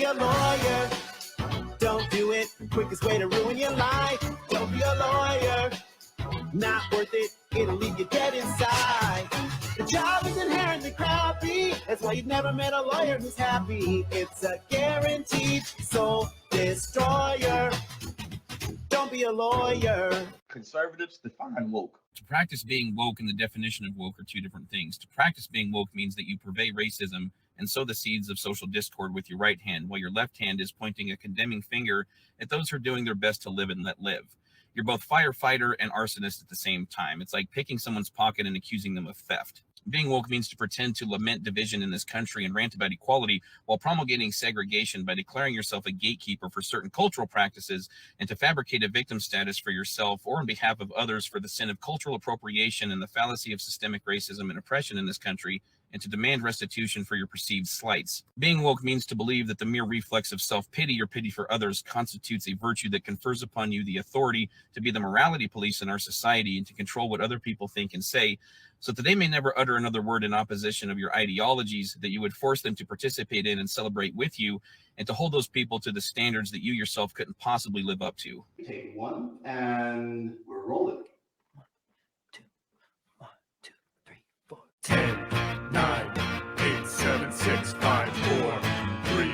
be a lawyer. Don't do it. Quickest way to ruin your life. Don't be a lawyer. Not worth it. It'll leave you dead inside. The job is inherently crappy. That's why you've never met a lawyer who's happy. It's a guaranteed soul destroyer. Don't be a lawyer. Conservatives define woke. To practice being woke and the definition of woke are two different things. To practice being woke means that you purvey racism and sow the seeds of social discord with your right hand, while your left hand is pointing a condemning finger at those who are doing their best to live and let live. You're both firefighter and arsonist at the same time. It's like picking someone's pocket and accusing them of theft. Being woke means to pretend to lament division in this country and rant about equality while promulgating segregation by declaring yourself a gatekeeper for certain cultural practices, and to fabricate a victim status for yourself or on behalf of others for the sin of cultural appropriation and the fallacy of systemic racism and oppression in this country, and to demand restitution for your perceived slights. Being woke means to believe that the mere reflex of self-pity or pity for others constitutes a virtue that confers upon you the authority to be the morality police in our society and to control what other people think and say, so that they may never utter another word in opposition of your ideologies, that you would force them to participate in and celebrate with you, and to hold those people to the standards that you yourself couldn't possibly live up to. Take one, and we're rolling. 1, 2, 3, 4. 10, 9, 8, 7, 6, 5, 4, 3,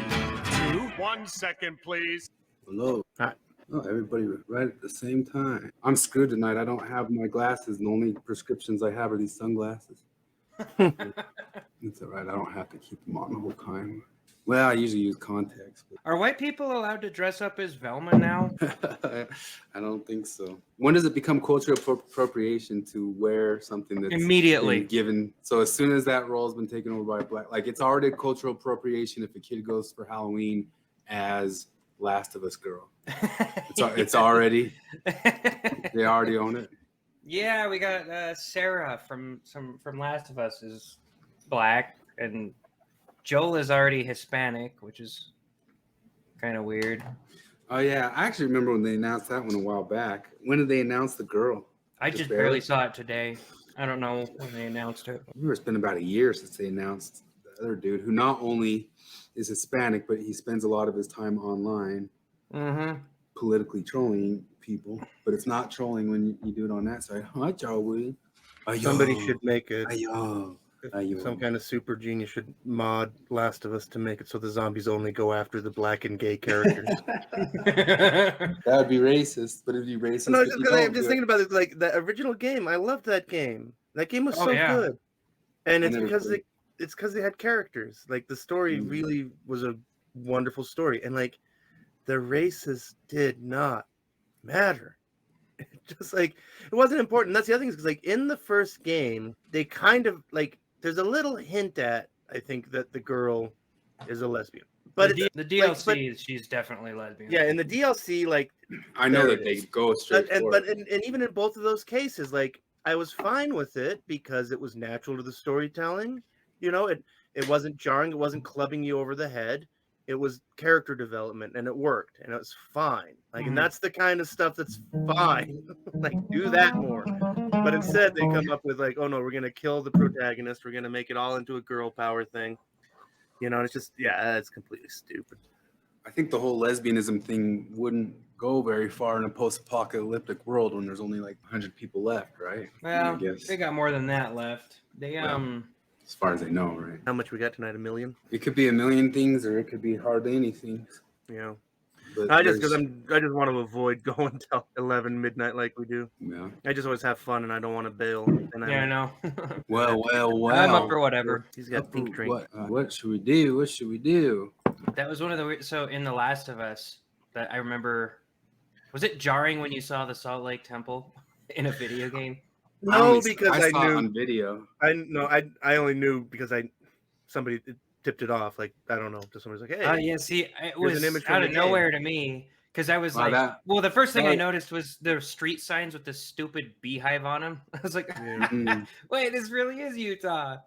2. 1 second, please. Hello. Hi. Oh, everybody right at the same time. I'm screwed tonight. I don't have my glasses. The only prescriptions I have are these sunglasses. It's all right. I don't have to keep them on the whole time. Well, I usually use contacts. Are white people allowed to dress up as Velma now? I don't think so. When does it become cultural appropriation to wear something that's Immediately been given? So as soon as that role has been taken over by black, like it's already cultural appropriation if a kid goes for Halloween as Last of Us girl. It's already, they already own it. Yeah, we got Sarah from Last of Us is black, and Joel is already Hispanic, which is kind of weird. Oh yeah, I actually remember when they announced that one a while back. When did they announce the girl? I just barely saw it today. I don't know when they announced it. I remember it's been about a year since they announced the other dude, who not only is Hispanic, but he spends a lot of his time online politically trolling people. But it's not trolling when you do it on that side. Hi, Joey. Somebody should make it. Some kind of super genius should mod Last of Us to make it so the zombies only go after the black and gay characters. That would be racist, but it'd be racist. No, I'm just thinking about it. Like the original game, I loved that game. That game was good, and it's because they had characters. Like the story really was a wonderful story, and like the races did not matter. Just like it wasn't important. That's the other thing, is because like in the first game, they kind of like there's a little hint at, I think, that the girl is a lesbian. But the DLC, she's definitely lesbian. Yeah, in the DLC, like I know that they go straight. And even in both of those cases, like I was fine with it because it was natural to the storytelling. You know, it wasn't jarring. It wasn't clubbing you over the head. It was character development, and it worked, and it was fine. Like, and that's the kind of stuff that's fine. Like, do that more. But instead, they come up with like, oh no, we're gonna kill the protagonist. We're gonna make it all into a girl power thing. You know, and it's just, it's completely stupid. I think the whole lesbianism thing wouldn't go very far in a post-apocalyptic world when there's only like 100 people left, right? Well, they got more than that left. They as far as I know, right? How much we got tonight? 1 million? It could be 1 million things, or it could be hardly anything. Yeah. But I just want to avoid going till 11 midnight like we do. Yeah. I just always have fun, and I don't want to bail. And I know. well. I'm up for whatever. He's got pink drink. What should we do? What should we do? That was one of the weird. So in The Last of Us, that I remember, was it jarring when you saw the Salt Lake Temple in a video game? No, because I saw knew it on video. I only knew because somebody tipped it off. Like, I don't know. Just somebody's like, hey. Yeah. See, it was out of nowhere to me, because I was the first thing I noticed was the street signs with this stupid beehive on them. I was like, wait, this really is Utah.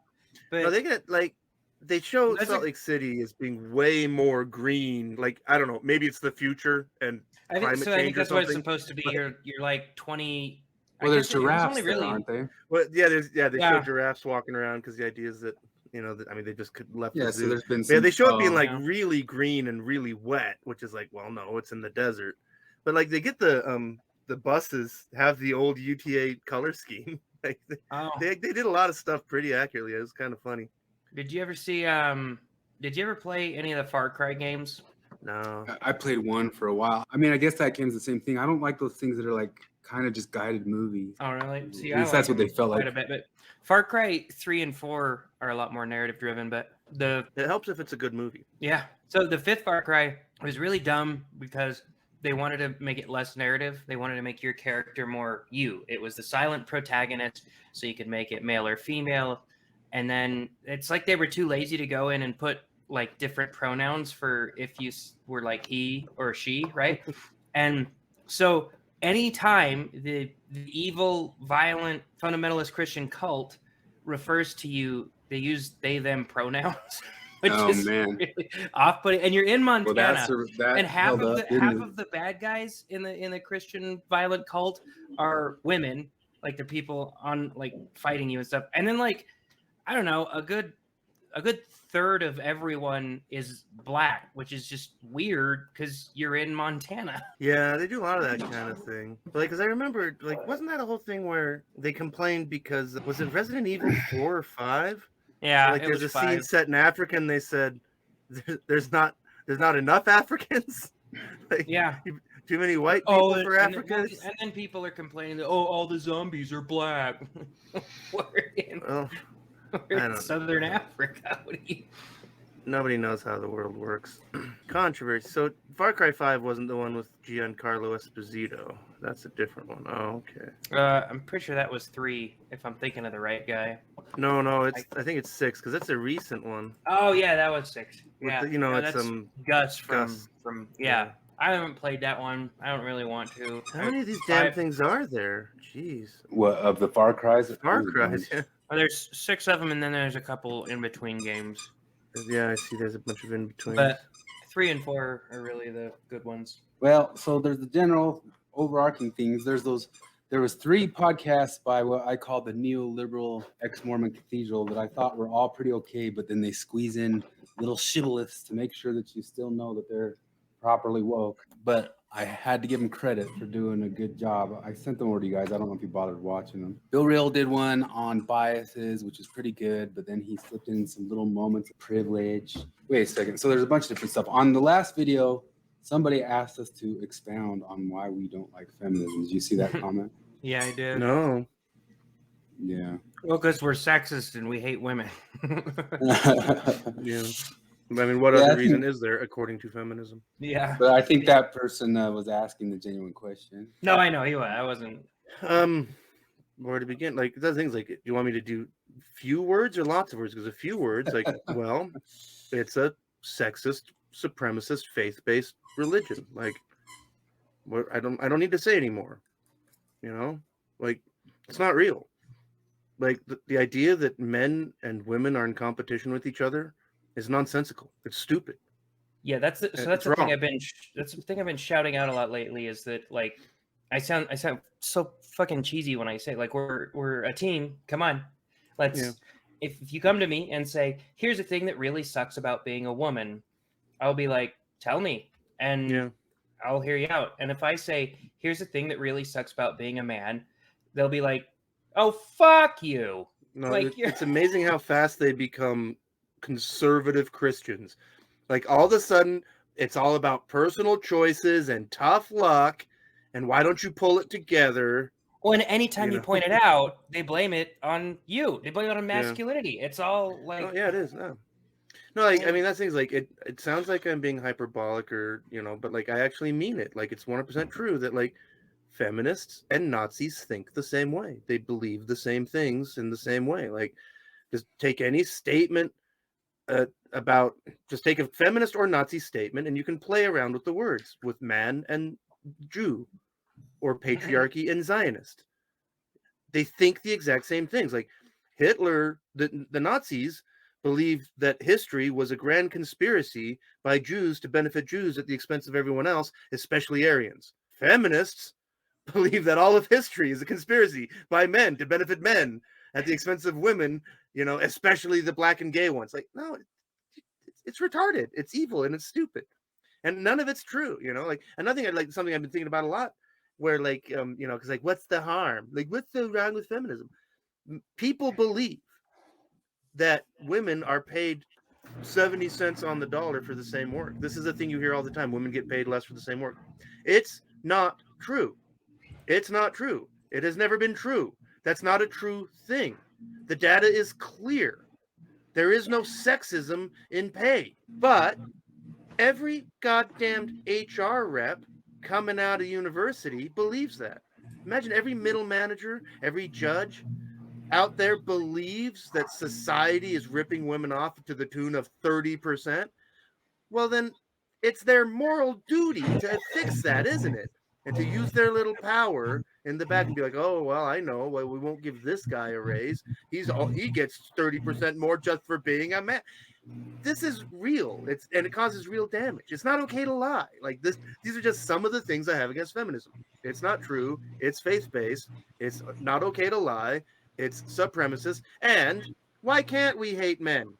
But no, they get like. They show Salt Lake City as being way more green. Like, I don't know, maybe it's the future and climate change. I think that's what it's supposed to be. You're like 20. Well, there's giraffes there, aren't they? Well, they show giraffes walking around because the idea is that You know, I mean, they just left Yeah, the so zoo. there's been Yeah, some. they show it being like yeah. really green and really wet, which is like, well, no, it's in the desert. But like they get the buses have the old UTA color scheme. Like they did a lot of stuff pretty accurately. It was kind of funny. Did you ever see? Did you ever play any of the Far Cry games? No. I played one for a while. I mean, I guess that game's the same thing. I don't like those things that are like kind of just guided movies. Oh, really? See, At least that's what they felt quite like. a bit. But Far Cry 3 and 4 are a lot more narrative driven. But it helps if it's a good movie. Yeah. So the fifth Far Cry was really dumb because they wanted to make it less narrative. They wanted to make your character more you. It was the silent protagonist, so you could make it male or female. And then it's like they were too lazy to go in and put like different pronouns for if you were like he or she, right? And so anytime the evil, violent, fundamentalist Christian cult refers to you, they use they, them pronouns. Which is really off-putting, and you're in Montana, and half of the bad guys in the Christian violent cult are women, like the people on like fighting you and stuff. And then like I don't know, a good third of everyone is black, which is just weird because you're in Montana. Yeah, they do a lot of that kind of thing. But like, because I remember, like, wasn't that a whole thing where they complained because was it Resident Evil 4 or 5? Yeah, like there's a scene set in Africa, and they said there's not enough Africans. Like, yeah, too many white people for Africans. And then people are complaining that all the zombies are black. We're in Southern Africa. Nobody knows how the world works. Controversy. So Far Cry 5 wasn't the one with Giancarlo Esposito. That's a different one. Oh, okay. I'm pretty sure that was 3, if I'm thinking of the right guy. No, I think it's 6 because it's a recent one. Oh yeah, that was 6. Yeah, it's Gus from yeah. I haven't played that one. I don't really want to. How many of these damn things are there? Jeez. What of the Far Cries? Far Cries. Yeah. Well, there's 6 of them, and then there's a couple in between games. Yeah, I see. There's a bunch of in between. But 3 and 4 are really the good ones. Well, so there's the general overarching things. There was 3 podcasts by what I call the neoliberal ex-Mormon cathedral that I thought were all pretty okay, but then they squeeze in little shibboleths to make sure that you still know that they're properly woke. But I had to give them credit for doing a good job. I sent them over to you guys. I don't know if you bothered watching them. Bill Reel did one on biases, which is pretty good, but then he slipped in some little moments of privilege. Wait a second. So there's a bunch of different stuff. On the last video, somebody asked us to expound on why we don't like feminism. Did you see that comment? Yeah, I did. No. Yeah. Well, because we're sexist and we hate women. Yeah. I mean, what other reason is there, according to feminism? Yeah. But I think that person was asking the genuine question. No, I know. I wasn't. Where to begin? Like, the things like, do you want me to do few words or lots of words? Because a few words, like, well, it's a sexist, supremacist, faith-based religion. Like, what? I don't need to say anymore. You know, like, it's not real. Like the idea that men and women are in competition with each other is nonsensical. It's stupid. Yeah, that's the thing I've been shouting out a lot lately is that like I sound so fucking cheesy when I say like we're a team. Come on, let's. If you come to me and say here's a thing that really sucks about being a woman, I'll be like, tell me, and I'll hear you out. And if I say here's a thing that really sucks about being a man, they'll be like, oh fuck you. No, like, it's amazing how fast they become conservative Christians. Like all of a sudden it's all about personal choices and tough luck and why don't you pull it together. Well, and anytime you point it out, they blame it on you. They blame it on masculinity. It's all like it is. No, like I mean that thing's like it sounds like I'm being hyperbolic or but like I actually mean it. Like it's 100% true that like feminists and Nazis think the same way. They believe the same things in the same way. Like just take any statement just take a feminist or Nazi statement and you can play around with the words with man and Jew or patriarchy and Zionist. They think the exact same things. Like Hitler, the Nazis believed that history was a grand conspiracy by Jews to benefit Jews at the expense of everyone else, especially Aryans. Feminists believe that all of history is a conspiracy by men to benefit men. at the expense of women, you know, especially the black and gay ones. Like, no, it's retarded. It's evil and it's stupid. And none of it's true, you know. Like another thing, like something I've been thinking about a lot, where like you know, because like, what's the harm? Like, what's so wrong with feminism? People believe that women are paid 70 cents on the dollar for the same work. This is a thing you hear all the time. Women get paid less for the same work. It's not true. It's not true. It has never been true. That's not a true thing. The data is clear. There is no sexism in pay. But every goddamned HR rep coming out of university believes that. Imagine every middle manager, every judge out there believes that society is ripping women off to the tune of 30%. Well, then it's their moral duty to fix that, isn't it? And to use their little power in the back and be like, oh, well, I know. Well, we won't give this guy a raise. He gets 30% more just for being a man. This is real. And it causes real damage. It's not okay to lie. Like this, these are just some of the things I have against feminism. It's not true. It's faith-based. It's not okay to lie. It's supremacist. And why can't we hate men?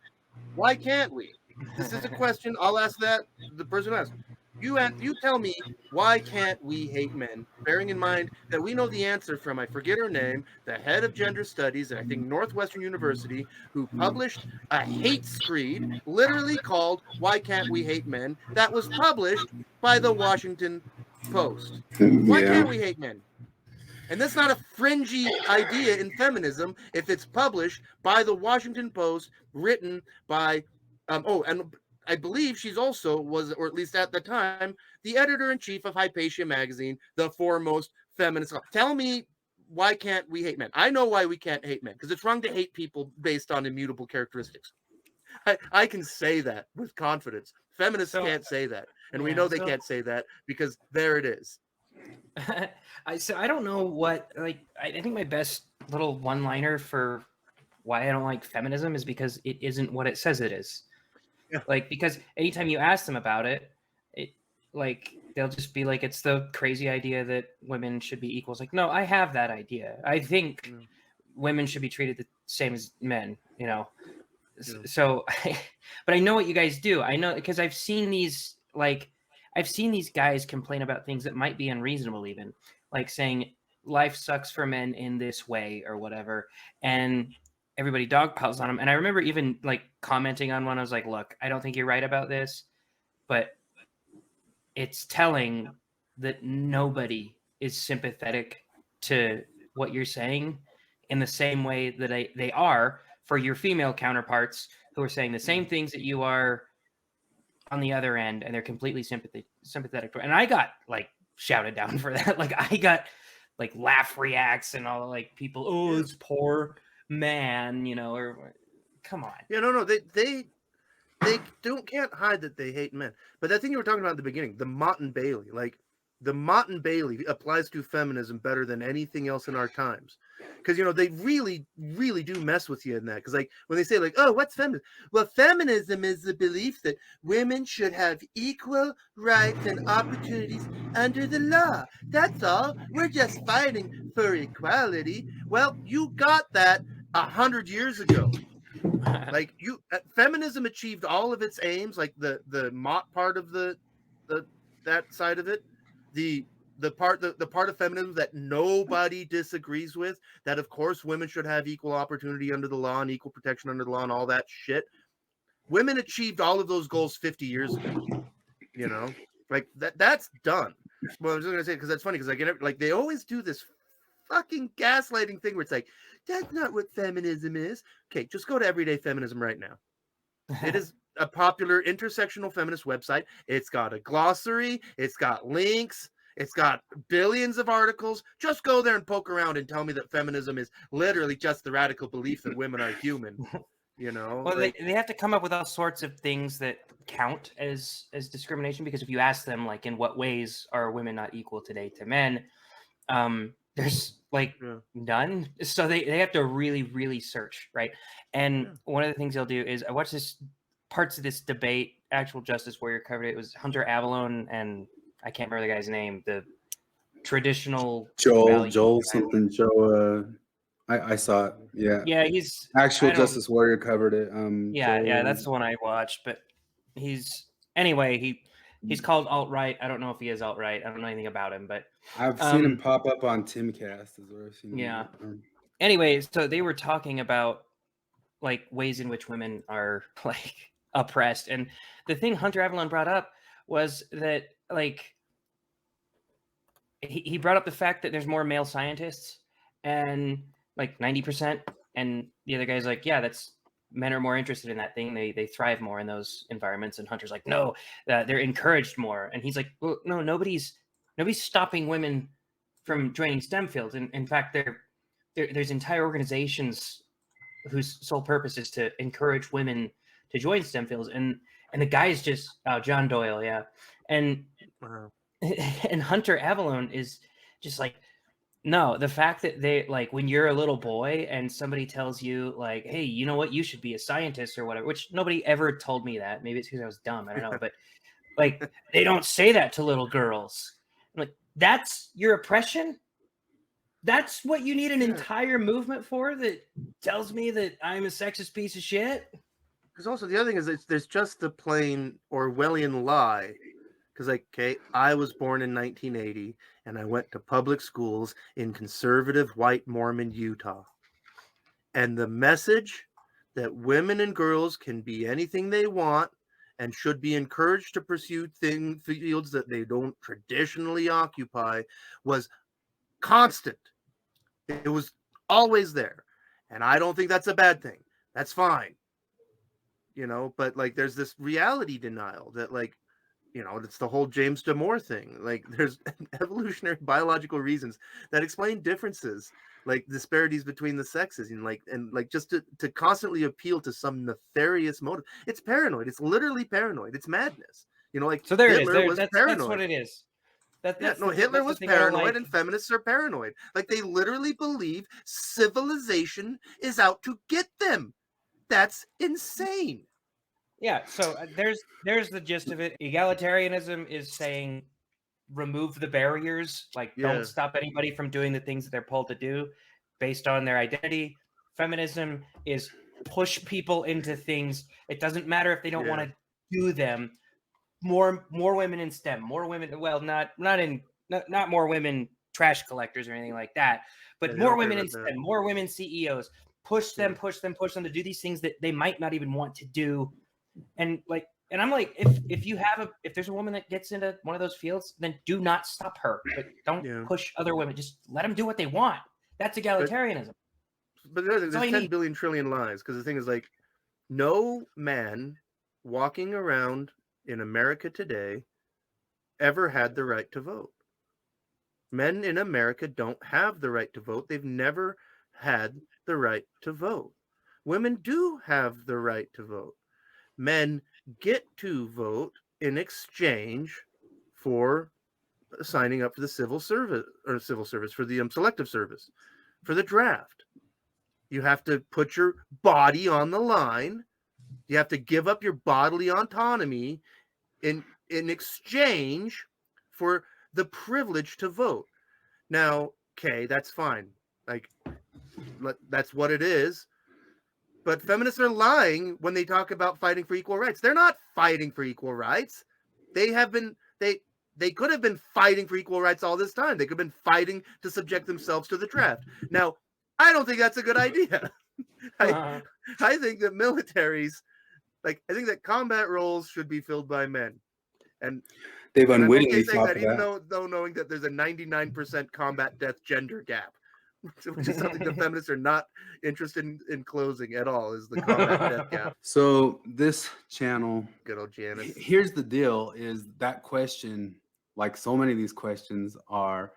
Why can't we? This is a question. I'll ask that the person who asked. You tell me, why can't we hate men? Bearing in mind that we know the answer from, I forget her name, the head of gender studies at I think Northwestern University, who published a hate screed, literally called "Why Can't We Hate Men?" that was published by the Washington Post. Why can't we hate men? And that's not a fringy idea in feminism if it's published by the Washington Post, written by, and I believe she's also was, or at least at the time, the editor-in-chief of Hypatia magazine, the foremost feminist. Tell me, why can't we hate men? I know why we can't hate men, because it's wrong to hate people based on immutable characteristics. I can say that with confidence. Feminists can't say that. And we know they can't say that because there it is. I don't know what, like, I think my best little one-liner for why I don't like feminism is because it isn't what it says it is. Yeah. Like, because anytime you ask them about it, like, they'll just be like, it's the crazy idea that women should be equals. Like, no, I have that idea. I think women should be treated the same as men, you know? Yeah. So, but I know what you guys do. I know, because I've seen these guys complain about things that might be unreasonable, even like saying life sucks for men in this way or whatever. And everybody dogpiles on them. And I remember even like commenting on one. I was like, look, I don't think you're right about this, but it's telling that nobody is sympathetic to what you're saying in the same way that they are for your female counterparts who are saying the same things that you are on the other end, and they're completely sympathetic. And I got like shouted down for that. Like I got like laugh reacts and all like people, oh, it's poor man, you know, or come on. Yeah, no, they can't hide that they hate men. But that thing you were talking about at the beginning, the Mott and Bailey, like the Mott and Bailey applies to feminism better than anything else in our times. Because, you know, they really, really do mess with you in that. Because, like, when they say, like, oh, what's feminism? Well, feminism is the belief that women should have equal rights and opportunities under the law. That's all. We're just fighting for equality. Well, you got that 100 years ago. Like, feminism achieved all of its aims, like the Mott part of that side of it, the part of feminism that nobody disagrees with, that of course women should have equal opportunity under the law and equal protection under the law and all that shit. Women achieved all of those goals 50 years ago. You know, like that's done. Well, I was just gonna say, because that's funny, because like they always do this fucking gaslighting thing where it's like, that's not what feminism is. Okay, just go to Everyday Feminism right now. It is a popular intersectional feminist website. It's got a glossary. It's got links. It's got billions of articles. Just go there and poke around and tell me that feminism is literally just the radical belief that women are human. You know, well, like, they have to come up with all sorts of things that count as discrimination, because if you ask them, like, in what ways are women not equal today to men, there's like none. So they have to really, really search, right? And one of the things they'll do is, I watched parts of this debate, Actual Justice Warrior covered it. It was Hunter Avalon and I can't remember the guy's name, the traditional Joel something, Joe, I saw it. Yeah. Yeah, he's Actual Justice Warrior covered it. Yeah, that's the one I watched. But he's called alt-right. I don't know if he is alt-right. I don't know anything about him, but I've seen him pop up on Timcast. Is where I've seen him. Yeah. Anyway, so they were talking about like ways in which women are like oppressed, and the thing Hunter Avalon brought up was that like he brought up the fact that there's more male scientists, and like 90%, and the other guy's like, yeah, that's men are more interested in that thing. They thrive more in those environments. And Hunter's like, no, they're encouraged more. And he's like, well, no, nobody's stopping women from joining STEM fields. And in fact, there's entire organizations whose sole purpose is to encourage women to join STEM fields. And the guy's just John Doyle, yeah. And and Hunter Avalon is just like, no, the fact that they like when you're a little boy and somebody tells you like, hey, you know what, you should be a scientist or whatever, which nobody ever told me that. Maybe it's because I was dumb. I don't know. But like they don't say that to little girls. I'm like, that's your oppression? That's what you need an entire movement for that tells me that I'm a sexist piece of shit? Because also the other thing is there's just the plain Orwellian lie. Because like, okay, I was born in 1980 and I went to public schools in conservative white Mormon Utah. And the message that women and girls can be anything they want and should be encouraged to pursue fields that they don't traditionally occupy was constant. It was always there. And I don't think that's a bad thing. That's fine. You know, but like there's this reality denial that like, you know, it's the whole James Damore thing. Like there's evolutionary biological reasons that explain differences, like disparities between the sexes, and like just to constantly appeal to some nefarious motive. It's paranoid. It's literally paranoid. It's madness. You know, like so there Hitler it is. was that's paranoid. That's what it is. Hitler was paranoid, and feminists are paranoid. Like they literally believe civilization is out to get them. That's insane. Yeah, so there's the gist of it. Egalitarianism is saying remove the barriers, like don't stop anybody from doing the things that they're pulled to do based on their identity. Feminism is push people into things. It doesn't matter if they don't want to do them. More women in STEM, more women. Well, not more women trash collectors or anything like that, but more women in STEM, more women CEOs. Push them to do these things that they might not even want to do. And I'm like, if there's a woman that gets into one of those fields, then do not stop her. But don't push other women. Just let them do what they want. That's egalitarianism. But there's 10 billion trillion lies. Because the thing is, like, no man walking around in America today ever had the right to vote. Men in America don't have the right to vote. They've never had the right to vote. Women do have the right to vote. Men get to vote in exchange for signing up for the civil service for the selective service, for the draft. You have to put your body on the line. You have to give up your bodily autonomy in exchange for the privilege to vote. Now, okay, that's fine. Like, that's what it is. But feminists are lying when they talk about fighting for equal rights. They're not fighting for equal rights. They could have been fighting for equal rights all this time. They could have been fighting to subject themselves to the draft. Now, I don't think that's a good idea. I think that militaries, I think that combat roles should be filled by men. And they've unwittingly thought that. Even though knowing that there's a 99% combat death gender gap. Which is something the feminists are not interested in closing at all, is the combat death gap. So this channel, good old Janice. Here's the deal: is that question, like so many of these questions, are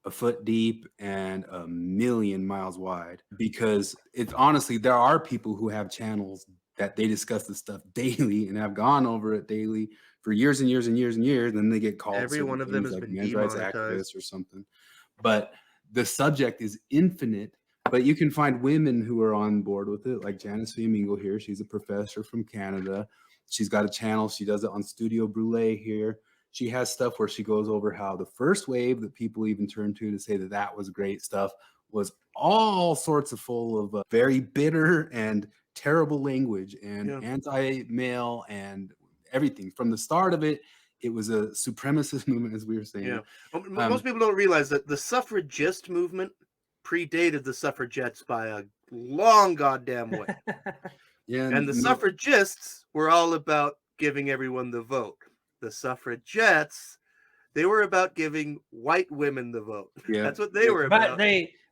a foot deep and a million miles wide. Because it's honestly, there are people who have channels that they discuss this stuff daily and have gone over it daily for years and years and years and years. And then they get called. Every one of them has been men's rights activists or something, but the subject is infinite, but you can find women who are on board with it, like Janice Fiamengo here. She's a professor from Canada. She's got a channel. She does it on Studio Bruhle here. She has stuff where she goes over how the first wave that people even turn to say that was great stuff was all sorts of full of very bitter and terrible language and anti-male and everything. From the start of it, it was a supremacist movement, as we were saying. Yeah. Most people don't realize that the suffragist movement predated the suffragettes by a long goddamn way. And the suffragists were all about giving everyone the vote. The suffragettes, they were about giving white women the vote. Yeah. That's what they were about.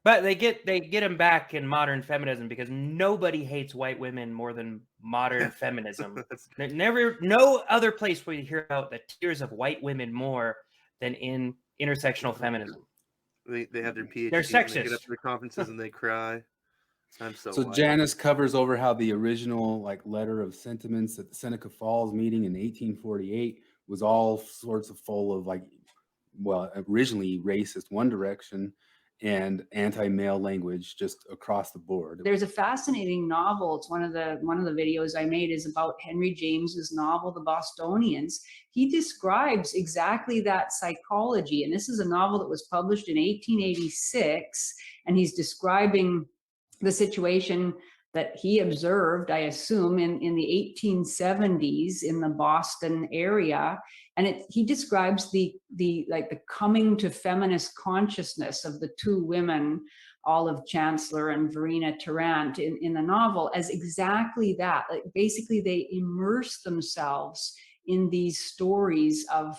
But they get them back in modern feminism because nobody hates white women more than modern feminism. No other place where you hear about the tears of white women more than in intersectional feminism. They have their PhD. They're sexist. They get up to their conferences and they cry. I'm so white. Janice covers over how the original letter of sentiments at the Seneca Falls meeting in 1848 was all sorts of full of originally racist one direction and anti-male language just across the board. There's a fascinating novel. It's one of the videos I made is about Henry James's novel, The Bostonians. He describes exactly that psychology. And this is a novel that was published in 1886. And he's describing the situation that he observed, I assume, in the 1870s in the Boston area. And he describes the coming to feminist consciousness of the two women, Olive Chancellor and Verena Tarrant, in the novel as exactly that. Basically, they immerse themselves in these stories of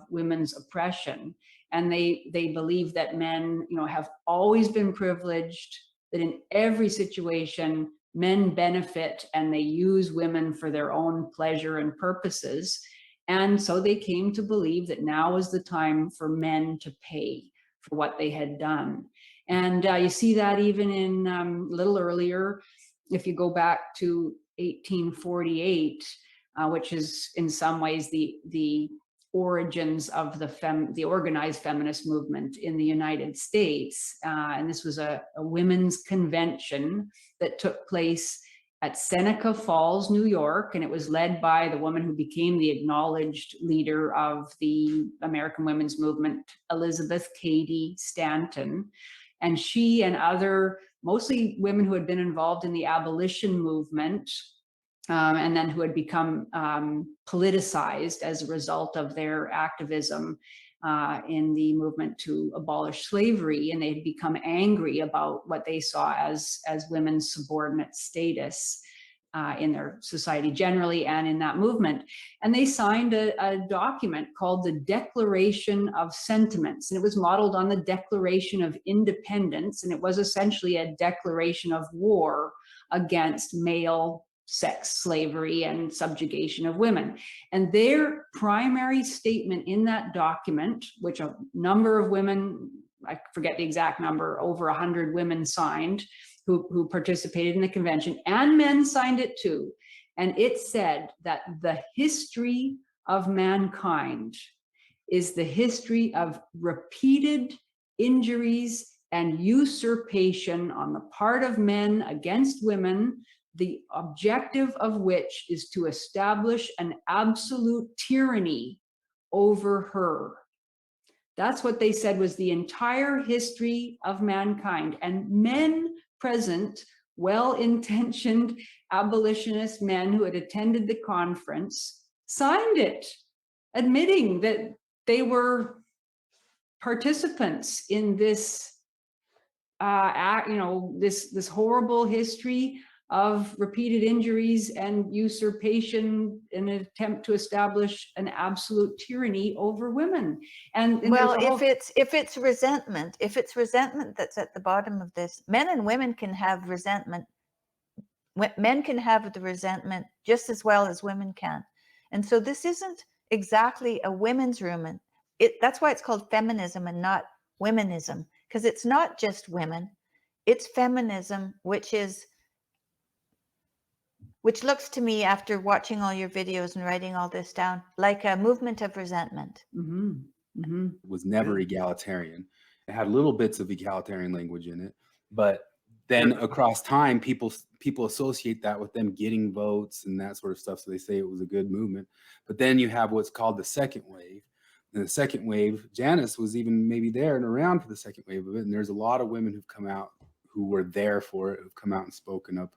women's oppression. And they believe that men, have always been privileged, that in every situation, men benefit and they use women for their own pleasure and purposes. And so they came to believe that now was the time for men to pay for what they had done. And you see that even in a little earlier, if you go back to 1848, which is in some ways the origins of the organized feminist movement in the United States. And this was a women's convention that took place at Seneca Falls, New York, and it was led by the woman who became the acknowledged leader of the American women's movement, Elizabeth Cady Stanton. And she and other, mostly women who had been involved in the abolition movement, and then who had become politicized as a result of their activism in the movement to abolish slavery. And they had become angry about what they saw as women's subordinate status in their society generally and in that movement. And they signed a document called the Declaration of Sentiments. And it was modeled on the Declaration of Independence. And it was essentially a declaration of war against male sex slavery and subjugation of women. And their primary statement in that document, which a number of women, I forget the exact number, over 100 women signed who participated in the convention, and men signed it too. And it said that the history of mankind is the history of repeated injuries and usurpation on the part of men against women, the objective of which is to establish an absolute tyranny over her. That's what they said was the entire history of mankind. And men present, well-intentioned abolitionist men who had attended the conference, signed it, admitting that they were participants in this this horrible history of repeated injuries and usurpation in an attempt to establish an absolute tyranny over women. And well, if it's resentment that's at the bottom of this, men and women can have resentment. Men can have the resentment just as well as women can. And so this isn't exactly a women's room. That's why it's called feminism and not womenism, because it's not just women, it's feminism, which looks to me, after watching all your videos and writing all this down, like a movement of resentment. Mm-hmm. Mm-hmm. It was never egalitarian. It had little bits of egalitarian language in it, but then across time, people associate that with them getting votes and that sort of stuff. So they say it was a good movement. But then you have what's called the second wave, the second wave, Janice was even maybe there and around for the second wave of it. And there's a lot of women who've come out who were there for it, who've come out and spoken up.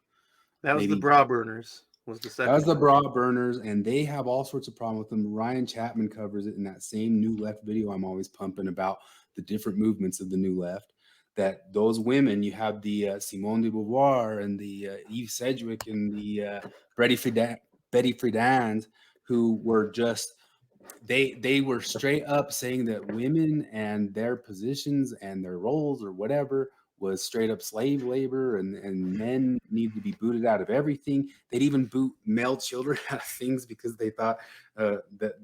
That was the bra burners. Was the second. That was the bra burners, and they have all sorts of problems with them. Ryan Chapman covers it in that same New Left video I'm always pumping about the different movements of the New Left. That those women, you have the Simone de Beauvoir and the Eve Sedgwick and the Betty Friedan, who were just they were straight up saying that women and their positions and their roles or whatever was straight up slave labor, and men need to be booted out of everything. They'd even boot male children out of things because they thought that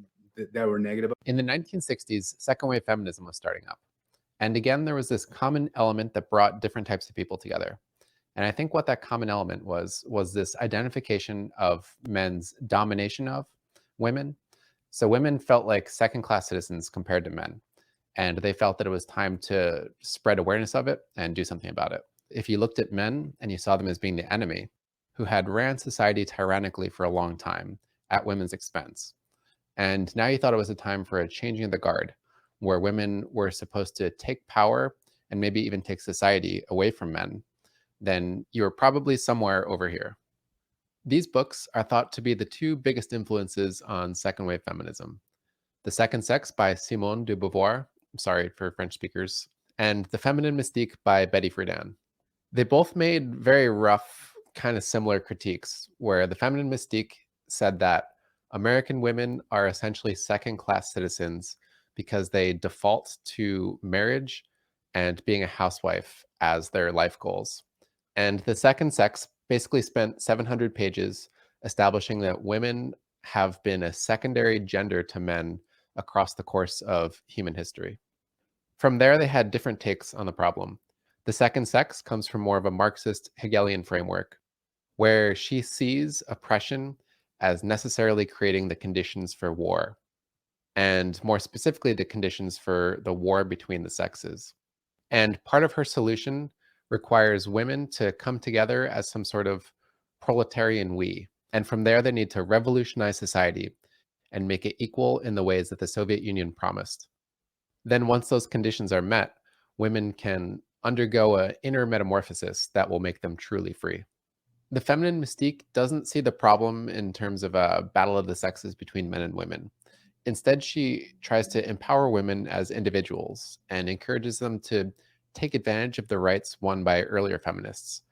were negative. In the 1960s, second wave feminism was starting up. And again, there was this common element that brought different types of people together. And I think what that common element was this identification of men's domination of women. So women felt like second-class citizens compared to men. And they felt that it was time to spread awareness of it and do something about it. If you looked at men and you saw them as being the enemy, who had ran society tyrannically for a long time at women's expense, and now you thought it was a time for a changing of the guard, where women were supposed to take power and maybe even take society away from men, then you're probably somewhere over here. These books are thought to be the two biggest influences on second wave feminism: The Second Sex by Simone de Beauvoir, sorry for French speakers, and The Feminine Mystique by Betty Friedan. They both made very rough, kind of similar critiques, where The Feminine Mystique said that American women are essentially second-class citizens because they default to marriage and being a housewife as their life goals. And The Second Sex basically spent 700 pages establishing that women have been a secondary gender to men across the course of human history. From there, they had different takes on the problem. The Second Sex comes from more of a Marxist Hegelian framework, where she sees oppression as necessarily creating the conditions for war, and more specifically, the conditions for the war between the sexes. And part of her solution requires women to come together as some sort of proletarian we. And from there, they need to revolutionize society and make it equal in the ways that the Soviet Union promised. Then once those conditions are met, women can undergo an inner metamorphosis that will make them truly free. The Feminine Mystique doesn't see the problem in terms of a battle of the sexes between men and women. Instead, she tries to empower women as individuals and encourages them to take advantage of the rights won by earlier feminists,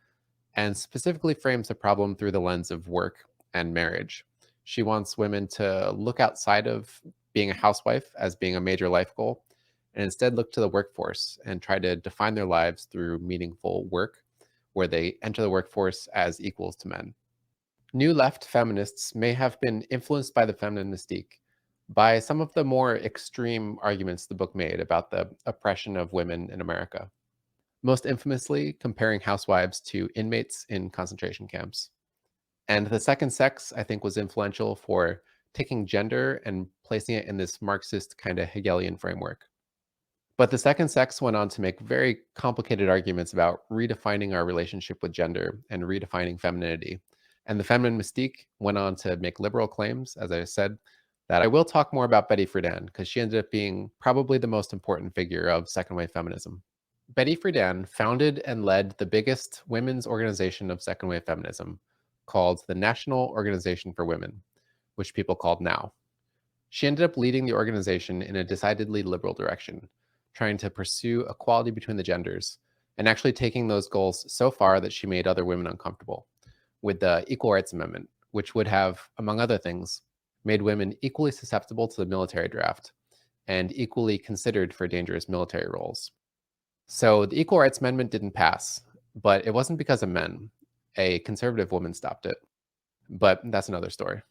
and specifically frames the problem through the lens of work and marriage. She wants women to look outside of being a housewife as being a major life goal, and instead look to the workforce and try to define their lives through meaningful work, where they enter the workforce as equals to men. New left feminists may have been influenced by the Feminine Mystique by some of the more extreme arguments the book made about the oppression of women in America, most infamously comparing housewives to inmates in concentration camps. And The Second Sex, I think, was influential for taking gender and placing it in this Marxist kind of Hegelian framework. But The Second Sex went on to make very complicated arguments about redefining our relationship with gender and redefining femininity. And The Feminine Mystique went on to make liberal claims, as I said, that I will talk more about Betty Friedan, because she ended up being probably the most important figure of second wave feminism. Betty Friedan founded and led the biggest women's organization of second wave feminism, called the National Organization for Women, which people called NOW. She ended up leading the organization in a decidedly liberal direction, trying to pursue equality between the genders, and actually taking those goals so far that she made other women uncomfortable with the Equal Rights Amendment, which would have, among other things, made women equally susceptible to the military draft and equally considered for dangerous military roles. So the Equal Rights Amendment didn't pass, but it wasn't because of men. A conservative woman stopped it, but that's another story.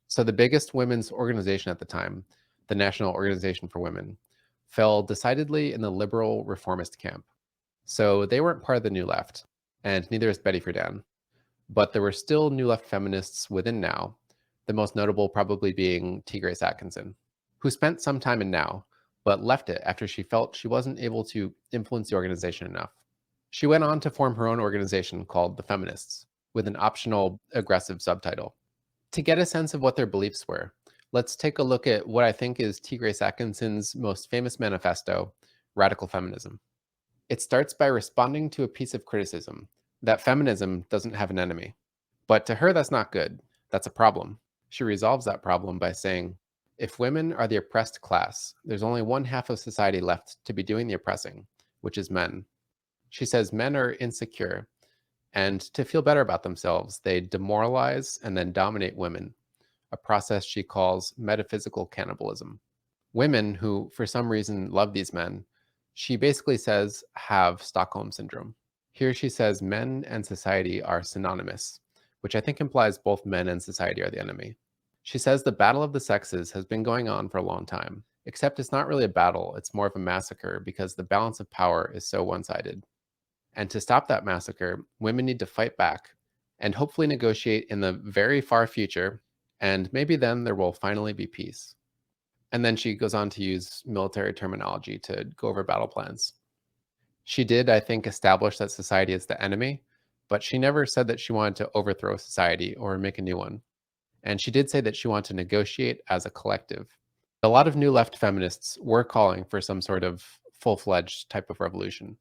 So the biggest women's organization at the time, the National Organization for Women, fell decidedly in the liberal reformist camp. So they weren't part of the New Left, and neither is Betty Friedan. But there were still New Left feminists within NOW, the most notable probably being T. Grace Atkinson, who spent some time in NOW, but left it after she felt she wasn't able to influence the organization enough. She went on to form her own organization called the Feminists, with an optional aggressive subtitle. To get a sense of what their beliefs were, let's take a look at what I think is T. Grace Atkinson's most famous manifesto, Radical Feminism. It starts by responding to a piece of criticism that feminism doesn't have an enemy. But to her, that's not good. That's a problem. She resolves that problem by saying, if women are the oppressed class, there's only one half of society left to be doing the oppressing, which is men. She says men are insecure, and to feel better about themselves, they demoralize and then dominate women, a process she calls metaphysical cannibalism. Women who, for some reason, love these men, she basically says have Stockholm syndrome. Here she says men and society are synonymous, which I think implies both men and society are the enemy. She says the battle of the sexes has been going on for a long time, except it's not really a battle, it's more of a massacre because the balance of power is so one-sided. And to stop that massacre, women need to fight back and hopefully negotiate in the very far future, and maybe then there will finally be peace. And then she goes on to use military terminology to go over battle plans. She did, I think, establish that society is the enemy, but she never said that she wanted to overthrow society or make a new one. And she did say that she wanted to negotiate as a collective. A lot of new left feminists were calling for some sort of full-fledged type of revolution,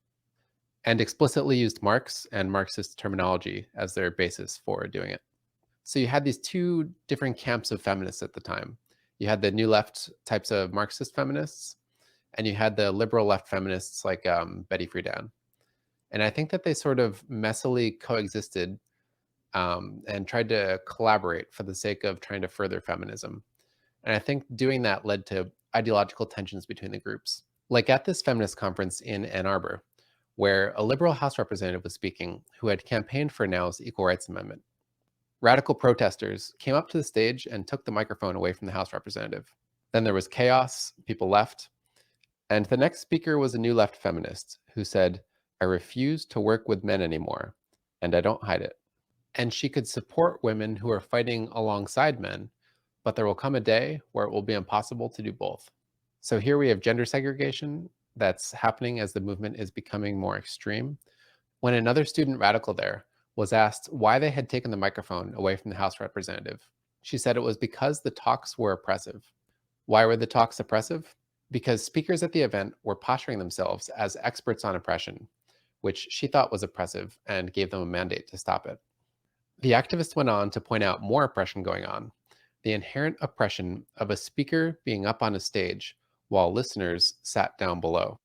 and explicitly used Marx and Marxist terminology as their basis for doing it. So you had these two different camps of feminists at the time. You had the new left types of Marxist feminists, and you had the liberal left feminists like Betty Friedan. And I think that they sort of messily coexisted and tried to collaborate for the sake of trying to further feminism. And I think doing that led to ideological tensions between the groups. Like at this feminist conference in Ann Arbor, where a liberal House representative was speaking who had campaigned for Now's Equal Rights Amendment. Radical protesters came up to the stage and took the microphone away from the House representative. Then there was chaos, people left, and the next speaker was a new left feminist who said, I refuse to work with men anymore, and I don't hide it. And she could support women who are fighting alongside men, but there will come a day where it will be impossible to do both. So here we have gender segregation that's happening as the movement is becoming more extreme. When another student radical there was asked why they had taken the microphone away from the House representative, she said it was because the talks were oppressive. Why were the talks oppressive? Because speakers at the event were posturing themselves as experts on oppression, which she thought was oppressive and gave them a mandate to stop it. The activist went on to point out more oppression going on, the inherent oppression of a speaker being up on a stage while listeners sat down below.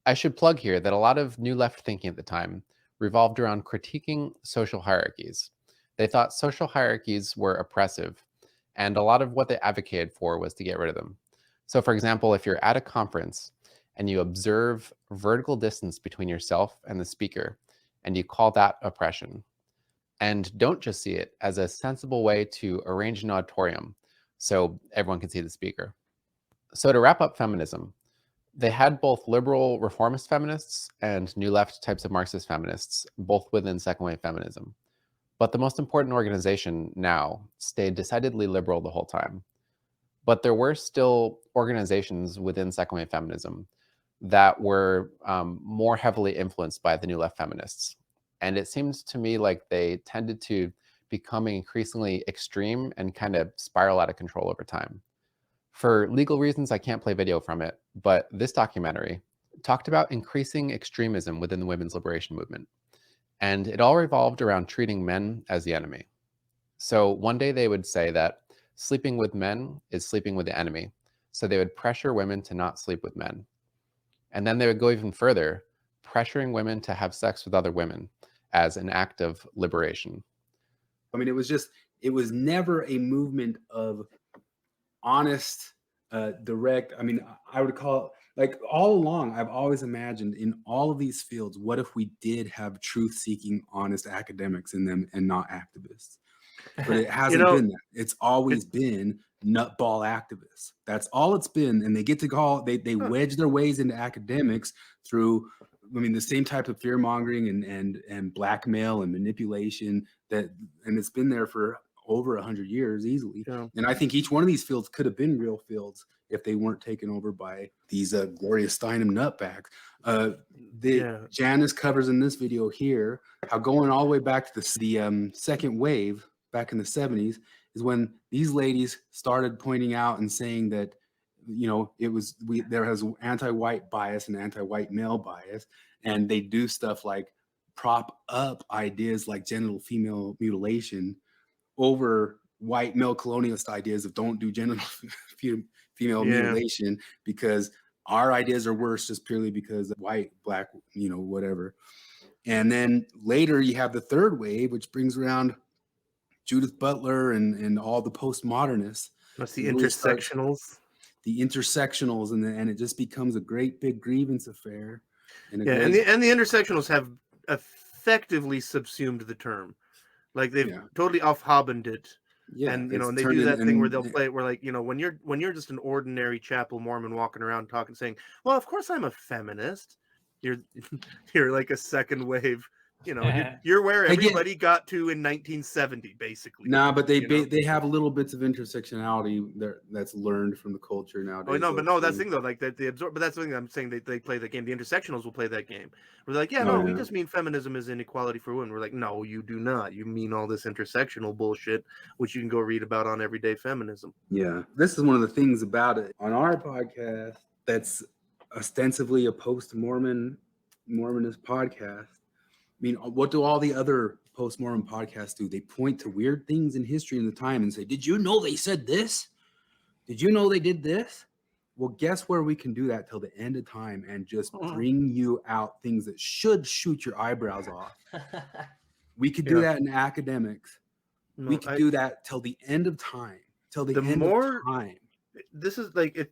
I should plug here that a lot of new left thinking at the time revolved around critiquing social hierarchies. They thought social hierarchies were oppressive, and a lot of what they advocated for was to get rid of them. So for example, if you're at a conference and you observe vertical distance between yourself and the speaker, and you call that oppression, and don't just see it as a sensible way to arrange an auditorium so everyone can see the speaker. So to wrap up feminism, they had both liberal reformist feminists and new left types of Marxist feminists, both within second wave feminism. But the most important organization now stayed decidedly liberal the whole time. But there were still organizations within second wave feminism that were more heavily influenced by the new left feminists. And it seems to me like they tended to become increasingly extreme and kind of spiral out of control over time. For legal reasons, I can't play video from it, but this documentary talked about increasing extremism within the women's liberation movement. And it all revolved around treating men as the enemy. So one day they would say that sleeping with men is sleeping with the enemy. So they would pressure women to not sleep with men. And then they would go even further, pressuring women to have sex with other women as an act of liberation. I mean, it was never a movement of honest, direct. I mean, I would call it, like, all along, I've always imagined in all of these fields, what if we did have truth-seeking, honest academics in them and not activists? But it hasn't been that. It's always been nutball activists. That's all it's been. And they get to call, they wedge their ways into academics through, I mean, the same type of fear mongering and blackmail and manipulation and it's been there for over 100 years easily. Yeah. And I think each one of these fields could have been real fields if they weren't taken over by these Gloria Steinem nutbags. Janice covers in this video here how going all the way back to the second wave back in the 70s is when these ladies started pointing out and saying that, there has anti-white bias and anti-white male bias, and they do stuff like prop up ideas like genital female mutilation over white male colonialist ideas of don't do genital female mutilation, because our ideas are worse just purely because of white, black, whatever. And then later you have the third wave, which brings around Judith Butler and all the postmodernists. That's the intersectionals. The intersectionals, and it just becomes a great big grievance affair. And the intersectionals have effectively subsumed the term, like they've totally off-hobbened it. Yeah, and and they do that thing where they'll play it where, like, when you're just an ordinary chapel Mormon walking around talking, saying, "Well, of course I'm a feminist." You're like a second wave. You're where everybody got to in 1970, basically. Nah, but they have little bits of intersectionality that's learned from the culture nowadays. Oh no, but no, that's the thing though. Like they absorb, but that's the thing I'm saying. They play the game. The intersectionals will play that game. We're like, we just mean feminism is inequality for women. We're like, no, you do not. You mean all this intersectional bullshit, which you can go read about on Everyday Feminism. Yeah, this is one of the things about it on our podcast that's ostensibly a post-Mormonist podcast. I mean, what do all the other post-Mormon podcasts do? They point to weird things in history in the time and say, did you know they said this? Did you know they did this? Well, guess where we can do that till the end of time and just bring you out things that should shoot your eyebrows off. We could do that in academics. We could do that till the end of time. Till the end of time. This is to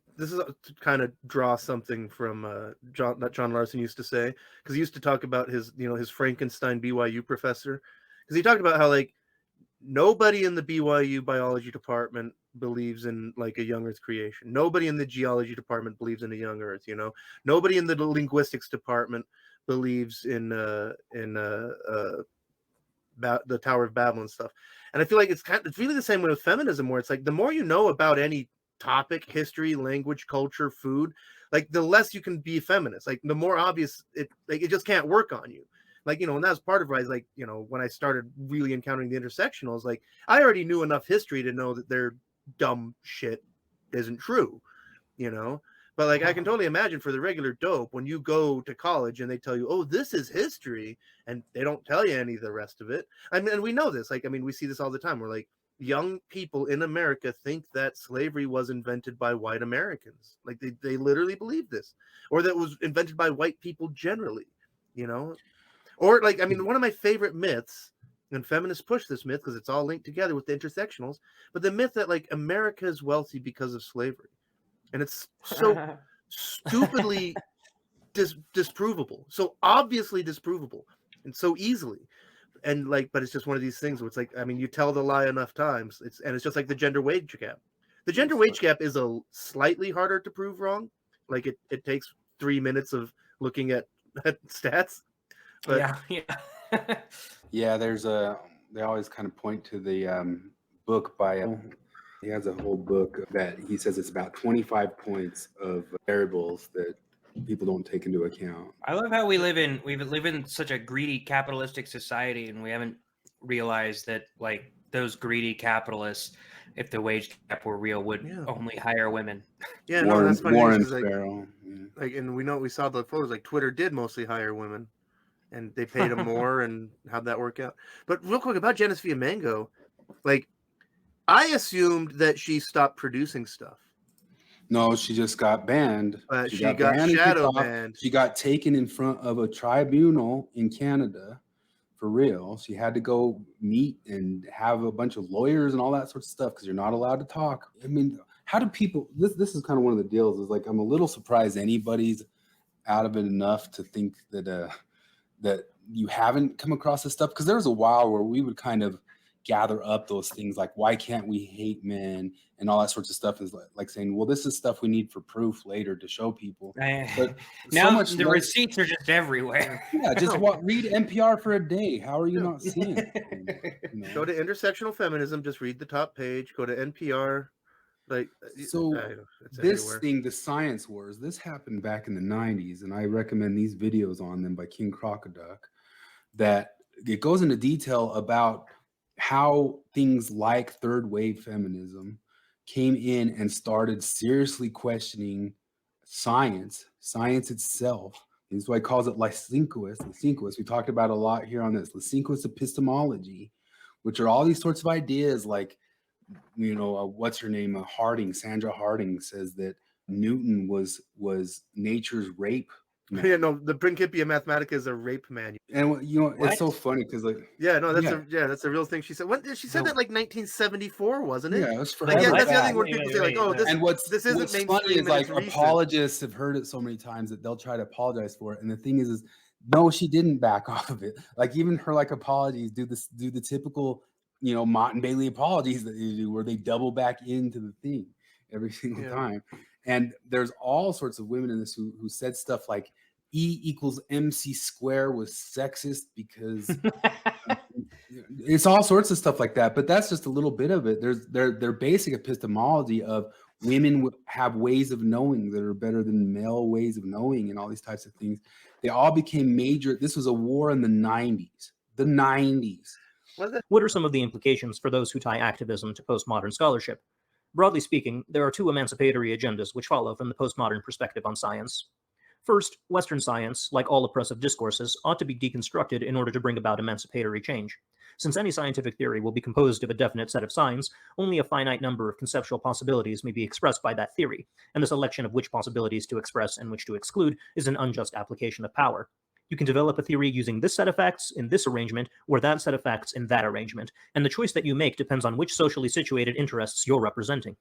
kind of draw something from John Larsen used to say, because he used to talk about his Frankenstein BYU professor, because he talked about how, like, nobody in the BYU biology department believes in, like, a young Earth creation. Nobody in the geology department believes in a young Earth. Nobody in the linguistics department believes in the Tower of Babel and stuff. And I feel like it's really the same way with feminism, where it's like the more you know about any topic, history, language, culture, food, like the less you can be a feminist. Like the more obvious it just can't work on you. Like, and that's part of why, like, when I started really encountering the intersectionals, like I already knew enough history to know that their dumb shit isn't true, but like I can totally imagine for the regular dope, when you go to college and they tell you, oh, this is history, and they don't tell you any of the rest of it. I mean, and we know this, like, I mean, we see this all the time. We're like, young people in America think that slavery was invented by white Americans. Like they literally believe this, or that it was invented by white people generally, or like, I mean, one of my favorite myths, and feminists push this myth because it's all linked together with the intersectionals, but the myth that, like, America is wealthy because of slavery. And it's so stupidly disprovable, so obviously disprovable, and so easily. And like, but it's just one of these things where it's like, I mean, you tell the lie enough times, it's just like the gender wage gap. The gender wage gap is a slightly harder to prove wrong. Like it takes 3 minutes of looking at stats. But yeah, they always kind of point to the book by he has a whole book that he says it's about 25 points of variables that people don't take into account. I love how we live in such a greedy capitalistic society, and we haven't realized that, like, those greedy capitalists, if the wage gap were real, would only hire women. Yeah, no, that's funny. Like, and we saw the photos, like Twitter did mostly hire women, and they paid them more, and how'd that work out? But real quick about Janice Fiamengo, like, I assumed that she stopped producing stuff. No, she just got banned. She got shadow banned. She got taken in front of a tribunal in Canada, for real. She had to go meet and have a bunch of lawyers and all that sort of stuff because you're not allowed to talk. I mean, how do people? This is kind of one of the deals. Is like, I'm a little surprised anybody's out of it enough to think that that you haven't come across this stuff, because there was a while where we would kind of gather up those things like, why can't we hate men and all that sorts of stuff, is like saying, well, this is stuff we need for proof later to show people. But now the receipts are just everywhere. Yeah, just read NPR for a day. How are you not seeing it? Go to Intersectional Feminism, just read the top page, go to NPR. Like, so this everywhere. Thing, the Science Wars, this happened back in the 90s, and I recommend these videos on them by King Crocoduck, that it goes into detail about how things like third wave feminism came in and started seriously questioning science itself. This is why he calls it lysinquous. We talked about a lot here on this lysinquous epistemology, which are all these sorts of ideas like, what's her name? Sandra Harding says that Newton was nature's rape man. Yeah, no, the Principia Mathematica is a rape manual. And it's so funny because that's a real thing. She said she said that like 1974, wasn't it? Yeah, it was for that's the other thing where people say like, oh, this isn't what's mainstream. funny is like recent. apologists have heard it so many times that they'll try to apologize for it, and the thing is no, she didn't back off of it. Like even her apologies do the typical Mott and Bailey apologies that they do, where they double back into the thing every single time. And there's all sorts of women in this who said stuff like E equals MC square was sexist because it's all sorts of stuff like that. But that's just a little bit of it. There's their basic epistemology of women have ways of knowing that are better than male ways of knowing, and all these types of things. They all became major. This was a war in the 90s. The 90s. What are some of the implications for those who tie activism to postmodern scholarship? Broadly speaking, there are two emancipatory agendas which follow from the postmodern perspective on science. First, Western science, like all oppressive discourses, ought to be deconstructed in order to bring about emancipatory change. Since any scientific theory will be composed of a definite set of signs, only a finite number of conceptual possibilities may be expressed by that theory, and the selection of which possibilities to express and which to exclude is an unjust application of power. You can develop a theory using this set of facts in this arrangement, or that set of facts in that arrangement, and the choice that you make depends on which socially situated interests you're representing.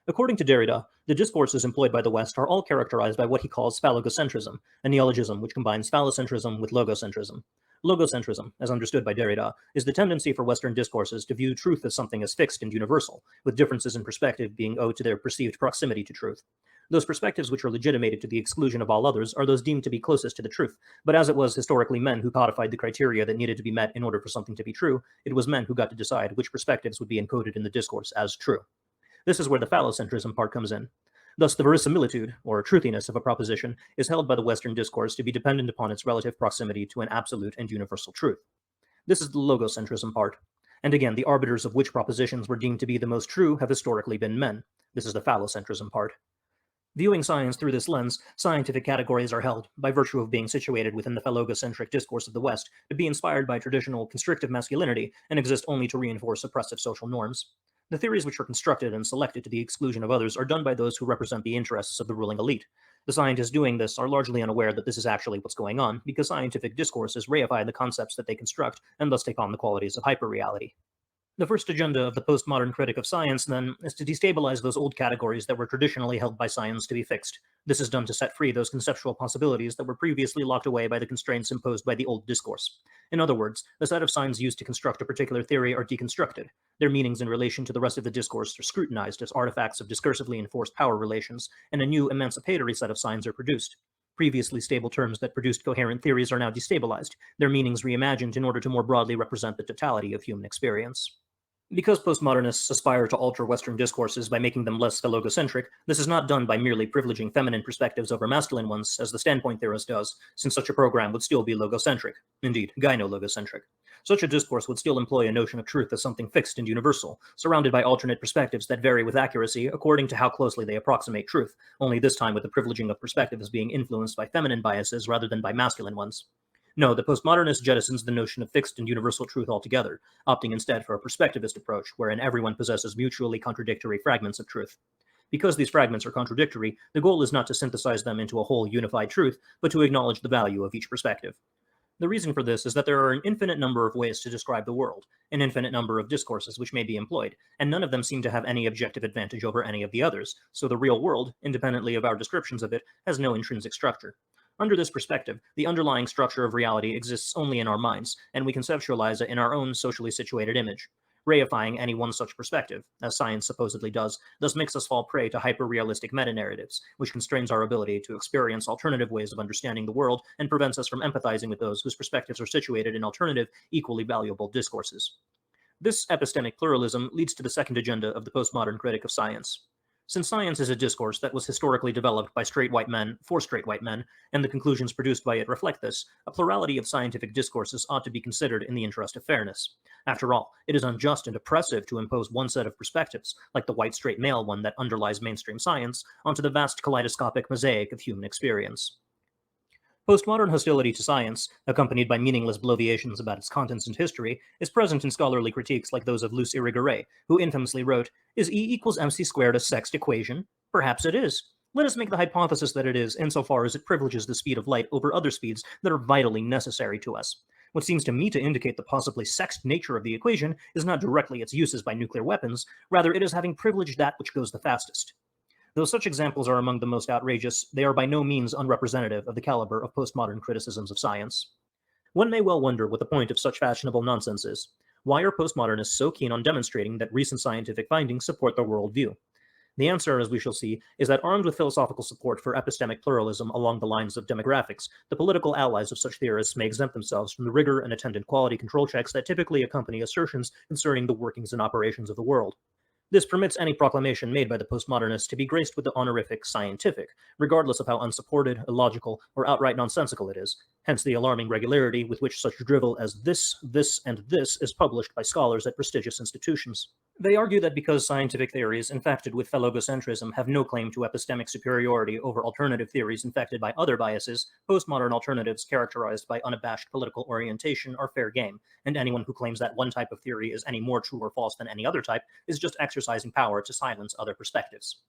According to Derrida, the discourses employed by the West are all characterized by what he calls phallogocentrism, a neologism which combines phallocentrism with logocentrism. Logocentrism, as understood by Derrida, is the tendency for Western discourses to view truth as something as fixed and universal, with differences in perspective being owed to their perceived proximity to truth. Those perspectives which are legitimated to the exclusion of all others are those deemed to be closest to the truth, but as it was historically men who codified the criteria that needed to be met in order for something to be true, it was men who got to decide which perspectives would be encoded in the discourse as true. This is where the phallocentrism part comes in. Thus, the verisimilitude, or truthiness of a proposition, is held by the Western discourse to be dependent upon its relative proximity to an absolute and universal truth. This is the logocentrism part. And again, the arbiters of which propositions were deemed to be the most true have historically been men. This is the phallocentrism part. Viewing science through this lens, scientific categories are held, by virtue of being situated within the phallogocentric discourse of the West, to be inspired by traditional constrictive masculinity and exist only to reinforce oppressive social norms. The theories which are constructed and selected to the exclusion of others are done by those who represent the interests of the ruling elite. The scientists doing this are largely unaware that this is actually what's going on, because scientific discourses reify the concepts that they construct and thus take on the qualities of hyperreality. The first agenda of the postmodern critic of science, then, is to destabilize those old categories that were traditionally held by science to be fixed. This is done to set free those conceptual possibilities that were previously locked away by the constraints imposed by the old discourse. In other words, the set of signs used to construct a particular theory are deconstructed. Their meanings in relation to the rest of the discourse are scrutinized as artifacts of discursively enforced power relations, and a new emancipatory set of signs are produced. Previously stable terms that produced coherent theories are now destabilized, their meanings reimagined in order to more broadly represent the totality of human experience. Because postmodernists aspire to alter Western discourses by making them less phallogocentric, this is not done by merely privileging feminine perspectives over masculine ones, as the standpoint theorist does, since such a program would still be logocentric, indeed, gyno-logocentric. Such a discourse would still employ a notion of truth as something fixed and universal, surrounded by alternate perspectives that vary with accuracy according to how closely they approximate truth, only this time with the privileging of perspectives being influenced by feminine biases rather than by masculine ones. No, the postmodernist jettisons the notion of fixed and universal truth altogether, opting instead for a perspectivist approach wherein everyone possesses mutually contradictory fragments of truth. Because these fragments are contradictory, the goal is not to synthesize them into a whole unified truth, but to acknowledge the value of each perspective. The reason for this is that there are an infinite number of ways to describe the world, an infinite number of discourses which may be employed, and none of them seem to have any objective advantage over any of the others, so the real world, independently of our descriptions of it, has no intrinsic structure. Under this perspective, the underlying structure of reality exists only in our minds, and we conceptualize it in our own socially situated image. Reifying any one such perspective, as science supposedly does, thus makes us fall prey to hyper-realistic meta-narratives, which constrains our ability to experience alternative ways of understanding the world and prevents us from empathizing with those whose perspectives are situated in alternative, equally valuable discourses. This epistemic pluralism leads to the second agenda of the postmodern critic of science. Since science is a discourse that was historically developed by straight white men for straight white men, and the conclusions produced by it reflect this, a plurality of scientific discourses ought to be considered in the interest of fairness. After all, it is unjust and oppressive to impose one set of perspectives, like the white straight male one that underlies mainstream science, onto the vast kaleidoscopic mosaic of human experience. Postmodern hostility to science, accompanied by meaningless bloviations about its contents and history, is present in scholarly critiques like those of Luce Irigaray, who infamously wrote, "Is E equals mc squared a sexed equation? Perhaps it is. Let us make the hypothesis that it is, insofar as it privileges the speed of light over other speeds that are vitally necessary to us. What seems to me to indicate the possibly sexed nature of the equation is not directly its uses by nuclear weapons, rather it is having privileged that which goes the fastest." Though such examples are among the most outrageous, they are by no means unrepresentative of the caliber of postmodern criticisms of science. One may well wonder what the point of such fashionable nonsense is. Why are postmodernists so keen on demonstrating that recent scientific findings support their worldview? The answer, as we shall see, is that armed with philosophical support for epistemic pluralism along the lines of demographics, the political allies of such theorists may exempt themselves from the rigor and attendant quality control checks that typically accompany assertions concerning the workings and operations of the world. This permits any proclamation made by the postmodernists to be graced with the honorific scientific, regardless of how unsupported, illogical, or outright nonsensical it is, hence the alarming regularity with which such drivel as this, and this is published by scholars at prestigious institutions. They argue that because scientific theories infected with phallogocentrism have no claim to epistemic superiority over alternative theories infected by other biases, postmodern alternatives characterized by unabashed political orientation are fair game, and anyone who claims that one type of theory is any more true or false than any other type is just exercising power to silence other perspectives.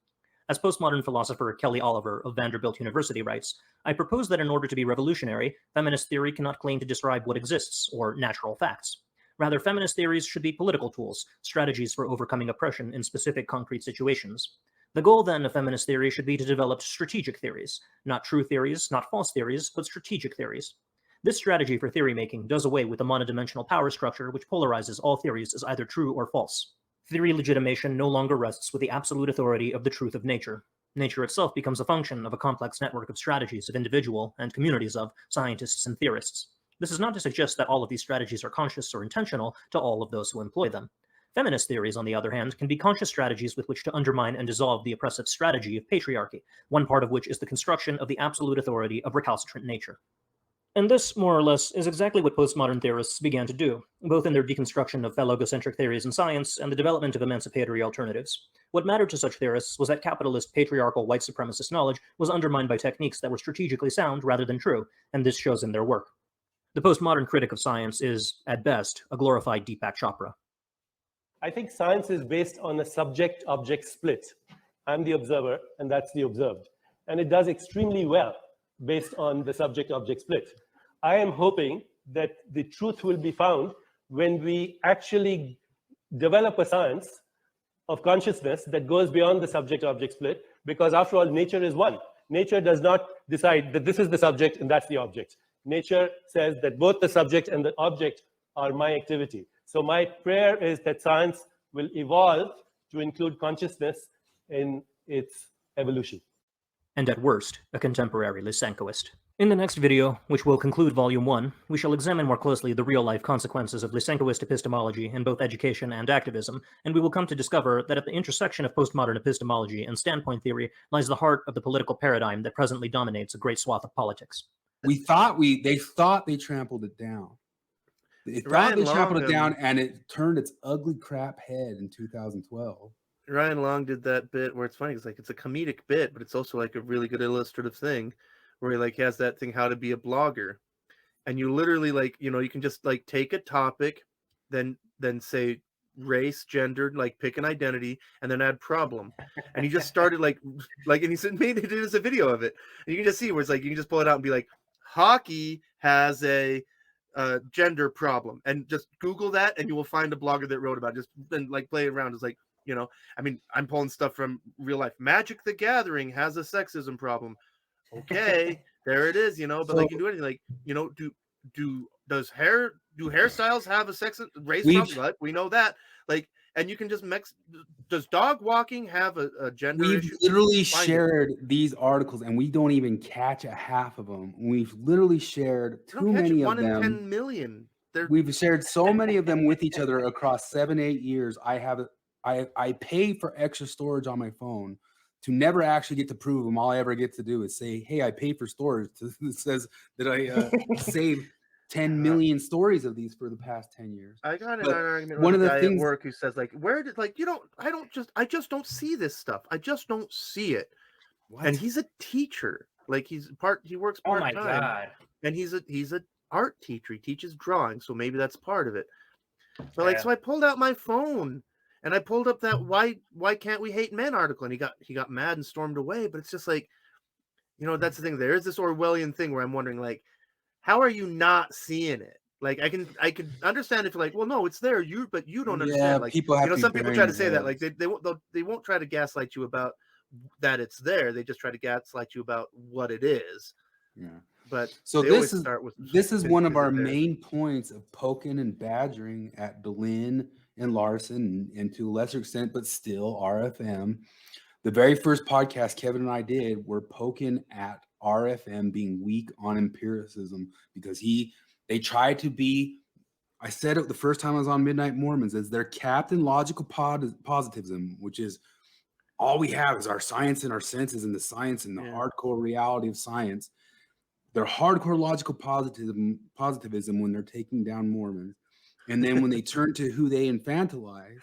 As postmodern philosopher Kelly Oliver of Vanderbilt University writes, "I propose that in order to be revolutionary, feminist theory cannot claim to describe what exists, or natural facts. Rather, feminist theories should be political tools, strategies for overcoming oppression in specific concrete situations. The goal, then, of feminist theory should be to develop strategic theories, not true theories, not false theories, but strategic theories. This strategy for theory making does away with the monodimensional power structure which polarizes all theories as either true or false. Theory legitimation no longer rests with the absolute authority of the truth of nature. Nature itself becomes a function of a complex network of strategies of individual and communities of scientists and theorists. This is not to suggest that all of these strategies are conscious or intentional to all of those who employ them. Feminist theories, on the other hand, can be conscious strategies with which to undermine and dissolve the oppressive strategy of patriarchy, one part of which is the construction of the absolute authority of recalcitrant nature. And this, more or less, is exactly what postmodern theorists began to do, both in their deconstruction of phallogocentric theories in science and the development of emancipatory alternatives. What mattered to such theorists was that capitalist, patriarchal, white supremacist knowledge was undermined by techniques that were strategically sound rather than true, and this shows in their work. The postmodern critic of science is, at best, a glorified Deepak Chopra. I think science is based on a subject-object split. I'm the observer, and that's the observed. And it does extremely well based on the subject-object split. I am hoping that the truth will be found when we actually develop a science of consciousness that goes beyond the subject-object split, because after all, nature is one. Nature does not decide that this is the subject and that's the object. Nature says that both the subject and the object are my activity. So my prayer is that science will evolve to include consciousness in its evolution. And at worst, a contemporary Lysenkoist. In the next video, which will conclude Volume 1, we shall examine more closely the real-life consequences of Lysenkoist epistemology in both education and activism, and we will come to discover that at the intersection of postmodern epistemology and standpoint theory lies the heart of the political paradigm that presently dominates a great swath of politics. They thought they trampled it down. They thought they trampled it down, and it turned its ugly crap head in 2012. Ryan Long did that bit where it's funny. It's like it's a comedic bit, but it's also like a really good illustrative thing, where he like has that thing, how to be a blogger, and you literally like, you know, you can just like take a topic, then say race, gender, like pick an identity, and then add problem. And he just started like, and he said maybe it is a video of it, and you can just see where it's like you can just pull it out and be like, hockey has a gender problem, and just Google that, and you will find a blogger that wrote about it. Just then like play around. It's like, you know, I mean, I'm pulling stuff from real life. Magic the Gathering has a sexism problem. Okay, there it is, you know, but like you can do anything, like, you know, do hairstyles have a sexist race problem? Like, we know that, like, and you can just does dog walking have a gender issue? We've literally shared these articles, and we don't even catch a half of them. We've literally shared too many of them. 1 in 10 million. We've shared so many of them with each other across 7-8 years. I pay for extra storage on my phone to never actually get to prove them. All I ever get to do is say, hey, I pay for storage. It says that I saved 10 million stories of these for the past 10 years. I got in But an argument one with of a the guy things at work who says, like, where did, like, I just don't see this stuff. I just don't see it. What? And he's a teacher. Like, he works Oh my part-time. God. And he's a art teacher. He teaches drawing, so maybe that's part of it. But like, so I pulled out my phone and I pulled up that why can't we hate men article, and he got mad and stormed away. But it's just like, you know, that's the thing. There is this Orwellian thing where I'm wondering, like, how are you not seeing it? Like, I can understand if you're like, well, no, it's there. But you don't understand. Like, people have you know, to some be people try to burying say their that, like, they won't try to gaslight you about that it's there. They just try to gaslight you about what it is. Yeah. But so they this is one of our there. main points of poking and badgering at Dallin and Larsen, and to a lesser extent, but still RFM. The very first podcast Kevin and I did were poking at RFM being weak on empiricism, because they try to be, I said it the first time I was on Midnight Mormons, as their captain logical positivism, which is all we have is our science and our senses and the science and the hardcore reality of science. They're hardcore logical positivism when they're taking down Mormons. And then when they turn to who they infantilize,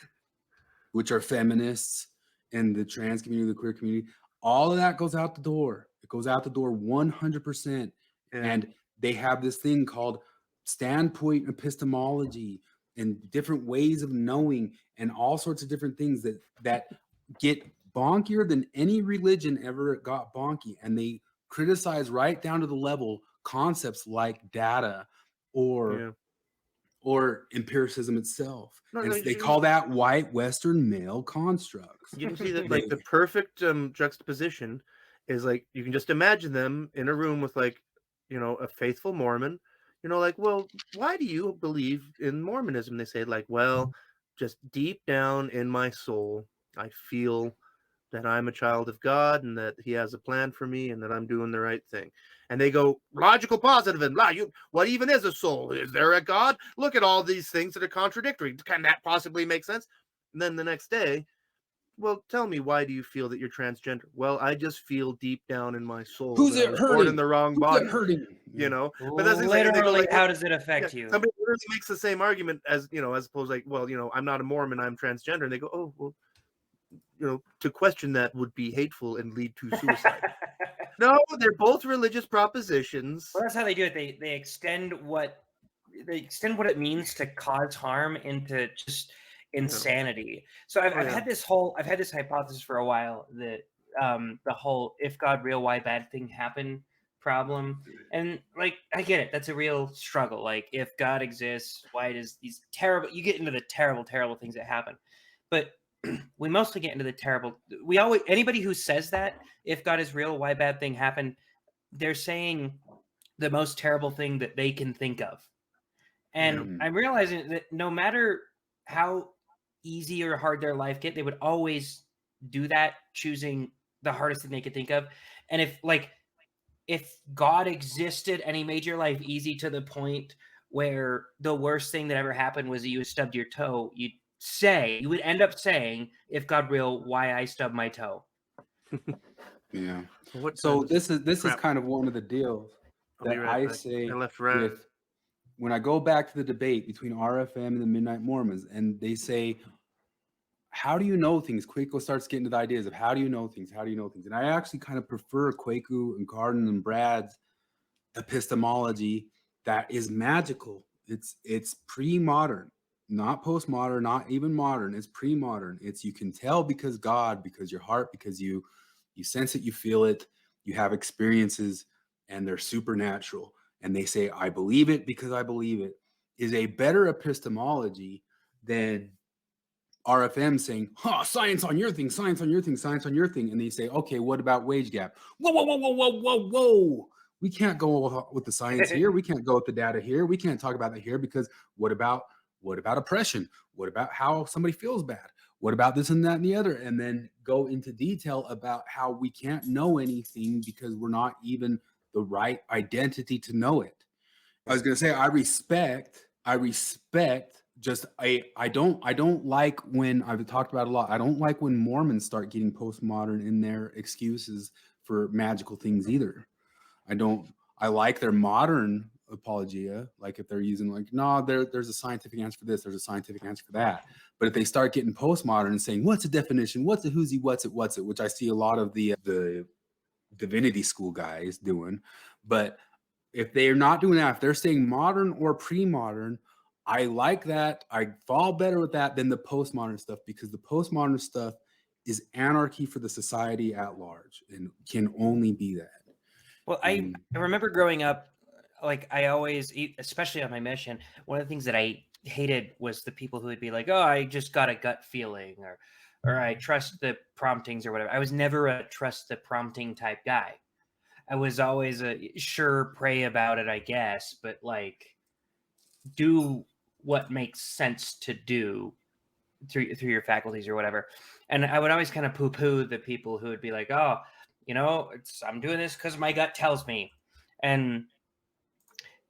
which are feminists and the trans community, the queer community, all of that goes out the door. It goes out the door 100%. And they have this thing called standpoint epistemology and different ways of knowing and all sorts of different things that get bonkier than any religion ever got bonky. And they criticize right down to the level concepts like data or empiricism itself. They call that white Western male constructs. You can see that, like, the perfect juxtaposition is, like, you can just imagine them in a room with, like, you know, a faithful Mormon, you know, like, well, why do you believe in Mormonism? They say, like, well, just deep down in my soul, I feel that I'm a child of God and that he has a plan for me and that I'm doing the right thing. And they go, logical positive, and what even is a soul? Is there a God? Look at all these things that are contradictory. Can that possibly make sense? And then the next day, well, tell me, why do you feel that you're transgender? Well, I just feel deep down in my soul Who's that it I was hurting? born in the wrong body. Hurting? You know, but that's literally, like, how does it affect you? Somebody literally makes the same argument as, you know, as opposed, like, well, you know, I'm not a Mormon, I'm transgender, and they go, oh, well, you know, to question that would be hateful and lead to suicide. No, they're both religious propositions. Well, that's how they do it. They extend what it means to cause harm into just insanity. So I've had this hypothesis for a while that the whole "if God real, why bad thing happen" problem, and like, I get it. That's a real struggle. Like, if God exists, why does these terrible? You get into the terrible things that happen, but we mostly get into the terrible. Anybody who says that if God is real, why bad thing happened, they're saying the most terrible thing that they can think of. And I'm realizing that no matter how easy or hard their life get, they would always do that, choosing the hardest thing they could think of. And if God existed and he made your life easy to the point where the worst thing that ever happened was that you stubbed your toe, you would end up saying, if God real, why I stubbed my toe. Yeah. So this is kind of one of the deals that I say when I go back to the debate between RFM and the Midnight Mormons, and they say, how do you know things? Kwaku starts getting to the ideas of how do you know things? How do you know things? And I actually kind of prefer Kwaku and Garden and Brad's epistemology that is magical. It's pre-modern, not postmodern, not even modern. It's pre-modern. It's, you can tell because God, because your heart, because you sense it, you feel it, you have experiences, and they're supernatural. And they say, I believe it because I believe it, is a better epistemology than RFM saying, science on your thing, science on your thing, science on your thing. And they say, okay, what about wage gap? Whoa. We can't go with the science here. We can't go with the data here. We can't talk about that here, because what about oppression? What about how somebody feels bad? What about this and that and the other? And then go into detail about how we can't know anything because we're not even the right identity to know it. I was going to say, I respect just I don't like when, I've talked about it a lot, I don't like when Mormons start getting postmodern in their excuses for magical things either. I like their modern apologia, like if they're using like, no, there's a scientific answer for this, there's a scientific answer for that. But if they start getting postmodern and saying, what's a definition, what's a who's he, what's it, which I see a lot of the divinity school guys doing. But if they're not doing that, if they're saying modern or pre-modern, I like that. I fall better with that than the postmodern stuff, because the postmodern stuff is anarchy for the society at large and can only be that. Well, I remember growing up, like I always, especially on my mission, one of the things that I hated was the people who would be like, oh, I just got a gut feeling, or I trust the promptings or whatever. I was never a trust the prompting type guy. I was always a sure, pray about it, I guess, but like do what makes sense to do through your faculties or whatever. And I would always kind of poo-poo the people who would be like, oh, you know, I'm doing this because my gut tells me. And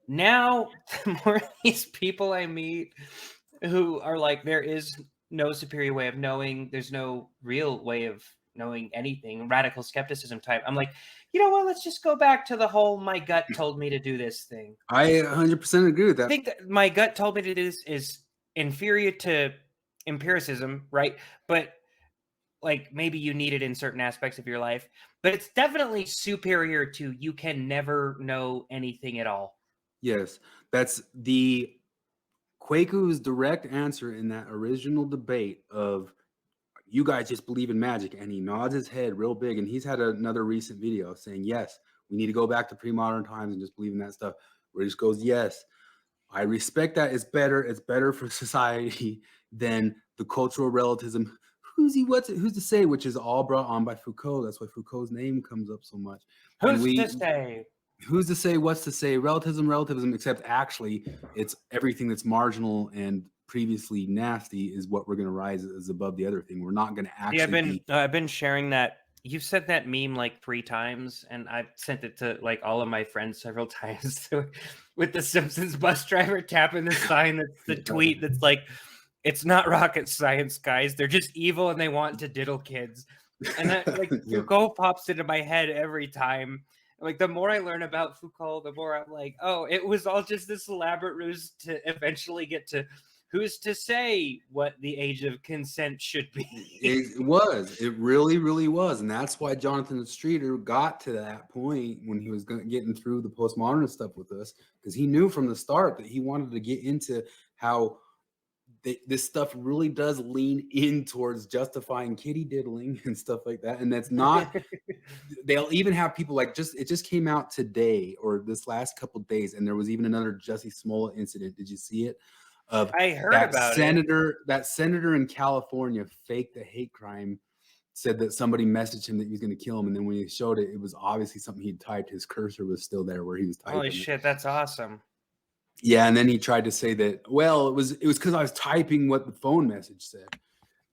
now the more these people I meet who are like, there is no superior way of knowing, there's no real way of knowing anything, radical skepticism type, I'm like, you know what, let's just go back to the whole my gut told me to do this thing. I 100% agree with that. I think that my gut told me to do this is inferior to empiricism, right? But like maybe you need it in certain aspects of your life, but it's definitely superior to you can never know anything at all. Yes, that's the Kwaku's direct answer in that original debate of, you guys just believe in magic, and he nods his head real big, and he's had another recent video saying, yes, we need to go back to pre-modern times and just believe in that stuff, where he just goes, yes, I respect that. It's better for society than the cultural relativism. Who's he, what's it, who's to say, which is all brought on by Foucault. That's why Foucault's name comes up so much. Who's to say? Who's to say, what's to say, relativism, except actually it's everything that's marginal and previously nasty is what we're going to rise as above the other thing. We're not going to actually I've been sharing that. You've said that meme like 3 times, and I've sent it to like all of my friends several times with the Simpsons bus driver tapping the sign. That's the tweet that's like, it's not rocket science, guys. They're just evil and they want to diddle kids. And that like Foucault pops into my head every time. Like the more I learn about Foucault, the more I'm like, oh, it was all just this elaborate ruse to eventually get to who's to say what the age of consent should be. It was. It really, really was. And that's why Jonathan Streeter got to that point when he was getting through the postmodernist stuff with us, because he knew from the start that he wanted to get into how this stuff really does lean in towards justifying kitty diddling and stuff like that. And that's not, they'll even have people like, it just came out today or this last couple of days, and there was even another Jussie Smollett incident. Did you see it? I heard about it. That senator in California faked a hate crime, said that somebody messaged him that he was going to kill him, and then when he showed it, it was obviously something he'd typed. His cursor was still there where he was typing. Holy shit, that's awesome. Yeah, and then he tried to say that, well, it was because I was typing what the phone message said.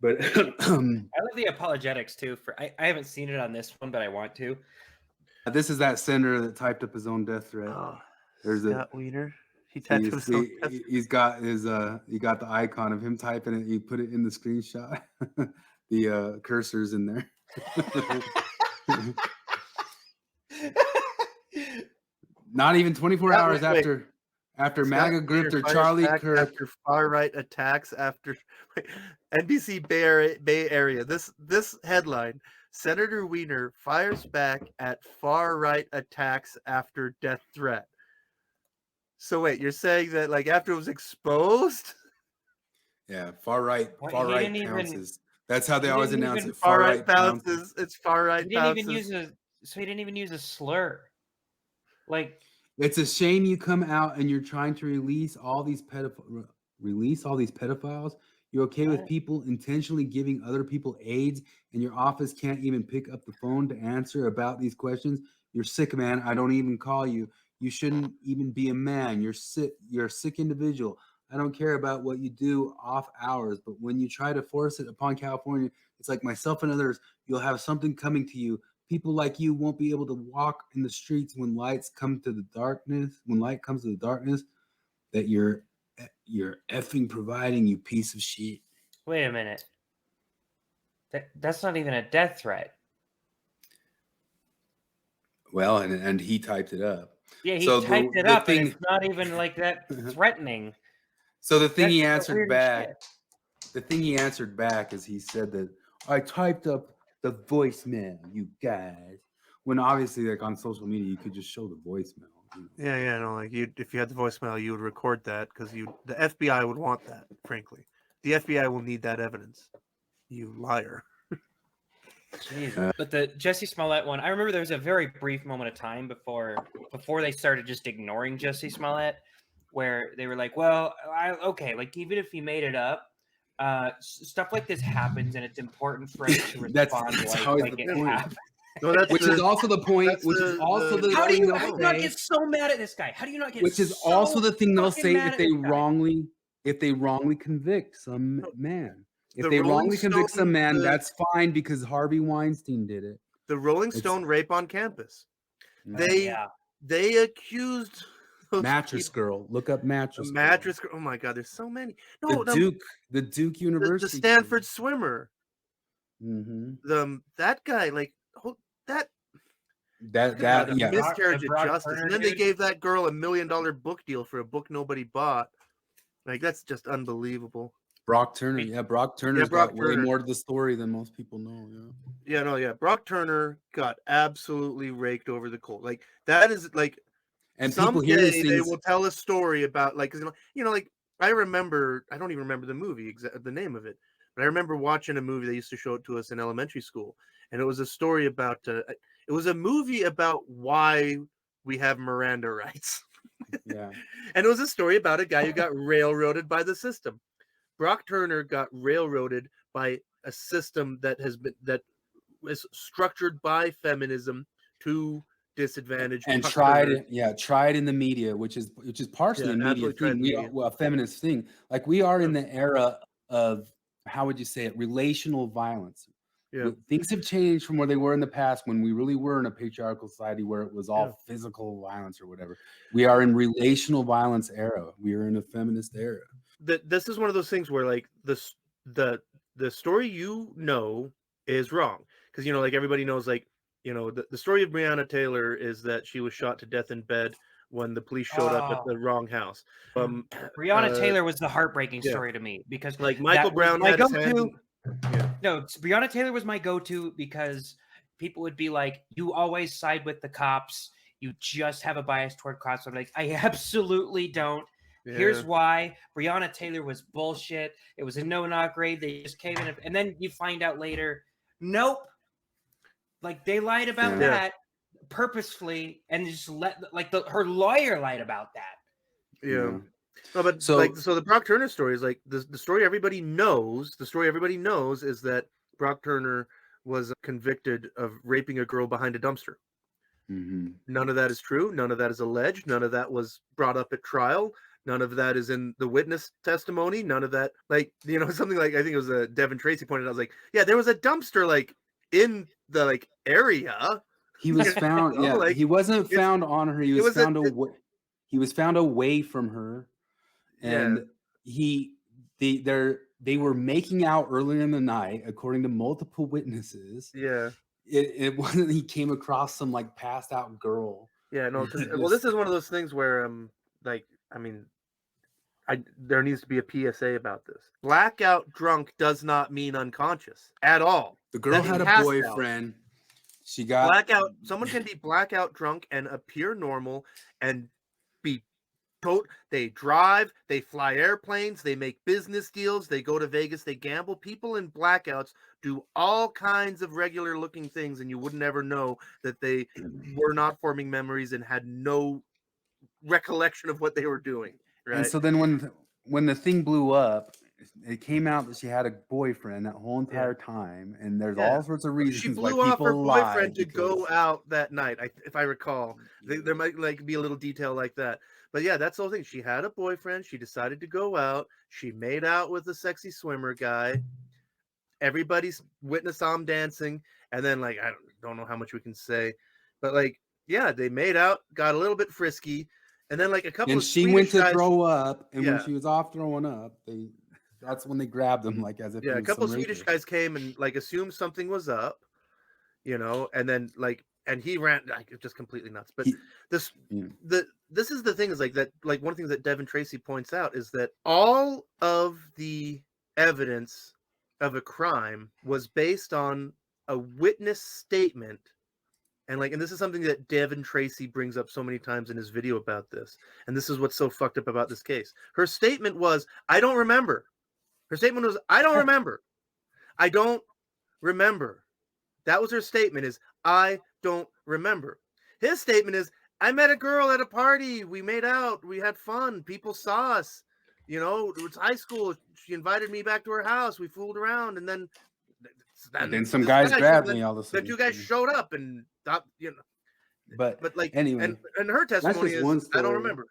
But I love the apologetics too. I haven't seen it on this one, but I want to. This is that senator that typed up his own death threat. Oh, there's Scott Wiener. He tattooed his own death. He's got his he got the icon of him typing it. He put it in the screenshot. The cursor's in there. Not even 24 hours after MAGA grifter Charlie Kirk, after far right attacks, after NBC Bay Area. This headline: Senator Wiener fires back at far right attacks after death threat. So wait, you're saying that like after it was exposed? Yeah, far right pounces. That's how they always announce it. Far right pounces. It's far right. He didn't even use a slur. Like, it's a shame you come out and you're trying to release all these pedophiles. You're okay with people intentionally giving other people AIDS, and your office can't even pick up the phone to answer about these questions. You're sick, man. I don't even call you. You shouldn't even be a man. You're sick. You're a sick individual. I don't care about what you do off hours, but when you try to force it upon California, it's like myself and others, you'll have something coming to you. People like you won't be able to walk in the streets when light comes to the darkness, that you're effing providing, you piece of shit. Wait a minute. That's not even a death threat. Well, and he typed it up. Yeah, he typed it up, and it's not even like that threatening. So the thing he answered back, is he said that I typed up the voicemail, you guys. When obviously, like on social media, you could just show the voicemail. Yeah, no, like if you had the voicemail, you would record that because the FBI would want that. Frankly, the FBI will need that evidence. You liar. Jeez. But the Jussie Smollett one, I remember there was a very brief moment of time before they started just ignoring Jussie Smollett, where they were like, "Well, okay, like even if he made it up, stuff like this happens, and it's important for us to respond like it happened." No, which is also the point. Which is also the how do thing you they'll not say. get so mad at this guy? How do you not get? Which is so also the thing they'll say mad if they wrongly convict some man. If The they Rolling wrongly convict some Stone- man, the- that's fine because Harvey Weinstein did it. The Rolling Stone rape on campus. They accused Mattress Girl. Look up Mattress Girl. Mattress Girl. Oh my God, there's so many. No, The Duke University. the Stanford swimmer. Mm-hmm. That guy, like that the miscarriage The of Brock justice. Turner And then they dude? gave that girl $1 million book deal for a book nobody bought. Like that's just unbelievable. Brock Turner. Yeah, Brock Turner's got way more to the story than most people know. Yeah. Brock Turner got absolutely raked over the coals. Like that is like, and people hear these things. They will tell a story about like, cause like I don't even remember the movie, the name of it, but I remember watching a movie they used to show it to us in elementary school, and it was a story about. It was a movie about why we have Miranda rights. Yeah, and it was a story about a guy who got railroaded by the system. Brock Turner got railroaded by a system that was structured by feminism to disadvantage and Brock tried Turner. it. Tried in the media, which is partially a media thing. A feminist thing. Like we are in the era of, how would you say it, relational violence. Yeah. Things have changed from where they were in the past when we really were in a patriarchal society where it was all physical violence or whatever. We are in relational violence era. We are in a feminist era. This is one of those things where like the story is wrong because like everybody knows like the story of Breonna Taylor is that she was shot to death in bed when the police showed up at the wrong house. Breonna Taylor was the heartbreaking story to me because like Michael Brown had his hand No, Breonna Taylor was my go-to because people would be like, "You always side with the cops. You just have a bias toward cops." I'm like, I absolutely don't. Yeah. Here's why. Breonna Taylor was bullshit. It was a no-knock raid. They just came in, and then you find out later, nope. Like they lied about that purposefully, and just her lawyer lied about that. Yeah. No, but so the Brock Turner story is like the story everybody knows. The story everybody knows is that Brock Turner was convicted of raping a girl behind a dumpster. Mm-hmm. None of that is true. None of that is alleged. None of that was brought up at trial. None of that is in the witness testimony. None of that, something like I think it was Devin Tracy pointed out. I was like, yeah, there was a dumpster like in the area. He was found. He wasn't found on her. He was found away. He was found away from her, and they were making out earlier in the night, according to multiple witnesses. Yeah, it wasn't. He came across some like passed out girl. Yeah, no. Well, this is one of those things where there needs to be a PSA about this. Blackout drunk does not mean unconscious at all. The girl had a boyfriend. She got blackout. Someone can be blackout drunk and appear normal and be they drive, they fly airplanes, they make business deals, they go to Vegas, they gamble. People in blackouts do all kinds of regular looking things, and you would never know that they were not forming memories and had no recollection of what they were doing. Right. And so then when the thing blew up, it came out that she had a boyfriend that whole entire time, and there's all sorts of reasons she blew why people off her boyfriend to because... go out that night. If I recall, there might be a little detail like that. But yeah, that's the whole thing. She had a boyfriend. She decided to go out. She made out with a sexy swimmer guy. Everybody's witnessed them dancing, and then I don't know how much we can say, but they made out, got a little bit frisky. And then like a couple and of she Swedish went to guys, throw up, and when yeah. she was off throwing up, that's when they grabbed him, like as if Yeah, he a was couple of some Swedish rapist. guys came and like assumed something was up, you know, and then like, and he ran like just completely nuts. But this is the thing is like that, like one of the things that Devin Tracy points out is that all of the evidence of a crime was based on a witness statement. And like, and this is something that Devin Tracy brings up so many times in his video about this. And this is what's so fucked up about this case. Her statement was, I don't remember. Her statement was, I don't remember. I don't remember. That was her statement, is I don't remember. His statement is, I met a girl at a party. We made out. We had fun. People saw us. You know, it was high school. She invited me back to her house. We fooled around. And then some guys grabbed me all of a sudden. The two guys showed up and thought, you know. But like, anyway, and her testimony is, I don't remember.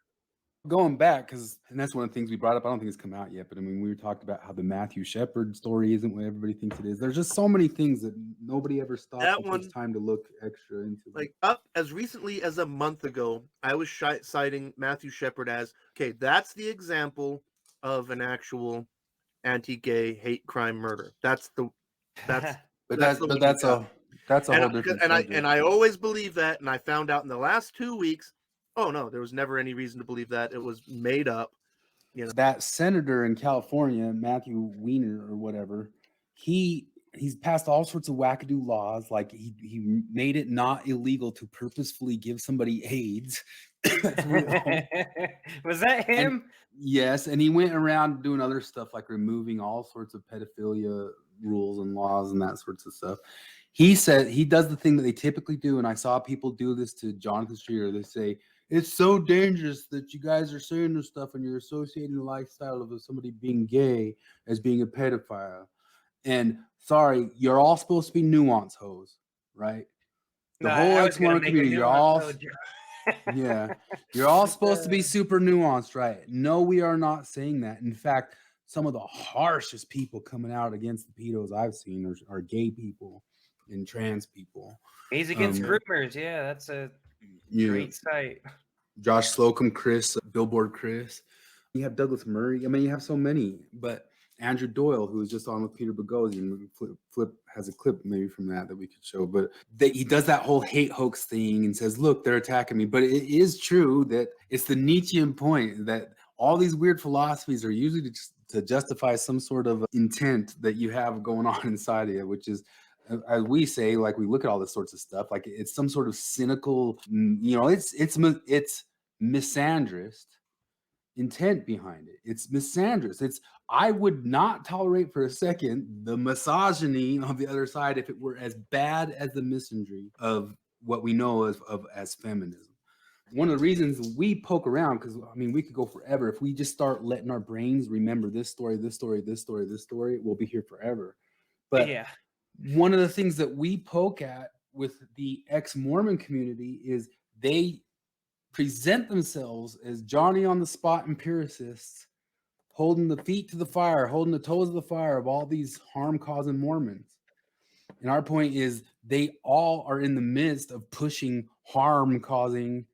Going back, and that's one of the things we brought up. I don't think it's come out yet, but I mean, we talked about how the Matthew Shepard story isn't what everybody thinks it is. There's just so many things that nobody ever stops and takes time to look extra into. Like up as recently as a month ago, I was citing Matthew Shepard as, okay, that's the example of an actual anti-gay hate crime murder. That's a whole different. And I always believe that, and I found out in the last 2 weeks, oh no, there was never any reason to believe that. It was made up. You know, that senator in California, Matthew Weiner or whatever, he's passed all sorts of wackadoo laws. Like he made it not illegal to purposefully give somebody AIDS. Was that him? And, yes, and he went around doing other stuff like removing all sorts of pedophilia rules and laws and that sorts of stuff. He said he does the thing that they typically do, and I saw people do this to Jonathan Streeter. They say, it's so dangerous that you guys are saying this stuff and you're associating the lifestyle of somebody being gay as being a pedophile. And sorry, you're all supposed to be nuance hoes, right? The whole ex-Mormon community, you're all you're all supposed to be super nuanced, right? No, we are not saying that. In fact, some of the harshest people coming out against the pedos I've seen are gay people and trans people. Gays Against Groomers, yeah, that's a great site. Josh Slocum, Chris, Billboard Chris. You have Douglas Murray. I mean, you have so many. But Andrew Doyle, who was just on with Peter Boghossian, Flip has a clip maybe from that we could show. But he does that whole hate hoax thing and says, look, they're attacking me. But it is true that it's the Nietzschean point that all these weird philosophies are usually to justify some sort of intent that you have going on inside of you, which is, as we say, like we look at all this sorts of stuff, like it's some sort of cynical, you know, it's misandrist intent behind it. It's misandrist. I would not tolerate for a second the misogyny on the other side if it were as bad as the misandry of what we know as feminism. One of the reasons we poke around, because I mean, we could go forever. If we just start letting our brains remember this story, we'll be here forever. But yeah, one of the things that we poke at with the ex-Mormon community is they present themselves as Johnny on the spot empiricists, holding the feet to the fire, holding the toes of the fire of all these harm-causing Mormons. And our point is they all are in the midst of pushing harm-causing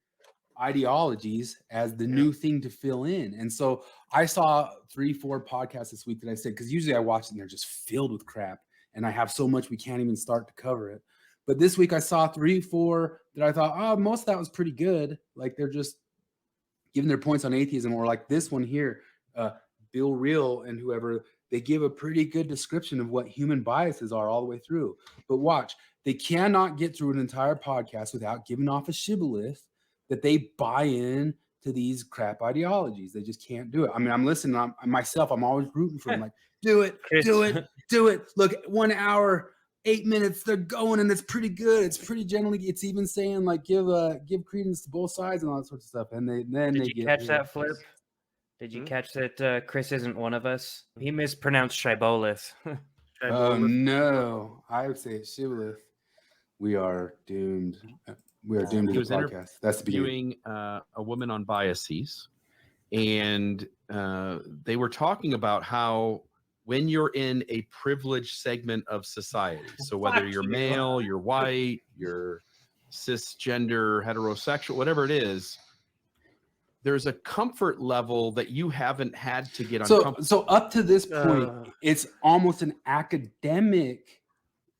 ideologies as the new thing to fill in. And so I saw 3-4 podcasts this week that I said, because usually I watch them, they're just filled with crap. And I have so much we can't even start to cover it. But this week I saw 3-4 that I thought, oh, most of that was pretty good. Like they're just giving their points on atheism, or like this one here, Bill Reel and whoever, they give a pretty good description of what human biases are all the way through. But watch, they cannot get through an entire podcast without giving off a shibboleth that they buy in to these crap ideologies. They just can't do it. I mean, I'm listening. I'm always rooting for them. Like, do it. Look, 1 hour, 8 minutes, they're going, and it's pretty good. It's pretty generally. It's even saying like give credence to both sides and all that sorts of stuff. And then did you catch that, Flip? Did you catch that? Chris isn't one of us. He mispronounced shibboleth. Oh no, I would say it's shibboleth. We are doomed. We are doomed to the podcast. That's the beginning. A woman on biases, and they were talking about how when you're in a privileged segment of society, so whether you're male, you're white, you're cisgender, heterosexual, whatever it is, there's a comfort level that you haven't had to get uncomfortable. So up to this point, it's almost an academic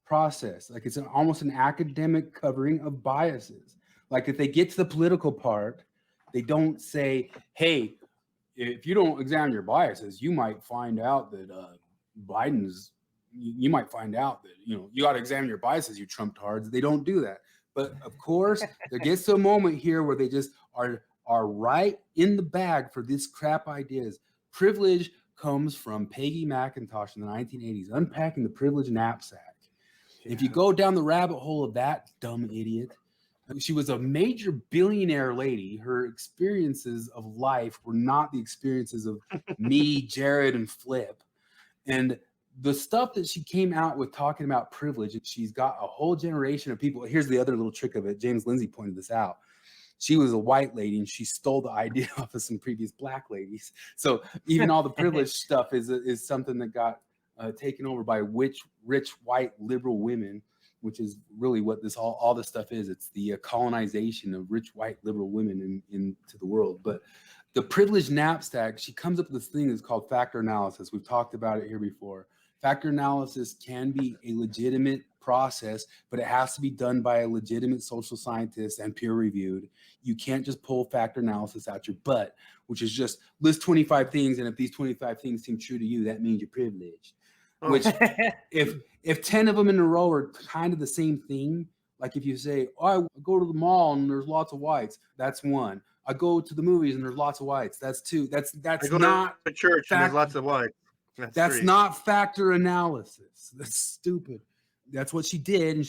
process. Like it's almost an academic covering of biases. Like if they get to the political part, they don't say, hey, if you don't examine your biases, you might find out that you might find out that, you got to examine your biases, you Trump tards. They don't do that. But of course, there gets to a moment here where they just are right in the bag for this crap ideas. Privilege comes from Peggy McIntosh in the 1980s, unpacking the privilege knapsack. Yeah. If you go down the rabbit hole of that dumb idiot, she was a major billionaire lady. Her experiences of life were not the experiences of me, Jared, and Flip. And the stuff that she came out with talking about privilege, she's got a whole generation of people. Here's the other little trick of it. James Lindsay pointed this out. She was a white lady and she stole the idea off of some previous black ladies. So even all the privilege stuff is something that got taken over by rich white liberal women, which is really what this all this stuff is. It's the colonization of rich white liberal women into the world. But the privilege knapsack, she comes up with this thing that's called factor analysis. We've talked about it here before. Factor analysis can be a legitimate process, but it has to be done by a legitimate social scientist and peer reviewed. You can't just pull factor analysis out your butt, which is just list 25 things, and if these 25 things seem true to you, that means you're privileged. Which if 10 of them in a row are kind of the same thing, like if you say, oh, I go to the mall and there's lots of whites, that's one. I go to the movies and there's lots of whites, that's two. That's not to church and there's lots of whites. That's not factor analysis. That's stupid. That's what she did, and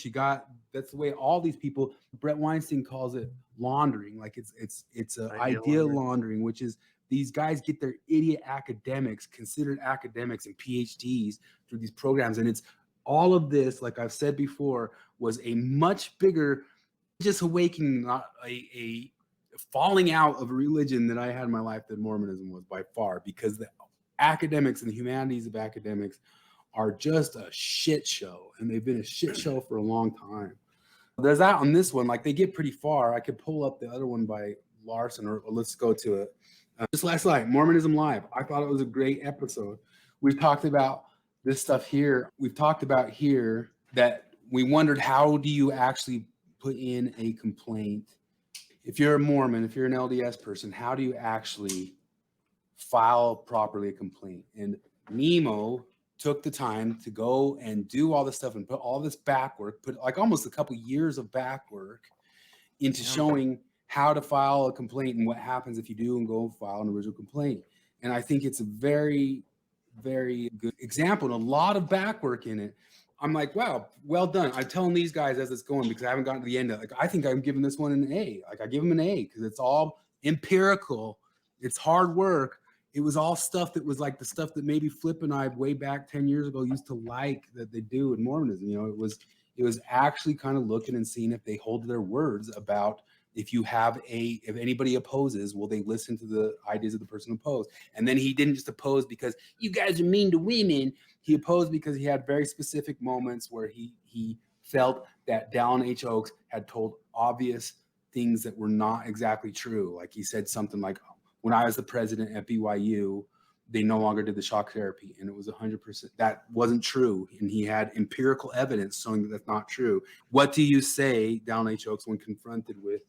that's the way all these people. Brett Weinstein calls it laundering, like it's an idea laundering, which is these guys get their idiot academics, considered academics and PhDs through these programs, and it's all of this. Like I've said before, was a much bigger, just awakening, not a falling out of a religion that I had in my life that Mormonism was by far, because the academics and the humanities of academics are just a shit show, and they've been a shit show for a long time. There's that on this one, like they get pretty far. I could pull up the other one by Larsen, or let's go to it. Just last night, Mormonism Live. I thought it was a great episode. We've talked about this stuff here. We've talked about here that we wondered, how do you actually put in a complaint? If you're a Mormon, if you're an LDS person, how do you actually file properly a complaint? And Nemo took the time to go and do all this stuff and put all this back work, put like almost a couple years of back work into showing how to file a complaint and what happens if you do and go file an original complaint. And I think it's a very, very good example and a lot of back work in it. I'm like, wow, well done. I'm telling these guys as it's going, because I haven't gotten to the end of it. Like, I think I'm giving this one an A. Like I give them an A because it's all empirical. It's hard work. It was all stuff that was like the stuff that maybe Flip and I way back 10 years ago used to like that they do in Mormonism. You know, it was actually kind of looking and seeing if they hold their words about if anybody opposes, will they listen to the ideas of the person opposed? And then he didn't just oppose because you guys are mean to women. He opposed because he had very specific moments where he felt that Dallin H. Oaks had told obvious things that were not exactly true. Like he said something like, when I was the president at BYU, they no longer did the shock therapy, and it was 100%. That wasn't true, and he had empirical evidence showing that that's not true. What do you say, Dallin H. Oaks, when confronted with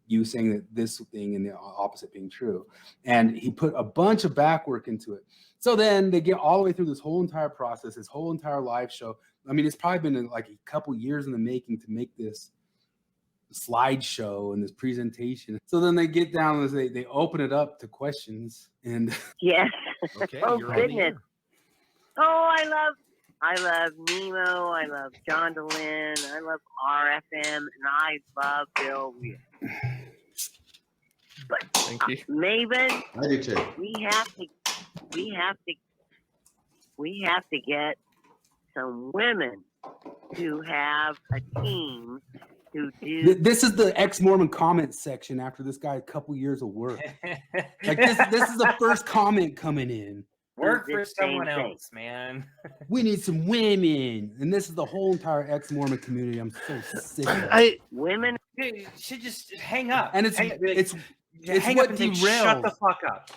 you saying that this thing and the opposite being true? And he put a bunch of back work into it. So then they get all the way through this whole entire process, this whole entire live show. I mean, it's probably been like a couple years in the making to make this slideshow and this presentation. So then they get down and they open it up to questions. And yes. Okay, oh you're goodness. Oh, I love Nemo. I love John Dallin. I love RFM, and I love Bill Weir. But thank you, Maven. I do too. We have to get some women to have a team. This is the ex-Mormon comment section after this guy a couple years of work. Like this is the first comment coming in. Work for someone else, man. We need some women, and this is the whole entire ex-Mormon community. I'm so sick of it. Women should just hang up. And it's It's hang what up and say, derails. shut the fuck up.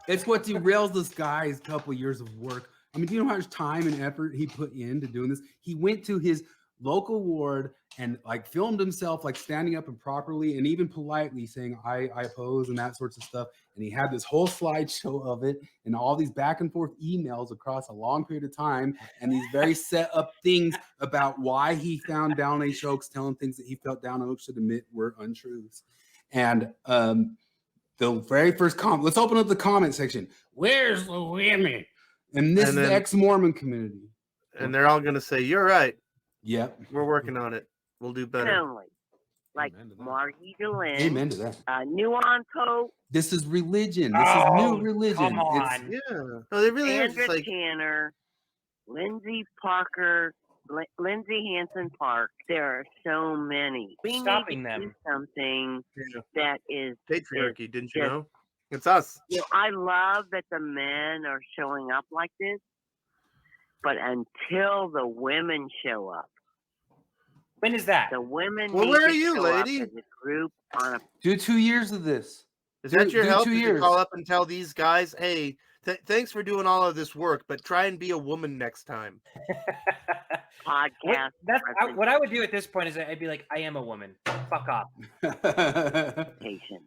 It's what derails this guy's couple years of work. I mean, do you know how much time and effort he put into doing this? He went to his local ward and like filmed himself like standing up and properly and even politely saying I oppose and that sorts of stuff. And he had this whole slideshow of it and all these back and forth emails across a long period of time and these very set up things about why he found Dallin Oaks telling things that he felt Dallin Oaks should admit were untruths. And the very first comment, let's open up the comment section. Where's the women? And this is the ex-Mormon community. And they're all going to say, you're right. Yep. We're working on it. We'll do better. Only. Like Margie Dallin. Amen to that. Nuance Hope. This is religion. This is new religion. Come on. Yeah. No, they really Andra are just like... Tanner. Lindsay Parker. Lindsay Hansen Park. There are so many. We Stopping need to them. do something that is patriarchy, didn't you know? It's us. You know, I love that the men are showing up like this, but until the women show up. When is that? The women Well, need where to are you, show lady? up as a group on a Do 2 years of this. Is that your help? 2 Did you years. call up and tell these guys, hey, thanks for doing all of this work, but try and be a woman next time. podcast. What I would do at this point is I'd be like, I am a woman. Fuck off. Presentation.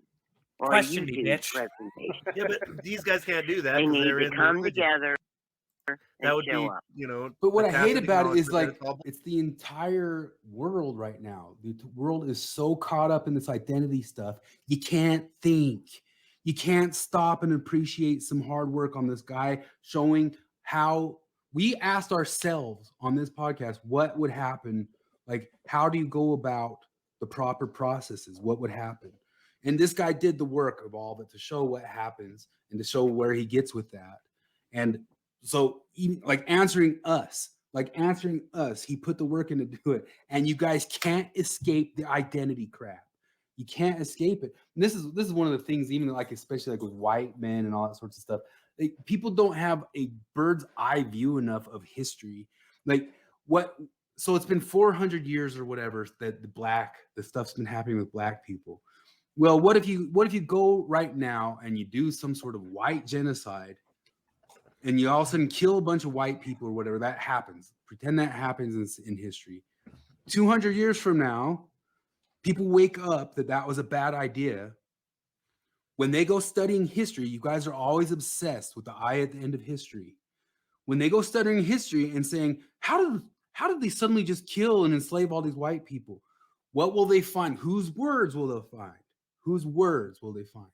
Or Question a me, YouTube bitch. presentation. Yeah, but these guys can't do that. They 'cause need they're to in the come religion. together That and would show be, up. you know. But what a I hate tacit about it is like acknowledgement that it's all- it's the entire world right now. The world is so caught up in this identity stuff. You can't think. You can't stop and appreciate some hard work on this guy showing how we asked ourselves on this podcast what would happen. Like, how do you go about the proper processes? What would happen? And this guy did the work of all of it to show what happens and to show where he gets with that. And so, even like answering us, he put the work in to do it. And you guys can't escape the identity crap. You can't escape it. And this is one of the things, even like especially like with white men and all that sorts of stuff. Like, people don't have a bird's eye view enough of history. Like what? So it's been 400 years or whatever that the stuff's been happening with black people. Well, what if you go right now and you do some sort of white genocide and you all of a sudden kill a bunch of white people or whatever? That happens. Pretend that happens in history. 200 years from now, people wake up that was a bad idea. When they go studying history, you guys are always obsessed with the eye at the end of history. When they go studying history and saying, how did they suddenly just kill and enslave all these white people? What will they find? Whose words will they find? Whose words will they find?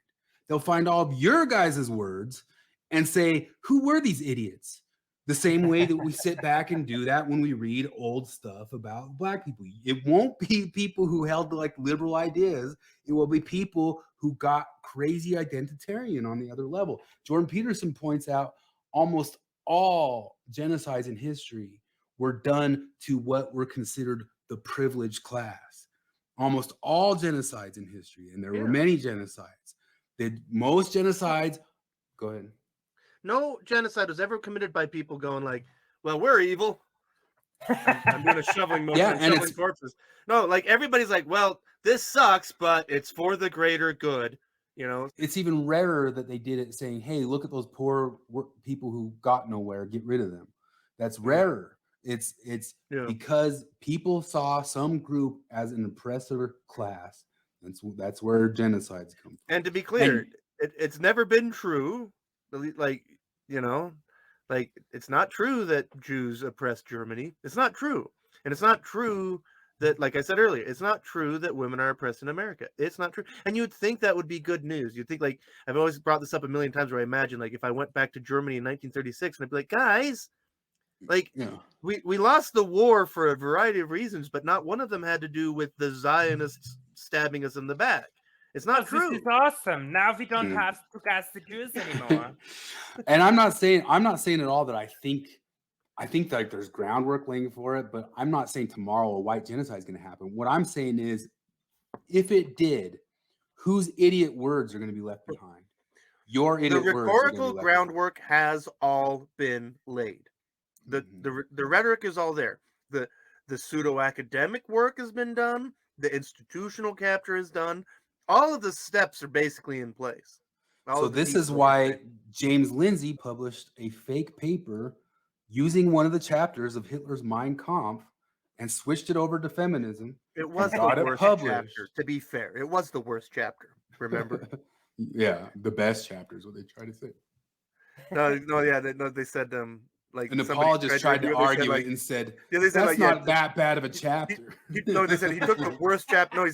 They'll find all of your guys' words and say, who were these idiots? The same way that we sit back and do that when we read old stuff about black people. It won't be people who held like liberal ideas. It will be people who got crazy identitarian on the other level. Jordan Peterson points out almost all genocides in history were done to what were considered the privileged class. Almost all genocides in history, and there were many genocides. Most genocides, go ahead. No genocide was ever committed by people going like, well, we're evil. I'm doing a shoveling motion. Yeah, and shoveling corpses. No, like everybody's like, well, this sucks, but it's for the greater good. You know, it's even rarer that they did it saying, hey, look at those poor people who got nowhere, get rid of them. That's rarer. It's because people saw some group as an oppressor class. That's where genocides come from. And to be clear, it's never been true. Like, you know, like it's not true that Jews oppressed Germany. It's not true. And it's not true that, like I said earlier, it's not true that women are oppressed in America. It's not true. And you'd think that would be good news. You'd think, like, I've always brought this up a million times where I imagine, like, if I went back to Germany in 1936 and I'd be like, guys, like, we lost the war for a variety of reasons, but not one of them had to do with the Zionists stabbing us in the back. It's not true. This is awesome. Now we don't have to cast the Jews anymore. And I'm not saying at all that I think like there's groundwork laying for it, but I'm not saying tomorrow a white genocide is going to happen. What I'm saying is, if it did, whose idiot words are going to be left behind? Your idiot words. The rhetorical groundwork has all been laid. The rhetoric is all there. The pseudo academic work has been done. The institutional capture is done. all of the steps are basically in place. So this is why James Lindsay published a fake paper using one of the chapters of Hitler's Mein Kampf and switched it over to feminism. It was the worst chapter, to be fair. It was the worst chapter, remember? Yeah, the best chapter is what they try to say. They said like an apologist tried to argue it and said, that's not that bad of a chapter. They said he took the worst chapter. He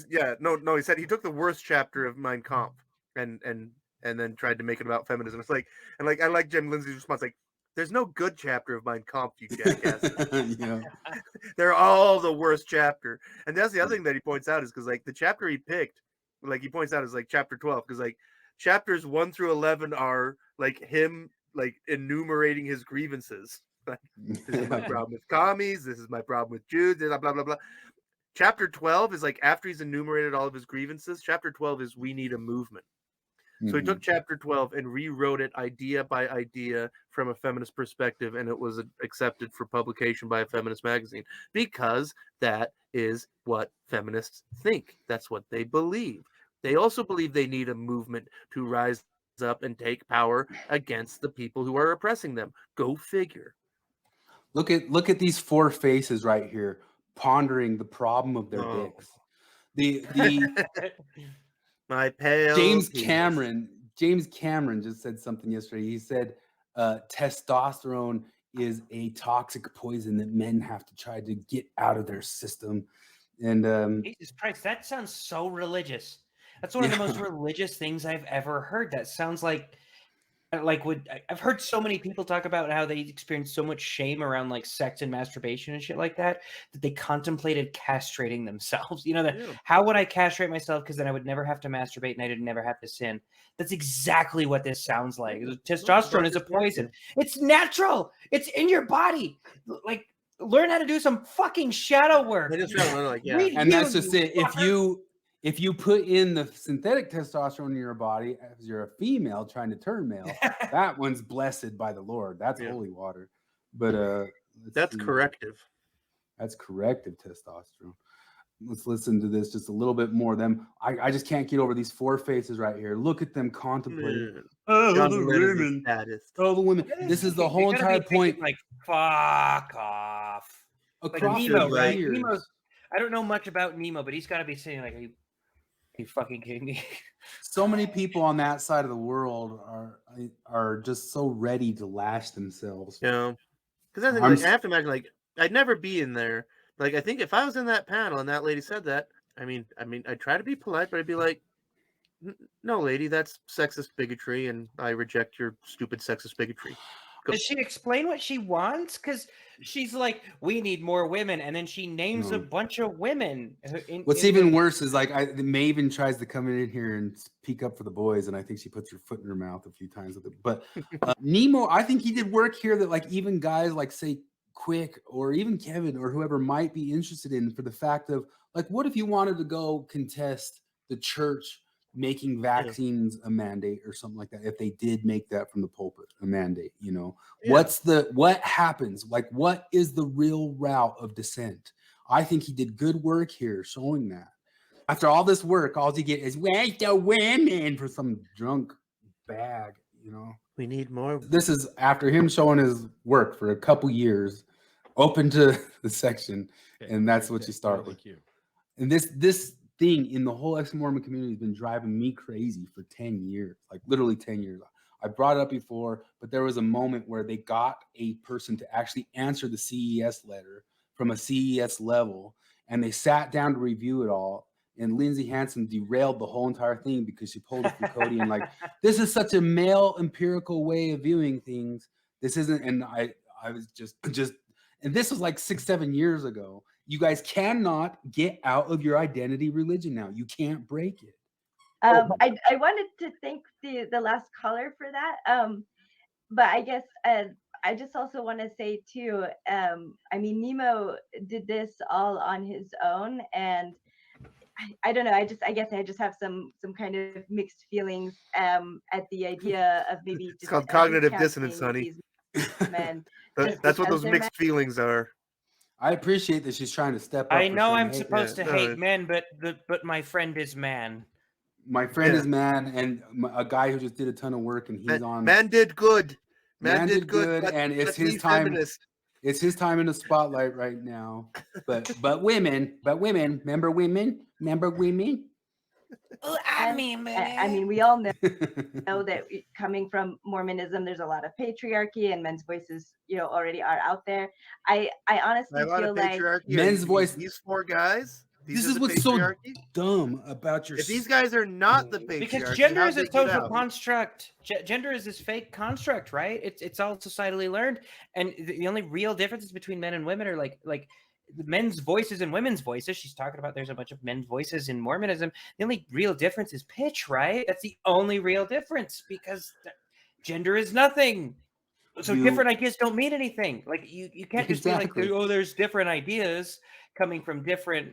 said he took the worst chapter of Mein Kampf and then tried to make it about feminism. It's like, I like Jim Lindsay's response, like, there's no good chapter of Mein Kampf, you jackass. Yeah. They're all the worst chapter. And that's the other thing that he points out is because, like, the chapter he picked, like, he points out is, like, chapter 12, because, like, chapters 1 through 11 are, like, him, like, enumerating his grievances. Like, this is my problem with commies, this is my problem with Jews, blah, blah, blah, blah. Chapter 12 is, like, after he's enumerated all of his grievances, chapter 12 is we need a movement. So he took chapter 12 and rewrote it idea by idea from a feminist perspective, and it was accepted for publication by a feminist magazine because that is what feminists think. That's what they believe. They also believe they need a movement to rise up and take power against the people who are oppressing them. Go figure. Look at these four faces right here pondering the problem of their dicks. The My pale James Cameron just said something yesterday. He said testosterone is a toxic poison that men have to try to get out of their system. And Jesus Christ, that sounds so religious. That's one of the most religious things I've ever heard. That sounds like I've heard so many people talk about how they experience so much shame around like sex and masturbation and shit like that they contemplated castrating themselves. You know, how would I castrate myself? Because then I would never have to masturbate and I'd never have to sin. That's exactly what this sounds like. Testosterone is a poison. It's natural. It's in your body. Like, learn how to do some fucking shadow work. And that's just it. If you put in the synthetic testosterone in your body as you're a female trying to turn male, that one's blessed by the Lord. That's holy water. But that's corrective. That's corrective testosterone. Let's listen to this just a little bit more. I just can't get over these four faces right here. Look at them contemplating. Oh, the women. Oh, the women. This is the whole entire point. Like, fuck off. Across like Nemo, right? Nemo's, I don't know much about Nemo, but he's got to be saying like, you fucking kidding me? So many people on that side of the world are just so ready to lash themselves. Yeah, because I have to imagine, like, I'd never be in there. Like, I think if I was in that panel and that lady said that, I mean, I'd try to be polite, but I'd be like, no, lady, that's sexist bigotry, and I reject your stupid sexist bigotry. Does she explain what she wants? Because she's like, we need more women, and then she names a bunch of women. What's even worse is like Maven tries to come in here and speak up for the boys, and I think she puts her foot in her mouth a few times with it. But Nemo, I think he did work here that like even guys like say Quick or even Kevin or whoever might be interested in, for the fact of like, what if you wanted to go contest the church making vaccines a mandate or something like that? If they did make that from the pulpit a mandate, you know, what happens? Like, what is the real route of dissent? I think he did good work here showing that. After all this work, all you get is where's the women for some drunk bag, you know. We need more. This is after him showing his work for a couple years, open to the section, and that's what you start with. And this thing in the whole ex-Mormon community has been driving me crazy for 10 years, like literally 10 years. I brought it up before, but there was a moment where they got a person to actually answer the CES letter from a CES level, and they sat down to review it all. And Lindsay Hansen derailed the whole entire thing because she pulled it from Cody and like, this is such a male empirical way of viewing things. This isn't, and I was just, and this was like 6-7 years ago. You guys cannot get out of your identity religion now. You can't break it. I wanted to thank the last caller for that. But I guess I just also want to say too, I mean, Nemo did this all on his own, and I don't know. I guess I just have some kind of mixed feelings at the idea of maybe just it's called cognitive dissonance, honey. That's what those mixed feelings are. I appreciate that she's trying to step up. I know I'm supposed to hate men, but my friend is man. My friend is man, and a guy who just did a ton of work, and he's on. Man did good. Man did good, but, and it's but his time. Feminist. It's his time in the spotlight right now. But women, remember women. Oh, I mean, we all know that coming from Mormonism, there's a lot of patriarchy, and men's voices, already are out there. I honestly feel like men's voice. These four guys. This is what's so dumb about your. If these guys are not the patriarchy, because gender is a social construct. Gender is this fake construct, right? It's all societally learned, and the only real differences between men and women are like men's voices and women's voices. She's talking about there's a bunch of men's voices in Mormonism. The only real difference is pitch, right? That's the only real difference, because gender is nothing. So different ideas don't mean anything. Like you can't just be like, oh, there's different ideas coming from different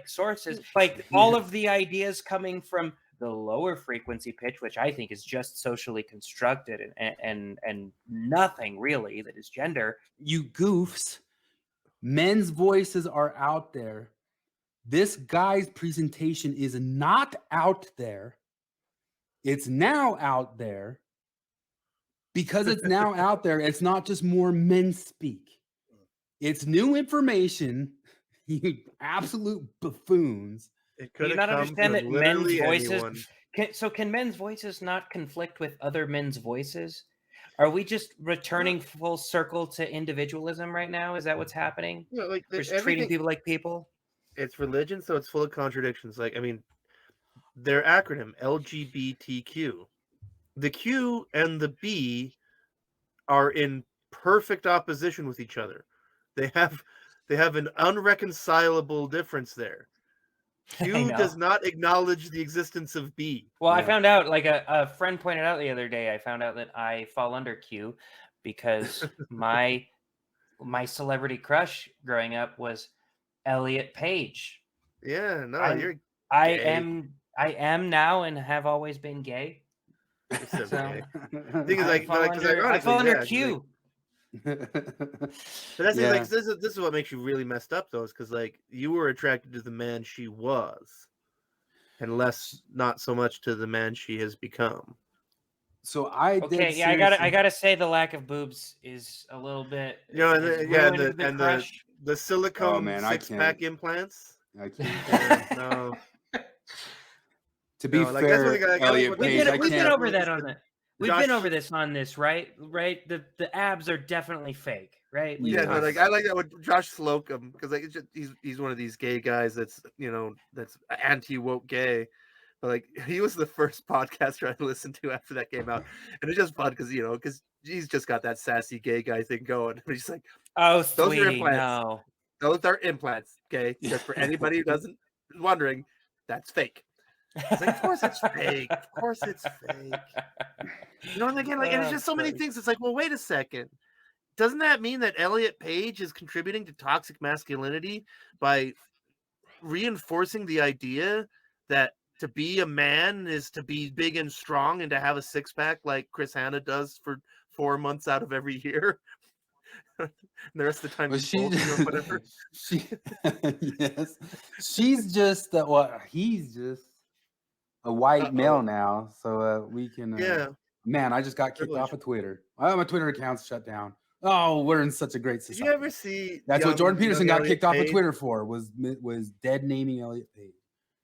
sources. Like all of the ideas coming from the lower frequency pitch, which I think is just socially constructed and nothing really that is gender. You goofs. Men's voices are out there. This guy's presentation is not out there. It's now out there. Because it's now out there, it's not just more men speak. It's new information. You absolute buffoons. It Do you not understand that men's voices... Can men's voices not conflict with other men's voices? Are we just returning full circle to individualism right now? Is that what's happening? We're just treating people like people? It's religion, so it's full of contradictions. Their acronym, LGBTQ. The Q and the B are in perfect opposition with each other. They have an unreconcilable difference there. Q does not acknowledge the existence of B. Well, I found out, a friend pointed out the other day, I found out that I fall under Q because my celebrity crush growing up was Elliot Page. Yeah, no, I am now and have always been gay. So gay. I fall under Q. But that's this is what makes you really messed up, though, is because you were attracted to the man she was, and not so much to the man she has become. So I gotta say the lack of boobs is a little bit. The silicone six-pack implants. I can't. No. To be fair, Elliot Page, we've been over that on it. We've been over this on this, right? Right. The abs are definitely fake, right? I like that with Josh Slocum, because he's one of these gay guys that's anti-woke gay. But he was the first podcaster I listened to after that came out, and it's just fun because he's just got that sassy gay guy thing going. He's like, oh, those are implants. No. Those are implants. Okay, just for anybody who doesn't wondering, that's fake. It's of course it's fake. Of course it's fake. And again, and it's just so many things. It's well, wait a second. Doesn't that mean that Elliot Page is contributing to toxic masculinity by reinforcing the idea that to be a man is to be big and strong and to have a six-pack like Chris Hanna does for 4 months out of every year? And the rest of the time he's balding or whatever. Yes. She's just he's just a white male now, so we can. Man, I just got kicked off of Twitter. My Twitter account's shut down. Oh, we're in such a great society. Did you ever see? That's what Jordan Peterson got kicked off of Twitter for. Was dead naming Elliot Page.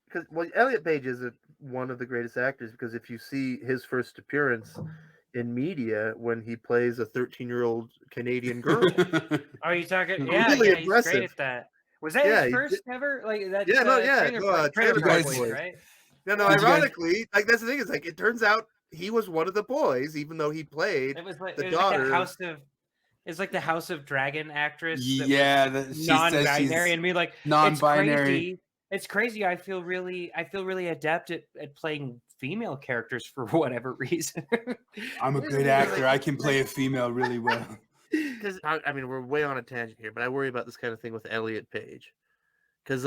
Because Elliot Page is one of the greatest actors, because if you see his first appearance in media when he plays a 13-year-old Canadian girl. Are you talking? Yeah, really he's great at that. Was that his first ever? Trailer Park Boys, right? No, ironically, that's the thing, is it turns out he was one of the boys, even though he played the daughter. It's like the House of Dragon actress. Yeah, non-binary, and me non-binary. It's crazy. I feel really adept at playing female characters for whatever reason. I'm a good actor. I can play a female really well. Because we're way on a tangent here, but I worry about this kind of thing with Elliot Page, because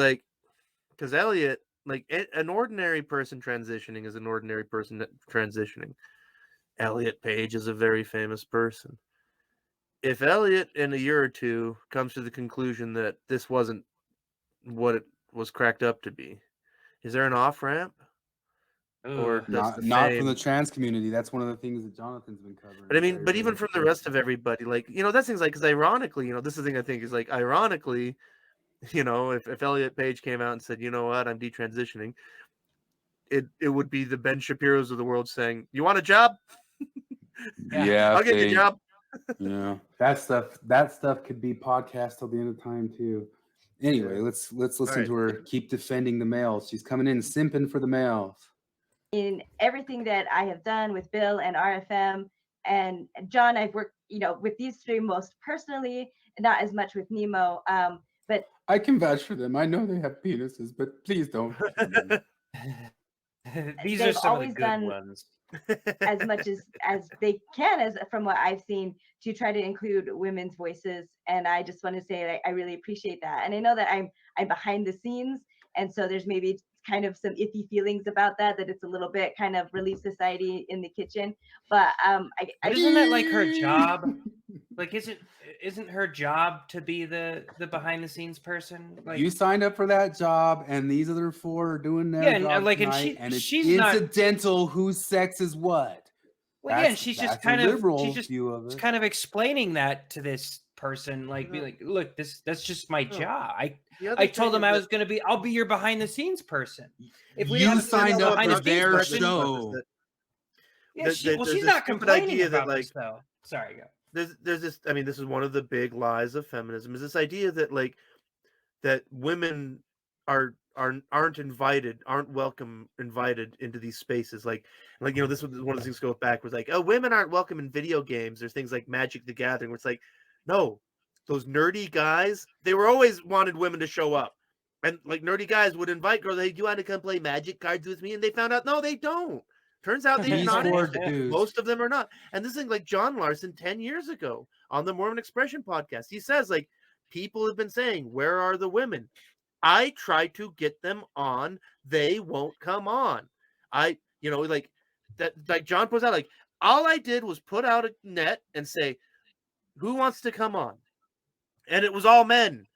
Elliot, an ordinary person transitioning is an ordinary person transitioning. Elliot Page is a very famous person. If Elliot in a year or two comes to the conclusion that this wasn't what it was cracked up to be, is there an off-ramp? or not from the trans community. That's one of the things that Jonathan's been covering. But I mean, but even from the rest of everybody, like, that thing's like, because ironically, this is the thing I think is like, ironically, if Elliot Page came out and said, you know what, I'm detransitioning, it would be the Ben Shapiro's of the world saying, you want a job? Yeah, I'll get you a job. Yeah, that stuff could be podcast till the end of time too. Anyway, let's listen to her keep defending the males. She's coming in simping for the males. In everything that I have done with Bill and RFM and John, I've worked, with these three most personally, not as much with Nemo. But I can vouch for them. I know they have penises, but please don't. These are some of the good ones. As much as they can, as from what I've seen, to try to include women's voices. And I just want to say that I really appreciate that. And I know that I'm behind the scenes, and so there's maybe kind of some iffy feelings about that it's a little bit kind of Relief Society in the kitchen. But isn't that like her job? Like, isn't her job to be the behind the scenes person? Like, you signed up for that job, and these other four are doing their job tonight, and it's incidental whose sex is what. Well, and she's just kind of explaining that to this person, like, be like, look, that's just my job. I told them I'll be your behind the scenes person. If we signed up for their show. Yeah, she's not complaining about this, though. Sorry, go. There's this. I mean, this is one of the big lies of feminism: is this idea that that women aren't welcome invited into these spaces. Like this was one of the things go back was like, oh, women aren't welcome in video games. There's things like Magic the Gathering where it's like, no, those nerdy guys, they were always wanted women to show up, and like nerdy guys would invite girls. Hey, do you want to come play Magic cards with me? And they found out no, they don't. Turns out they're not interested. Most of them are not. And this thing, like John Larsen 10 years ago on the Mormon Expression podcast, he says, like, people have been saying, where are the women? I try to get them on. They won't come on. Like John puts out, like, all I did was put out a net and say, who wants to come on? And it was all men.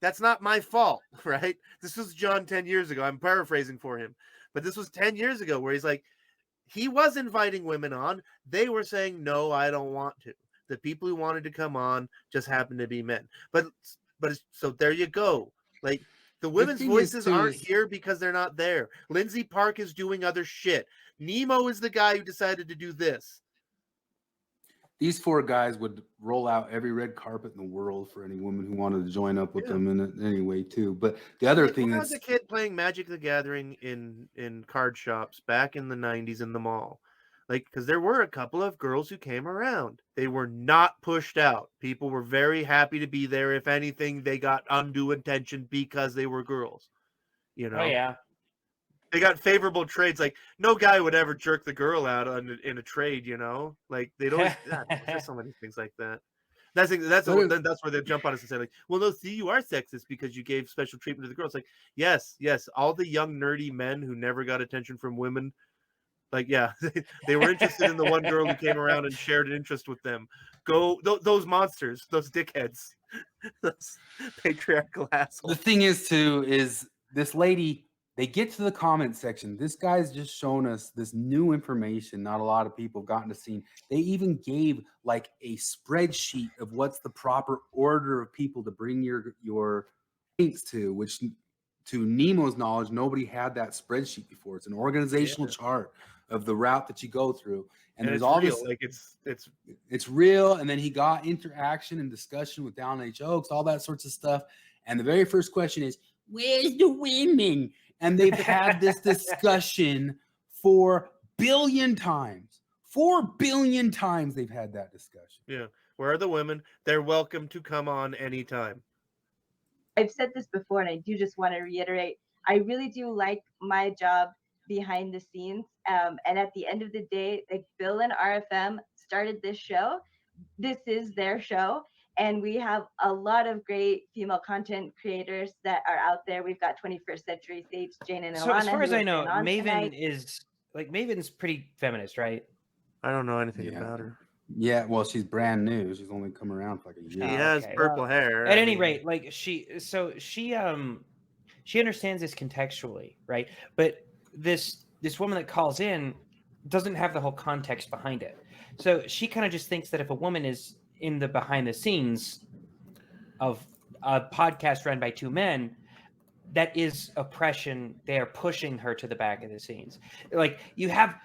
That's not my fault, right? This was John 10 years ago. I'm paraphrasing for him. But this was 10 years ago where he's like, he was inviting women on. They were saying, no, I don't want to. The people who wanted to come on just happened to be men. But so there you go. Like, the women's voices aren't here because they're not there. Lindsay Park is doing other shit. Nemo is the guy who decided to do this. These four guys would roll out every red carpet in the world for any woman who wanted to join up with them in any way too. But the other thing is, I was a kid playing Magic the Gathering in card shops back in the 90s in the mall. Like, because there were a couple of girls who came around. They were not pushed out. People were very happy to be there. If anything, they got undue attention because they were girls. Oh, yeah. They got favorable trades. Like, no guy would ever jerk the girl out in a trade, Like, they don't. There's so many things like that. That's where they jump on us and say, like, well, no, see, you are sexist because you gave special treatment to the girls. Like, yes, all the young nerdy men who never got attention from women, like, yeah, they were interested in the one girl who came around and shared an interest with them. Go, those monsters, those dickheads, those patriarchal assholes. The thing is this lady. They get to the comment section. This guy's just shown us this new information. Not a lot of people have gotten to see. They even gave like a spreadsheet of what's the proper order of people to bring your links to, which to Nemo's knowledge, nobody had that spreadsheet before. It's an organizational chart of the route that you go through. And there's all this, like it's real. And then he got interaction and discussion with Dallin Oaks, all that sorts of stuff. And the very first question is, where's the women? And they've had this discussion 4 billion times. 4 billion times they've had that discussion. Yeah. Where are the women? They're welcome to come on anytime. I've said this before, and I do just want to reiterate. I really do like my job behind the scenes. And at the end of the day, like Bill and RFM started this show. This is their show. And we have a lot of great female content creators that are out there. We've got 21st Century Sage, Jane, and Alana. So as far as I know, Maven's pretty feminist, right? I don't know anything about her. Yeah, well, she's brand new. She's only come around for like a year. She has purple hair. At any rate, like she understands this contextually, right? But this this woman that calls in doesn't have the whole context behind it. So she kind of just thinks that if a woman is in the behind the scenes of a podcast run by two men, that is oppression. They are pushing her to the back of the scenes. Like, you have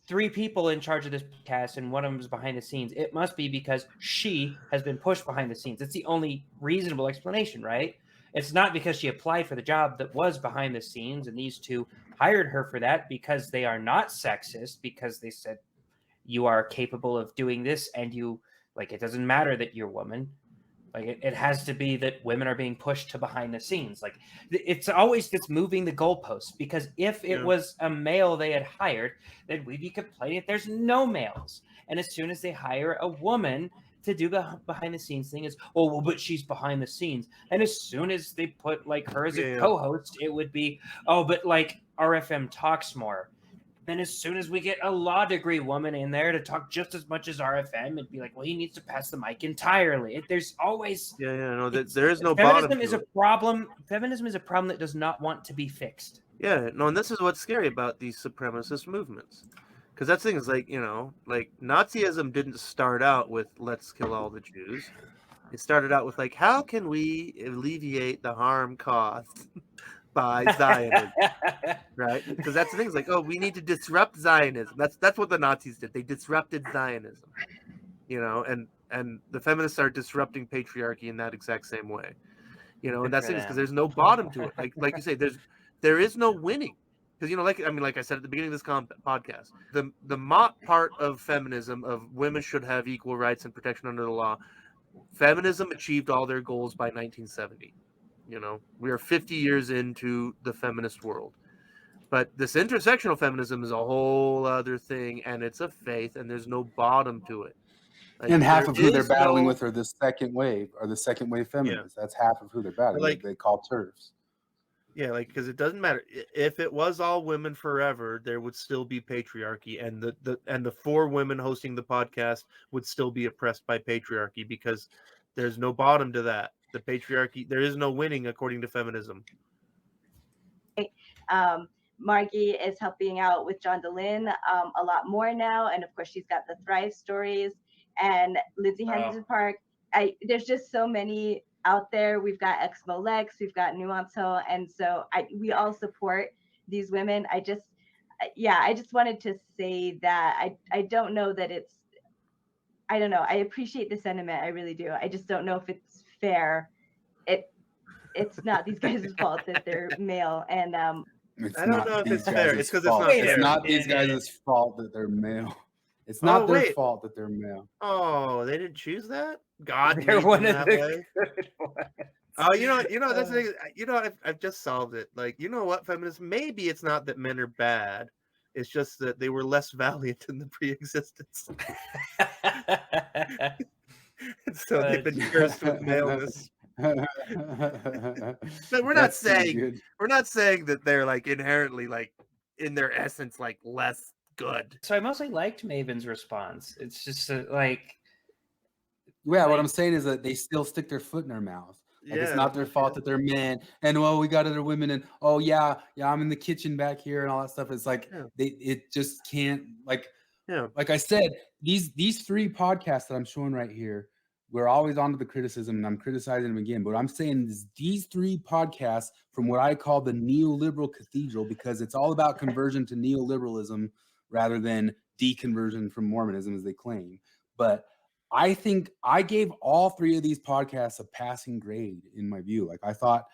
three people in charge of this podcast and one of them is behind the scenes. It must be because she has been pushed behind the scenes. It's the only reasonable explanation, right? It's not because she applied for the job that was behind the scenes and these two hired her for that because they are not sexist, because they said you are capable of doing this and you, like, it doesn't matter that you're a woman. Like, it has to be that women are being pushed to behind the scenes. Like, it's always just moving the goalposts, because if it was a male they had hired, then we'd be complaining that there's no males. And as soon as they hire a woman to do the behind the scenes thing, is, oh, well, but she's behind the scenes. And as soon as they put like her as a co-host, it would be, oh, but like RFM talks more. Then as soon as we get a law degree woman in there to talk just as much as RFM, it'd be like, well, he needs to pass the mic entirely. There's always no, there is no feminism bottom is to a it. problem. Feminism is a problem that does not want to be fixed. Yeah, no, and this is what's scary about these supremacist movements. Because that's the thing is, like, you know, like Nazism didn't start out with let's kill all the Jews. It started out with like, how can we alleviate the harm caused by Zionism, right? Because that's the thing. It's like, oh, we need to disrupt Zionism. That's what the Nazis did. They disrupted Zionism, you know, and the feminists are disrupting patriarchy in that exact same way, you know. And that's the thing, because there's no bottom to it. Like you say, there is no winning, because, you know, like I said at the beginning of this podcast, the Mott part of feminism, of women should have equal rights and protection under the law, feminism achieved all their goals by 1970. You know, we are 50 years into the feminist world. But this intersectional feminism is a whole other thing, and it's a faith, and there's no bottom to it. Like, and half of who they're battling with are the second wave, or the second wave feminists. That's half of who they're battling with. They call TERFs. Yeah, like, because it doesn't matter. If it was all women forever, there would still be patriarchy, and the four women hosting the podcast would still be oppressed by patriarchy, because there's no bottom to that. The patriarchy, there is no winning according to feminism. Margie is helping out with John Dallin a lot more now, and of course she's got the Thrive stories, and Lindsay Henderson Park. There's just so many out there. We've got Ex-mo Lex, we've got Nuance Hill, and so we all support these women. I just wanted to say that I don't know that it's, I don't know. I appreciate the sentiment, I really do. I just don't know if it's fair. It's not these guys' fault that they're male, and I don't know if it's fair. It's because it's not fair. It's not these guys' fault that they're male. It's not their fault that they're male. Oh, they didn't choose that? God, They're one of that the way? good ones. Oh, you know, that's the thing. You know, I've just solved it. Like, you know what, feminists? Maybe it's not that men are bad. It's just that they were less valiant in the pre-existence. So they've been cursed with maleness. But we're not saying that they're like inherently, like, in their essence, like, less good. So I mostly liked Maven's response. It's just like, yeah, what I'm saying is that they still stick their foot in their mouth. Like, it's not their fault that they're men, and well, we got other women, and oh yeah, I'm in the kitchen back here and all that stuff. It's like it just can't, like I said, these three podcasts that I'm showing right here, we're always on to the criticism, and I'm criticizing them again. But I'm saying is these three podcasts from what I call the neoliberal cathedral, because it's all about conversion to neoliberalism rather than deconversion from Mormonism, as they claim. But I think I gave all three of these podcasts a passing grade in my view. Like, I thought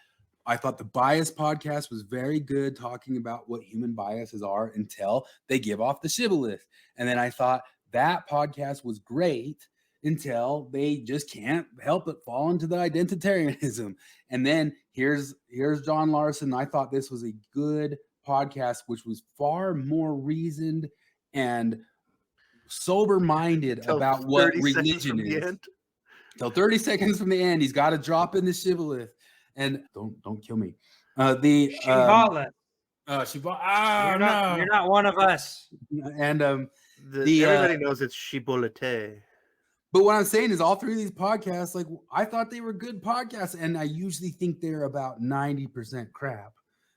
the bias podcast was very good, talking about what human biases are until they give off the shibboleth. And then I thought that podcast was great until they just can't help but fall into the identitarianism. And then here's John Larsen. I thought this was a good podcast, which was far more reasoned and sober-minded about what religion is. Till 30 seconds from the end, he's got to drop in the shibboleth. And don't kill me. Shibboleth. You're not one of us. And everybody knows it's shibboleth. But what I'm saying is all three of these podcasts, like, I thought they were good podcasts, and I usually think they're about 90% crap.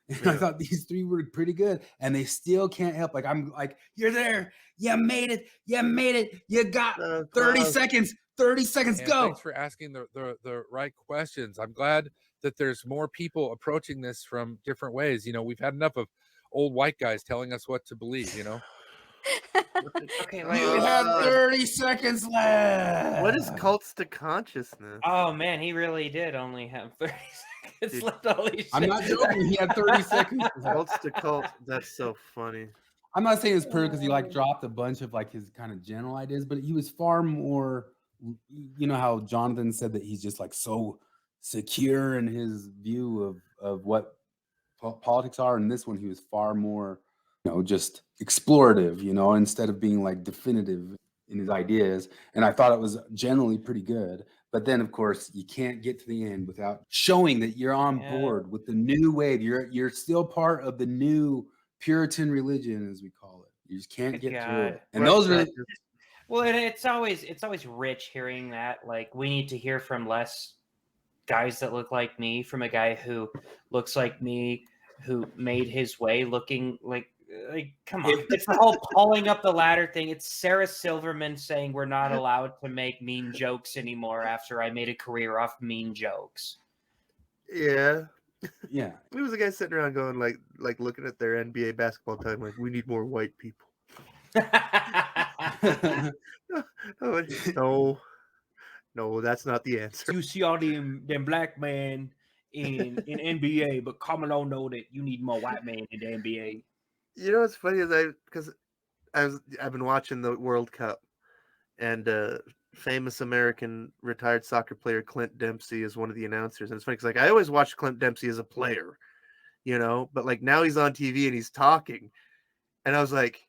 And I thought these three were pretty good, and they still can't help. Like, I'm like, you're there, you made it, you got 30 seconds. 30 seconds, and go. Thanks for asking the right questions. I'm glad that there's more people approaching this from different ways. You know, we've had enough of old white guys telling us what to believe, you know. Okay, you have 30 seconds left. What is cults to consciousness? Oh man, he really did only have 30 seconds left. Holy shit. I'm not joking. He had 30 seconds. Cults to cult. That's so funny. I'm not saying it's perfect because he like dropped a bunch of like his kind of general ideas, but he was far more, you know how Jonathan said that he's just like so secure in his view of what politics are. And this one, he was far more, you know, just explorative, you know, instead of being like definitive in his ideas. And I thought it was generally pretty good. But then, of course, you can't get to the end without showing that you're on board with the new wave. You're still part of the new Puritan religion, as we call it. You just can't get through it. And those are well, and it's always rich hearing that. Like, we need to hear from less guys that look like me, from a guy who looks like me, who made his way looking like come on. It's the whole pulling up the ladder thing. It's Sarah Silverman saying we're not allowed to make mean jokes anymore after I made a career off mean jokes. Yeah. Yeah. There was a guy sitting around going like looking at their NBA basketball time, like, we need more white people. No, that's not the answer. You see all them black men in NBA, but Carmelo know that you need more white men in the NBA. You know what's funny is I've been watching the World Cup, and famous American retired soccer player Clint Dempsey is one of the announcers. And it's funny because, like, I always watched Clint Dempsey as a player, you know, but like now he's on TV and he's talking, and I was like,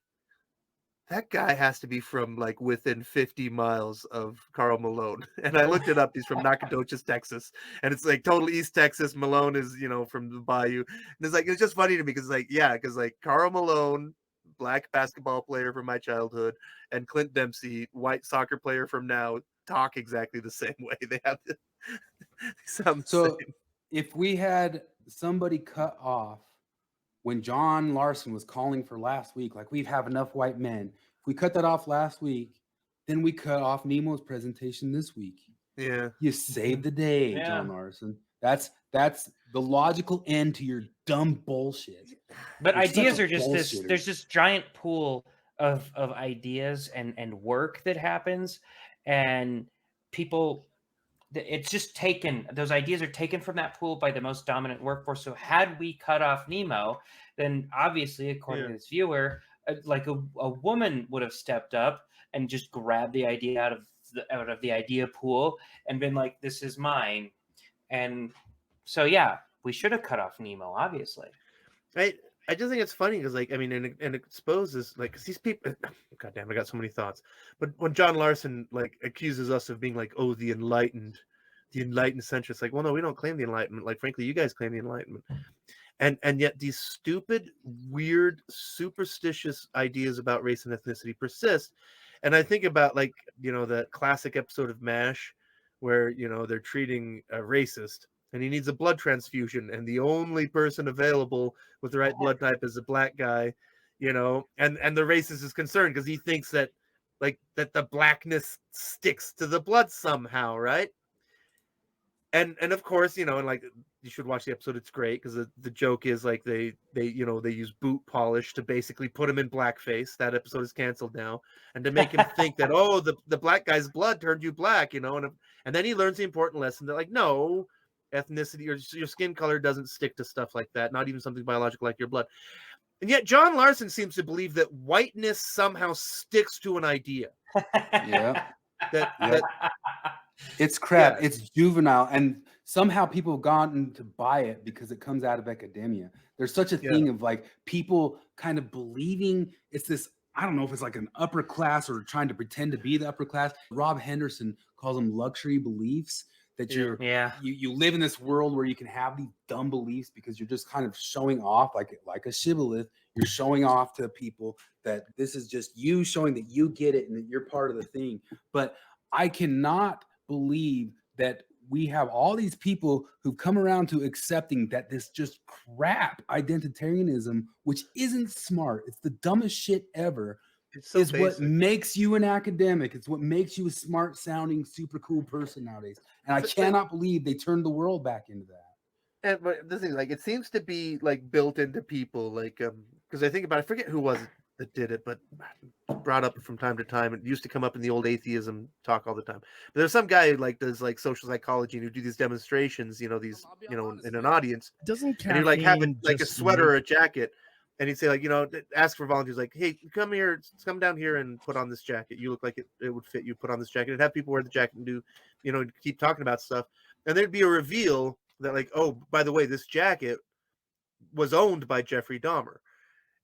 that guy has to be from like within 50 miles of Karl Malone. And I looked it up. He's from Nacogdoches, Texas. And it's like total East Texas. Malone is, you know, from the Bayou. And it's like, it's just funny to me because, like, yeah, because like Karl Malone, black basketball player from my childhood, and Clint Dempsey, white soccer player from now, talk exactly the same way. They have to sound the same. If we had somebody cut off when John Larsen was calling for last week, like, we'd have enough white men. If we cut that off last week, then we cut off Nemo's presentation this week. Yeah. You saved the day, John Larsen. That's the logical end to your dumb bullshit. But You're ideas are such a just this, bullshitter. there's this giant pool of ideas and work that happens, and people, it's just taken, those ideas are taken from that pool by the most dominant workforce. So had we cut off Nemo, then obviously, according to this viewer, like a woman would have stepped up and just grabbed the idea out of the idea pool and been like, this is mine. And so, yeah, we should have cut off Nemo, obviously. I just think it's funny because, like, I mean, and it exposes, like, because these people, God damn, I got so many thoughts. But when John Larsen, like, accuses us of being like, oh, the enlightened centrists, like, well, no, we don't claim the Enlightenment. Like, frankly, you guys claim the Enlightenment. And yet these stupid, weird, superstitious ideas about race and ethnicity persist. And I think about, like, you know, the classic episode of MASH where, you know, they're treating a racist and he needs a blood transfusion, and the only person available with the right blood type is a black guy, you know, and the racist is concerned because he thinks that, like, that the blackness sticks to the blood somehow, right? And of course, you know, and like, you should watch the episode. It's great because the joke is like they you know, they use boot polish to basically put him in blackface. That episode is canceled now, and to make him think that, oh, the black guy's blood turned you black, you know, and then he learns the important lesson that, like, no, ethnicity or your skin color doesn't stick to stuff like that, not even something biological like your blood. And yet John Larsen seems to believe that whiteness somehow sticks to an idea. Yeah. That It's crap. Yeah. It's juvenile. And somehow people have gotten to buy it because it comes out of academia. There's such a thing of, like, people kind of believing it's this, I don't know if it's like an upper class or trying to pretend to be the upper class. Rob Henderson calls them luxury beliefs, that you live in this world where you can have these dumb beliefs because you're just kind of showing off, like a shibboleth. You're showing off to people that this is just you showing that you get it and that you're part of the thing. But I cannot believe that we have all these people who've come around to accepting that this just crap identitarianism, which isn't smart, it's the dumbest shit ever, so is what basic. makes you an academic. It's what makes you a smart sounding, super cool person nowadays. And I cannot believe they turned the world back into that. And but the thing, like, it seems to be like built into people, like, because I think about, I forget who was it that did it, but brought up from time to time. It used to come up in the old atheism talk all the time. But there's some guy who, like, does like social psychology and who do these demonstrations, you know, these, you know, in an audience. Doesn't and he'd like have caffeine like a just sweater or make- a jacket, and he'd say, like, you know, ask for volunteers, like, hey, come here, come down here and put on this jacket. You look like it would fit you. Put on this jacket, and have people wear the jacket and do, you know, keep talking about stuff. And there'd be a reveal that, like, oh, by the way, this jacket was owned by Jeffrey Dahmer.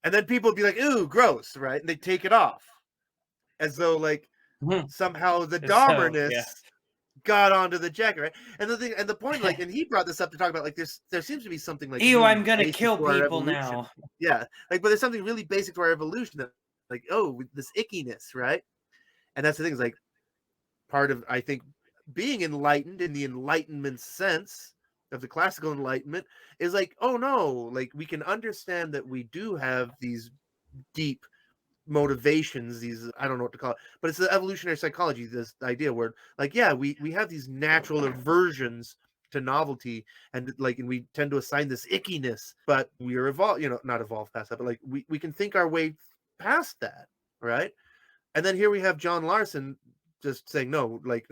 And then people would be like, ooh, gross, right? And they take it off as though, like, somehow the Dahmerness got onto the jacket, right? And the thing, and the point, like, and he brought this up to talk about, like, there seems to be something like, ew, really I'm gonna basic kill to our people evolution. now. Yeah, like, but there's something really basic to our evolution that, like, oh, this ickiness, right? And that's the thing, is like part of, I think, being enlightened in the Enlightenment sense of the classical Enlightenment is like, oh no, like, we can understand that we do have these deep motivations, these, I don't know what to call it, but it's the evolutionary psychology, this idea where, like, yeah, we have these natural aversions to novelty, and like, and we tend to assign this ickiness, but we are evolved, you know, not evolved past that, but like we can think our way past that, right? And then here we have John Larsen just saying no, like,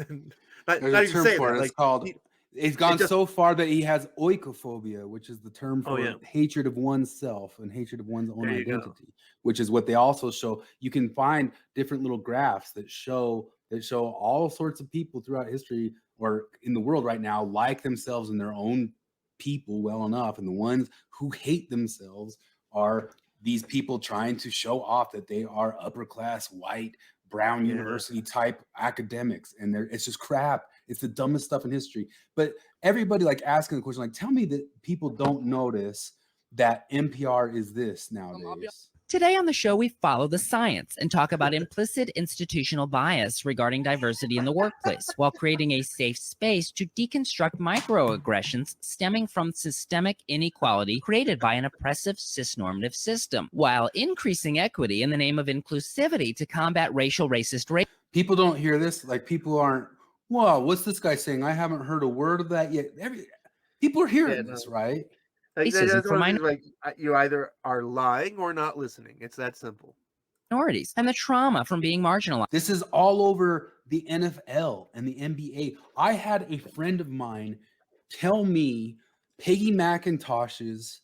not There's even a term saying for that, it. like, It's called. It's gone just, so far that he has oikophobia, which is the term for yeah, hatred of oneself and hatred of one's own there you go. identity, which is what they also show. You can find different little graphs that show all sorts of people throughout history or in the world right now like themselves and their own people well enough, and the ones who hate themselves are these people trying to show off that they are upper class white brown university type academics, and it's just crap. It's the dumbest stuff in history. But everybody, like, asking the question, like, tell me that people don't notice that NPR is this nowadays. Today on the show, we follow the science and talk about implicit institutional bias regarding diversity in the workplace, while creating a safe space to deconstruct microaggressions stemming from systemic inequality created by an oppressive cisnormative system, while increasing equity in the name of inclusivity to combat racist rape. People don't hear this. Like, people aren't, whoa, what's this guy saying? I haven't heard a word of that yet. People are hearing this, right? Like, that's one of the things, like, you either are lying or not listening. It's that simple. Minorities and the trauma from being marginalized. This is all over the NFL and the NBA. I had a friend of mine tell me Peggy McIntosh's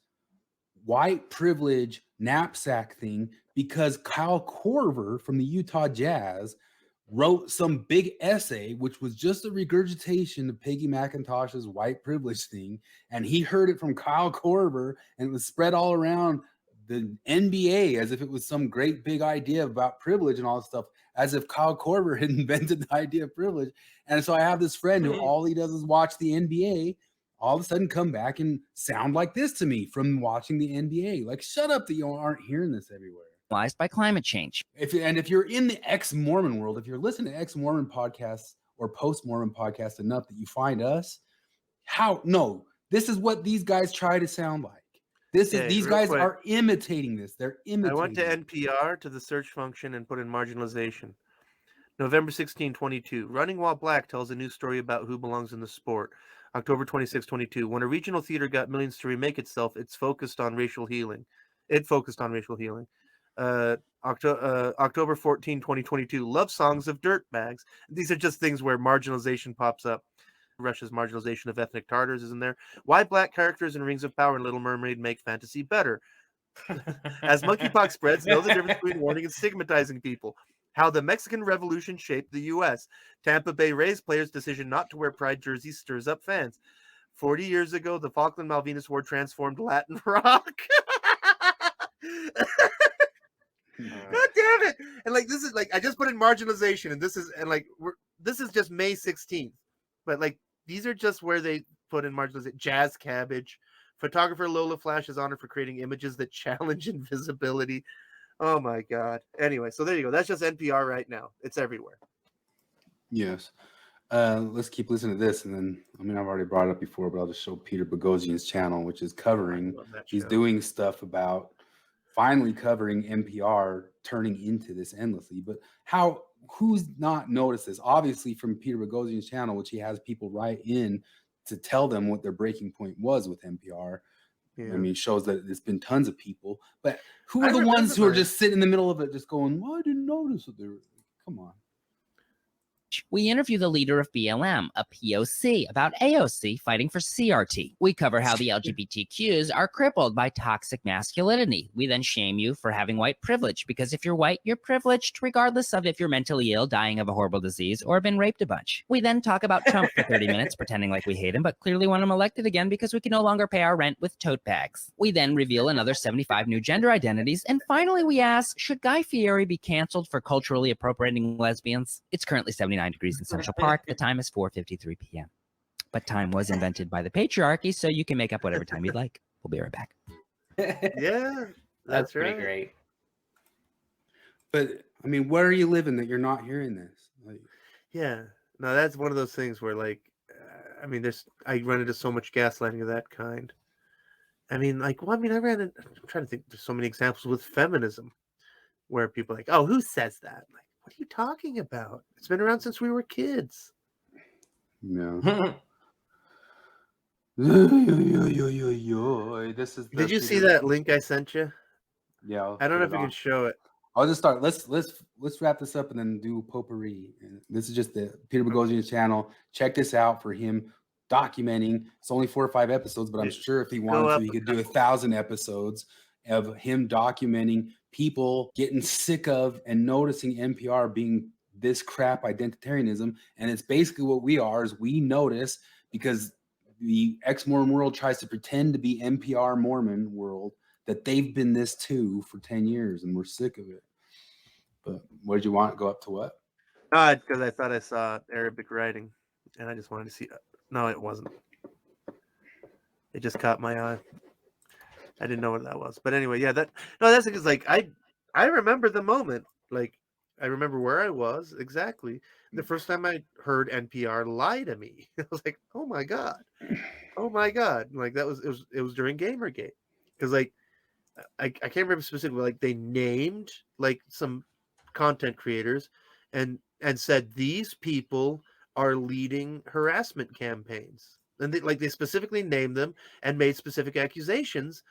white privilege knapsack thing because Kyle Korver from the Utah Jazz wrote some big essay, which was just a regurgitation of Peggy McIntosh's white privilege thing. And he heard it from Kyle Korver, and it was spread all around the NBA as if it was some great big idea about privilege and all this stuff, as if Kyle Korver had invented the idea of privilege. And so I have this friend who all he does is watch the NBA, all of a sudden come back and sound like this to me from watching the NBA. Like, shut up that you aren't hearing this everywhere. By climate change. If you're in the ex-Mormon world, if you're listening to ex-Mormon podcasts or post-Mormon podcasts enough that you find us, this is what these guys try to sound like. These guys are imitating this. They're imitating. I went to NPR to the search function and put in marginalization. November 16, 22. Running While Black tells a new story about who belongs in the sport. October 26, 22. When a regional theater got millions to remake itself, it focused on racial healing. October 14, 2022, Love Songs of Dirtbags. These are just things where marginalization pops up. Russia's marginalization of ethnic Tartars is in there. Why black characters in Rings of Power and Little Mermaid make fantasy better. As monkeypox spreads, know the difference between warning and stigmatizing people. How the Mexican Revolution shaped the U.S. Tampa Bay Rays players' decision not to wear pride jerseys stirs up fans. 40 years ago, the Falkland Malvinas War transformed Latin rock. God damn it! And like, this is like, I just put in marginalization, and this is just May 16th, but like, these are just where they put in marginalization. Jazz Cabbage, photographer Lola Flash is honored for creating images that challenge invisibility. Oh my God! Anyway, so there you go. That's just NPR right now. It's everywhere. Yes. Let's keep listening to this, and then I've already brought it up before, but I'll just show Peter Boghossian's channel, which is covering. He's doing stuff about finally covering NPR turning into this endlessly. But who's not noticed this? Obviously, from Peter Boghossian's channel, which he has people write in to tell them what their breaking point was with NPR. Yeah. I mean, it shows that there's been tons of people, but who are the ones who are just sitting in the middle of it, just going, "Well, I didn't notice it there." Come on. We interview the leader of BLM, a POC, about AOC fighting for CRT. We cover how the LGBTQs are crippled by toxic masculinity. We then shame you for having white privilege, because if you're white, you're privileged, regardless of if you're mentally ill, dying of a horrible disease, or been raped a bunch. We then talk about Trump for 30 minutes, pretending like we hate him, but clearly want him elected again because we can no longer pay our rent with tote bags. We then reveal another 75 new gender identities, and finally we ask, should Guy Fieri be canceled for culturally appropriating lesbians? It's currently 79 degrees in Central Park. The time is 4:53 p.m. But time was invented by the patriarchy, so you can make up whatever time you'd like. We'll be right back. Yeah, that's pretty right. great. But I mean, where are you living that you're not hearing this? Like, yeah, no, that's one of those things where, like, I mean, I run into so much gaslighting of that kind. I mean, like, well, I mean, I'm trying to think. There's so many examples with feminism where people are like, oh, who says that? Like, what are you talking about? It's been around since we were kids. No. This is. Did you see that link I sent you? Yeah. I don't know if you can show it. I'll just start. Let's wrap this up and then do potpourri. And this is just the Peter Boghossian's channel. Check this out for him documenting. It's only 4 or 5 episodes, but I'm sure if he wanted to, he could do 1,000 episodes of him documenting people getting sick of and noticing NPR being this crap identitarianism. And it's basically what we are, is we notice because the ex-Mormon world tries to pretend to be NPR Mormon world, that they've been this too for 10 years and we're sick of it. But what did you want? Go up to what? Because I thought I saw Arabic writing and I just wanted to see. No, it wasn't. It just caught my eye. I didn't know what that was. But anyway, yeah, that's because, like, I remember the moment. Like, I remember where I was exactly the first time I heard NPR lie to me. I was like, oh my God. Like, it was during Gamergate. Because, like, I can't remember specifically, like, they named, like, some content creators and said these people are leading harassment campaigns. And they specifically named them and made specific accusations.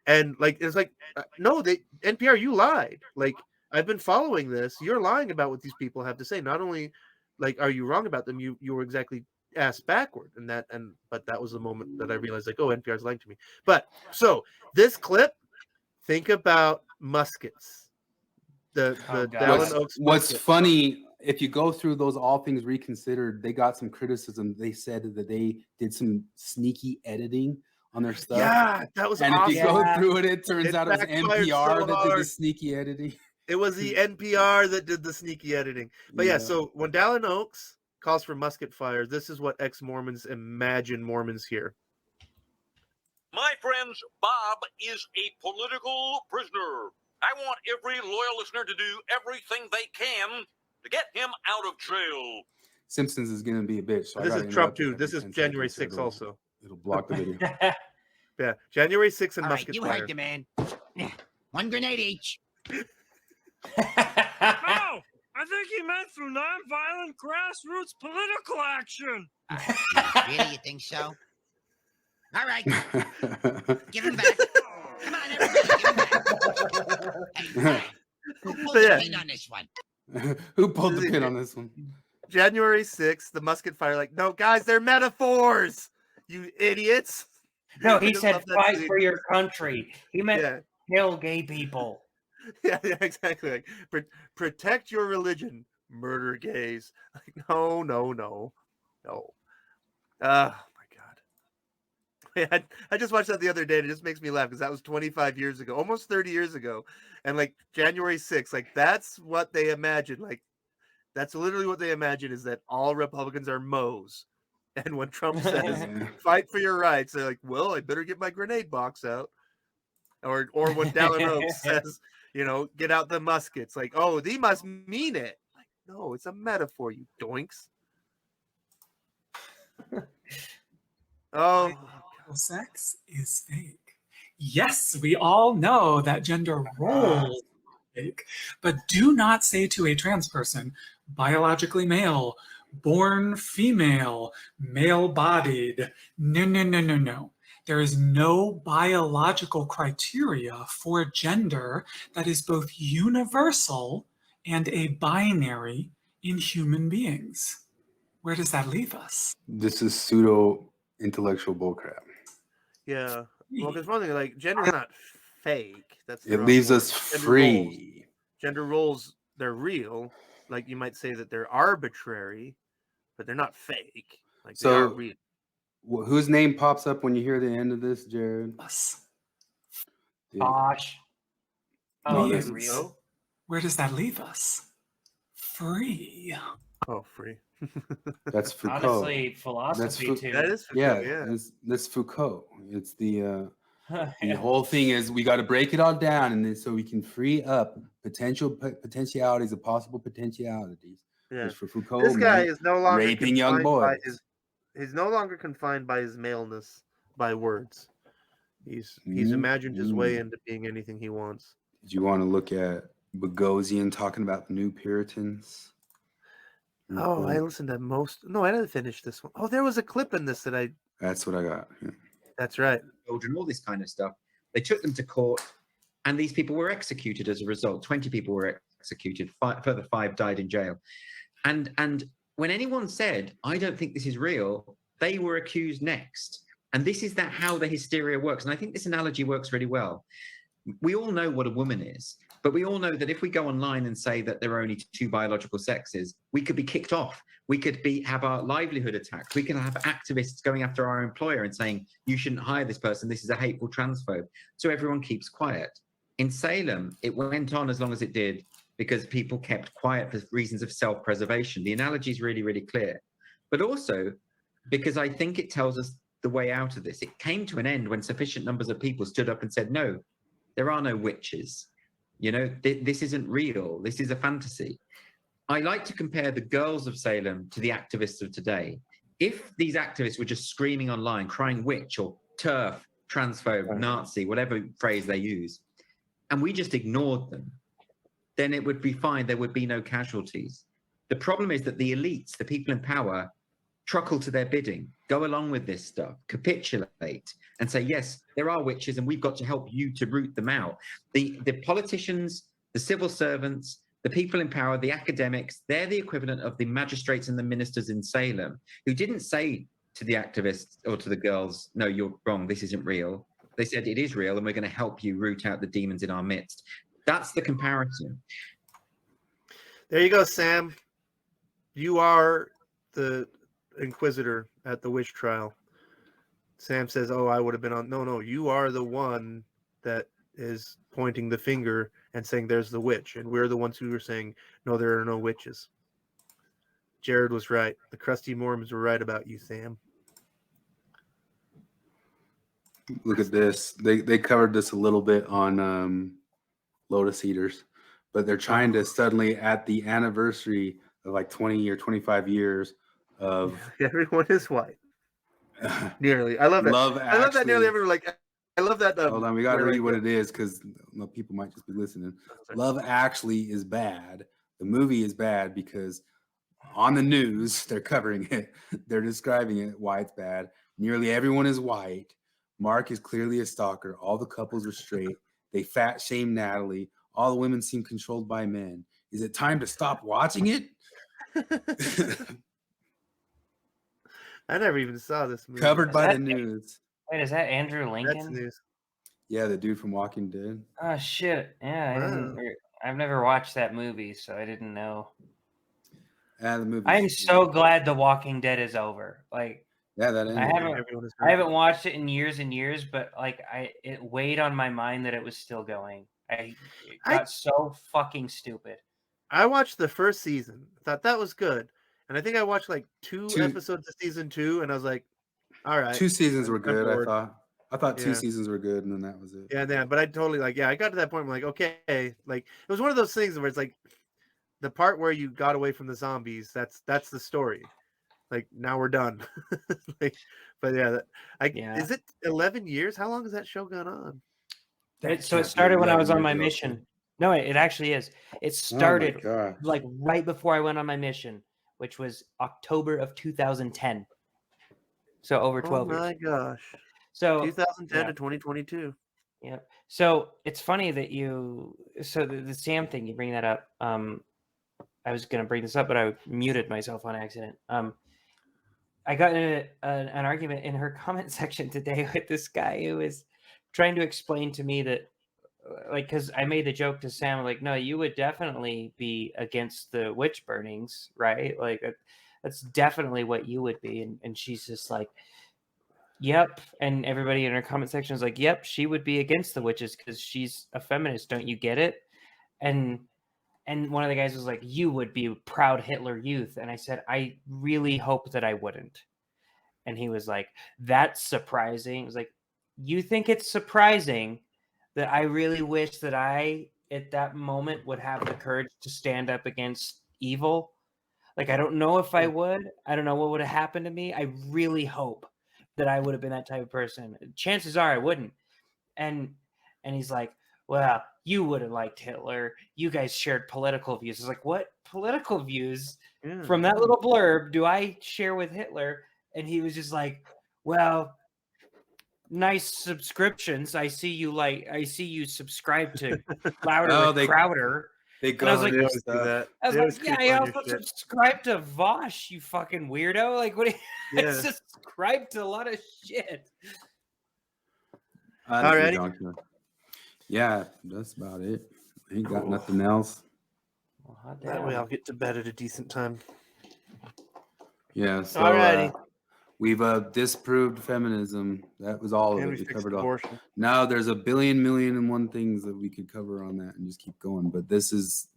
And, like, it's like, no, NPR, you lied. Like, I've been following this. You're lying about what these people have to say. Not only, like, are you wrong about them, you were exactly ass backward. But that was the moment that I realized, like, oh, NPR's lying to me. But so this clip, think about muskets. The Dallin Oaks. What's funny, if you go through those All Things Reconsidered, they got some criticism. They said that they did some sneaky editing on their stuff. Yeah, that was awesome. And if you go through it, it turns out it was NPR that did the sneaky editing. It was the NPR that did the sneaky editing. But yeah, so when Dallin Oaks calls for musket fire, this is what ex-Mormons imagine Mormons hear. My friends, Bob is a political prisoner. I want every loyal listener to do everything they can to get him out of jail. Simpsons is going to be a bitch. So this is Trump too. This is January 6th also. It'll block the video. Yeah, January 6th and All musket right, you fire. heard the man. One grenade each. No, I think he meant through nonviolent grassroots political action. Really, you think so? All right, give him back. Come on, everybody, give him back. Hey, who pulled the pin on this one? Who pulled the pin on this one? January 6th, the musket fire. Like, no, guys, they're metaphors. You idiots. No, he said fight for your country. He meant kill gay people. Yeah, exactly. Like, protect your religion, murder gays. Like, no. Oh my God. I just watched that the other day and it just makes me laugh because that was 25 years ago, almost 30 years ago. And like January 6th, like that's what they imagine. Like, that's literally what they imagine, is that all Republicans are Moes. And when Trump says, fight for your rights, they're like, well, I better get my grenade box out. Or when Dallin Oaks says, get out the muskets. Like, oh, they must mean it. Like, no, it's a metaphor, you doinks. Oh, sex is fake. Yes, we all know that gender roles are fake, but do not say to a trans person, biologically male, born female, male-bodied. No, no, no, no, no. There is no biological criteria for gender that is both universal and a binary in human beings. Where does that leave us? This is pseudo intellectual bullcrap. Yeah. Well, because one thing, like, gender's not fake. That's the It wrong leaves word. us Gender roles- free. Gender roles, they're real. Like, you might say that they're arbitrary, but they're not fake. Like, they are So, real. whose name pops up when you hear the end of this, Jared? Bosh. No, Beings. this is Rio? Where does that leave us? Free. Oh, free. That's Foucault. Honestly, philosophy too. That is Foucault, Yeah, yeah. that's Foucault. It's the whole thing is we got to break it all down, and then so we can free up potentialities of possible potentialities. Yeah. Which for Foucault, This guy meant is no longer raping young confined by boys. he's no longer confined by his maleness by words. He's imagined his way into being anything he wants. Did you want to look at Boghossian talking about the New Puritans? Oh, I listened to most. No, I didn't finish this one. Oh, there was a clip in this that I. That's what I got. Yeah. That's right. Children, all this kind of stuff. They took them to court, and these people were executed as a result. 20 people were executed. Further 5 died in jail. And when anyone said, "I don't think this is real," they were accused next. And this is how the hysteria works. And I think this analogy works really well. We all know what a woman is, but we all know that if we go online and say that there are only 2 biological sexes, we could be kicked off. We could have our livelihood attacked. We could have activists going after our employer and saying, "You shouldn't hire this person. This is a hateful transphobe." So everyone keeps quiet. In Salem, it went on as long as it did because people kept quiet for reasons of self-preservation. The analogy is really, really clear. But also because I think it tells us the way out of this. It came to an end when sufficient numbers of people stood up and said, "No, there are no witches. You know, this isn't real. This is a fantasy." I like to compare the girls of Salem to the activists of today. If these activists were just screaming online, crying witch or TERF, transphobe, Nazi, whatever phrase they use, and we just ignored them, then it would be fine. There would be no casualties. The problem is that the elites, the people in power, truckle to their bidding, go along with this stuff, capitulate, and say, "Yes, there are witches, and we've got to help you to root them out." The politicians, the civil servants, the people in power, the academics, they're the equivalent of the magistrates and the ministers in Salem, who didn't say to the activists or to the girls, "No, you're wrong, this isn't real." They said, "It is real, and we're going to help you root out the demons in our midst." That's the comparison. There you go, Sam. You are the inquisitor at the witch trial. Sam says, "Oh, I would have been on." No, you are the one that is pointing the finger and saying there's the witch, and we're the ones who are saying, "No, there are no witches." Jared was right. The crusty Mormons were right about you, Sam. Look at this. They covered this a little bit on Lotus Eaters, but they're trying to suddenly, at the anniversary of like 20 or 25 years of everyone is white. Nearly. I love it. I love that nearly everyone I love that. Hold on, we got to read what it is because people might just be listening. Love Actually is bad. The movie is bad because on the news they're covering it. They're describing it why it's bad. Nearly everyone is white. Mark is clearly a stalker. All the couples are straight. They fat shame Natalie. All the women seem controlled by men. Is it time to stop watching it? I never even saw this movie. Covered by the news. Wait, is that Andrew Lincoln? That's news. Yeah, the dude from Walking Dead. Oh shit! Yeah, I've never watched that movie, so I didn't know. Yeah, the movie. I'm so glad The Walking Dead is over. Like, yeah, that I haven't watched it in years and years, but like, it weighed on my mind that it was still going. It got so fucking stupid. I watched the first season. Thought that was good, and I think I watched like two episodes of season 2, and I was like, "All right." 2 seasons were good. I thought 2 Yeah. seasons were good, and then that was it. Yeah, but I totally I got to that point where I'm like, okay, like it was one of those things where it's like the part where you got away from the zombies. That's the story. Like now we're done. Like, but is it 11 years? How long has that show gone on? So it started when I was on my mission. No, it actually is. It started like right before I went on my mission, which was October of 2010. So over 12 years. Oh my gosh. So 2010 to 2022. Yeah. So it's funny that the Sam thing, you bring that up. I was going to bring this up, but I muted myself on accident. I got in an argument in her comment section today with this guy who was trying to explain to me that, like, because I made the joke to Sam, like, no, you would definitely be against the witch burnings, right? Like, that's definitely what you would be. And she's just like, yep. And everybody in her comment section is like, yep, she would be against the witches because she's a feminist. Don't you get it? And one of the guys was like, you would be proud Hitler Youth. And I said, I really hope that I wouldn't. And he was like, that's surprising. It was like, you think it's surprising that I really wish that I, at that moment, would have the courage to stand up against evil? Like, I don't know if I would. I don't know what would have happened to me. I really hope that I would have been that type of person. Chances are I wouldn't. And he's like, well, you would have liked Hitler. You guys shared political views. It's like, what political views from that little blurb do I share with Hitler? And he was just like, well, nice subscriptions. I see you subscribe to Louder with Crowder. They and I was like, I was like, yeah, I also subscribe to Vosh, you fucking weirdo. Like, what? I subscribe to a lot of shit. Alrighty. Yeah, that's about it. Ain't got nothing else. That way I'll get to bed at a decent time. Yeah, so we've disproved feminism. That was all of it. We covered all. Now there's a billion, million and one things that we could cover on that and just keep going. But this is,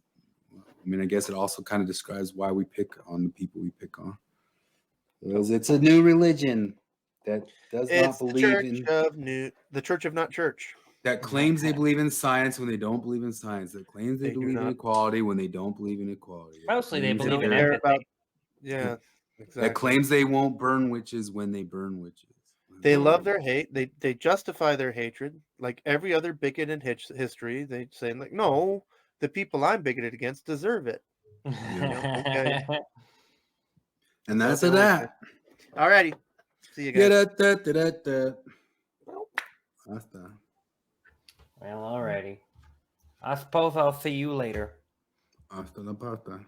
I mean, I guess it also kind of describes why we pick on the people we pick on. Because it's a new religion that does not believe in the Church of Not Church. That claims they believe in science when they don't believe in science. That claims they believe in equality when they don't believe in equality. Mostly they believe in empathy. Yeah, exactly. That claims they won't burn witches when they burn witches. They love their hate. They justify their hatred. Like every other bigot in history, they say, like, no, the people I'm bigoted against deserve it. Okay. And that's that. Alrighty. See you guys. Well, alrighty. I suppose I'll see you later. Hasta la pasta.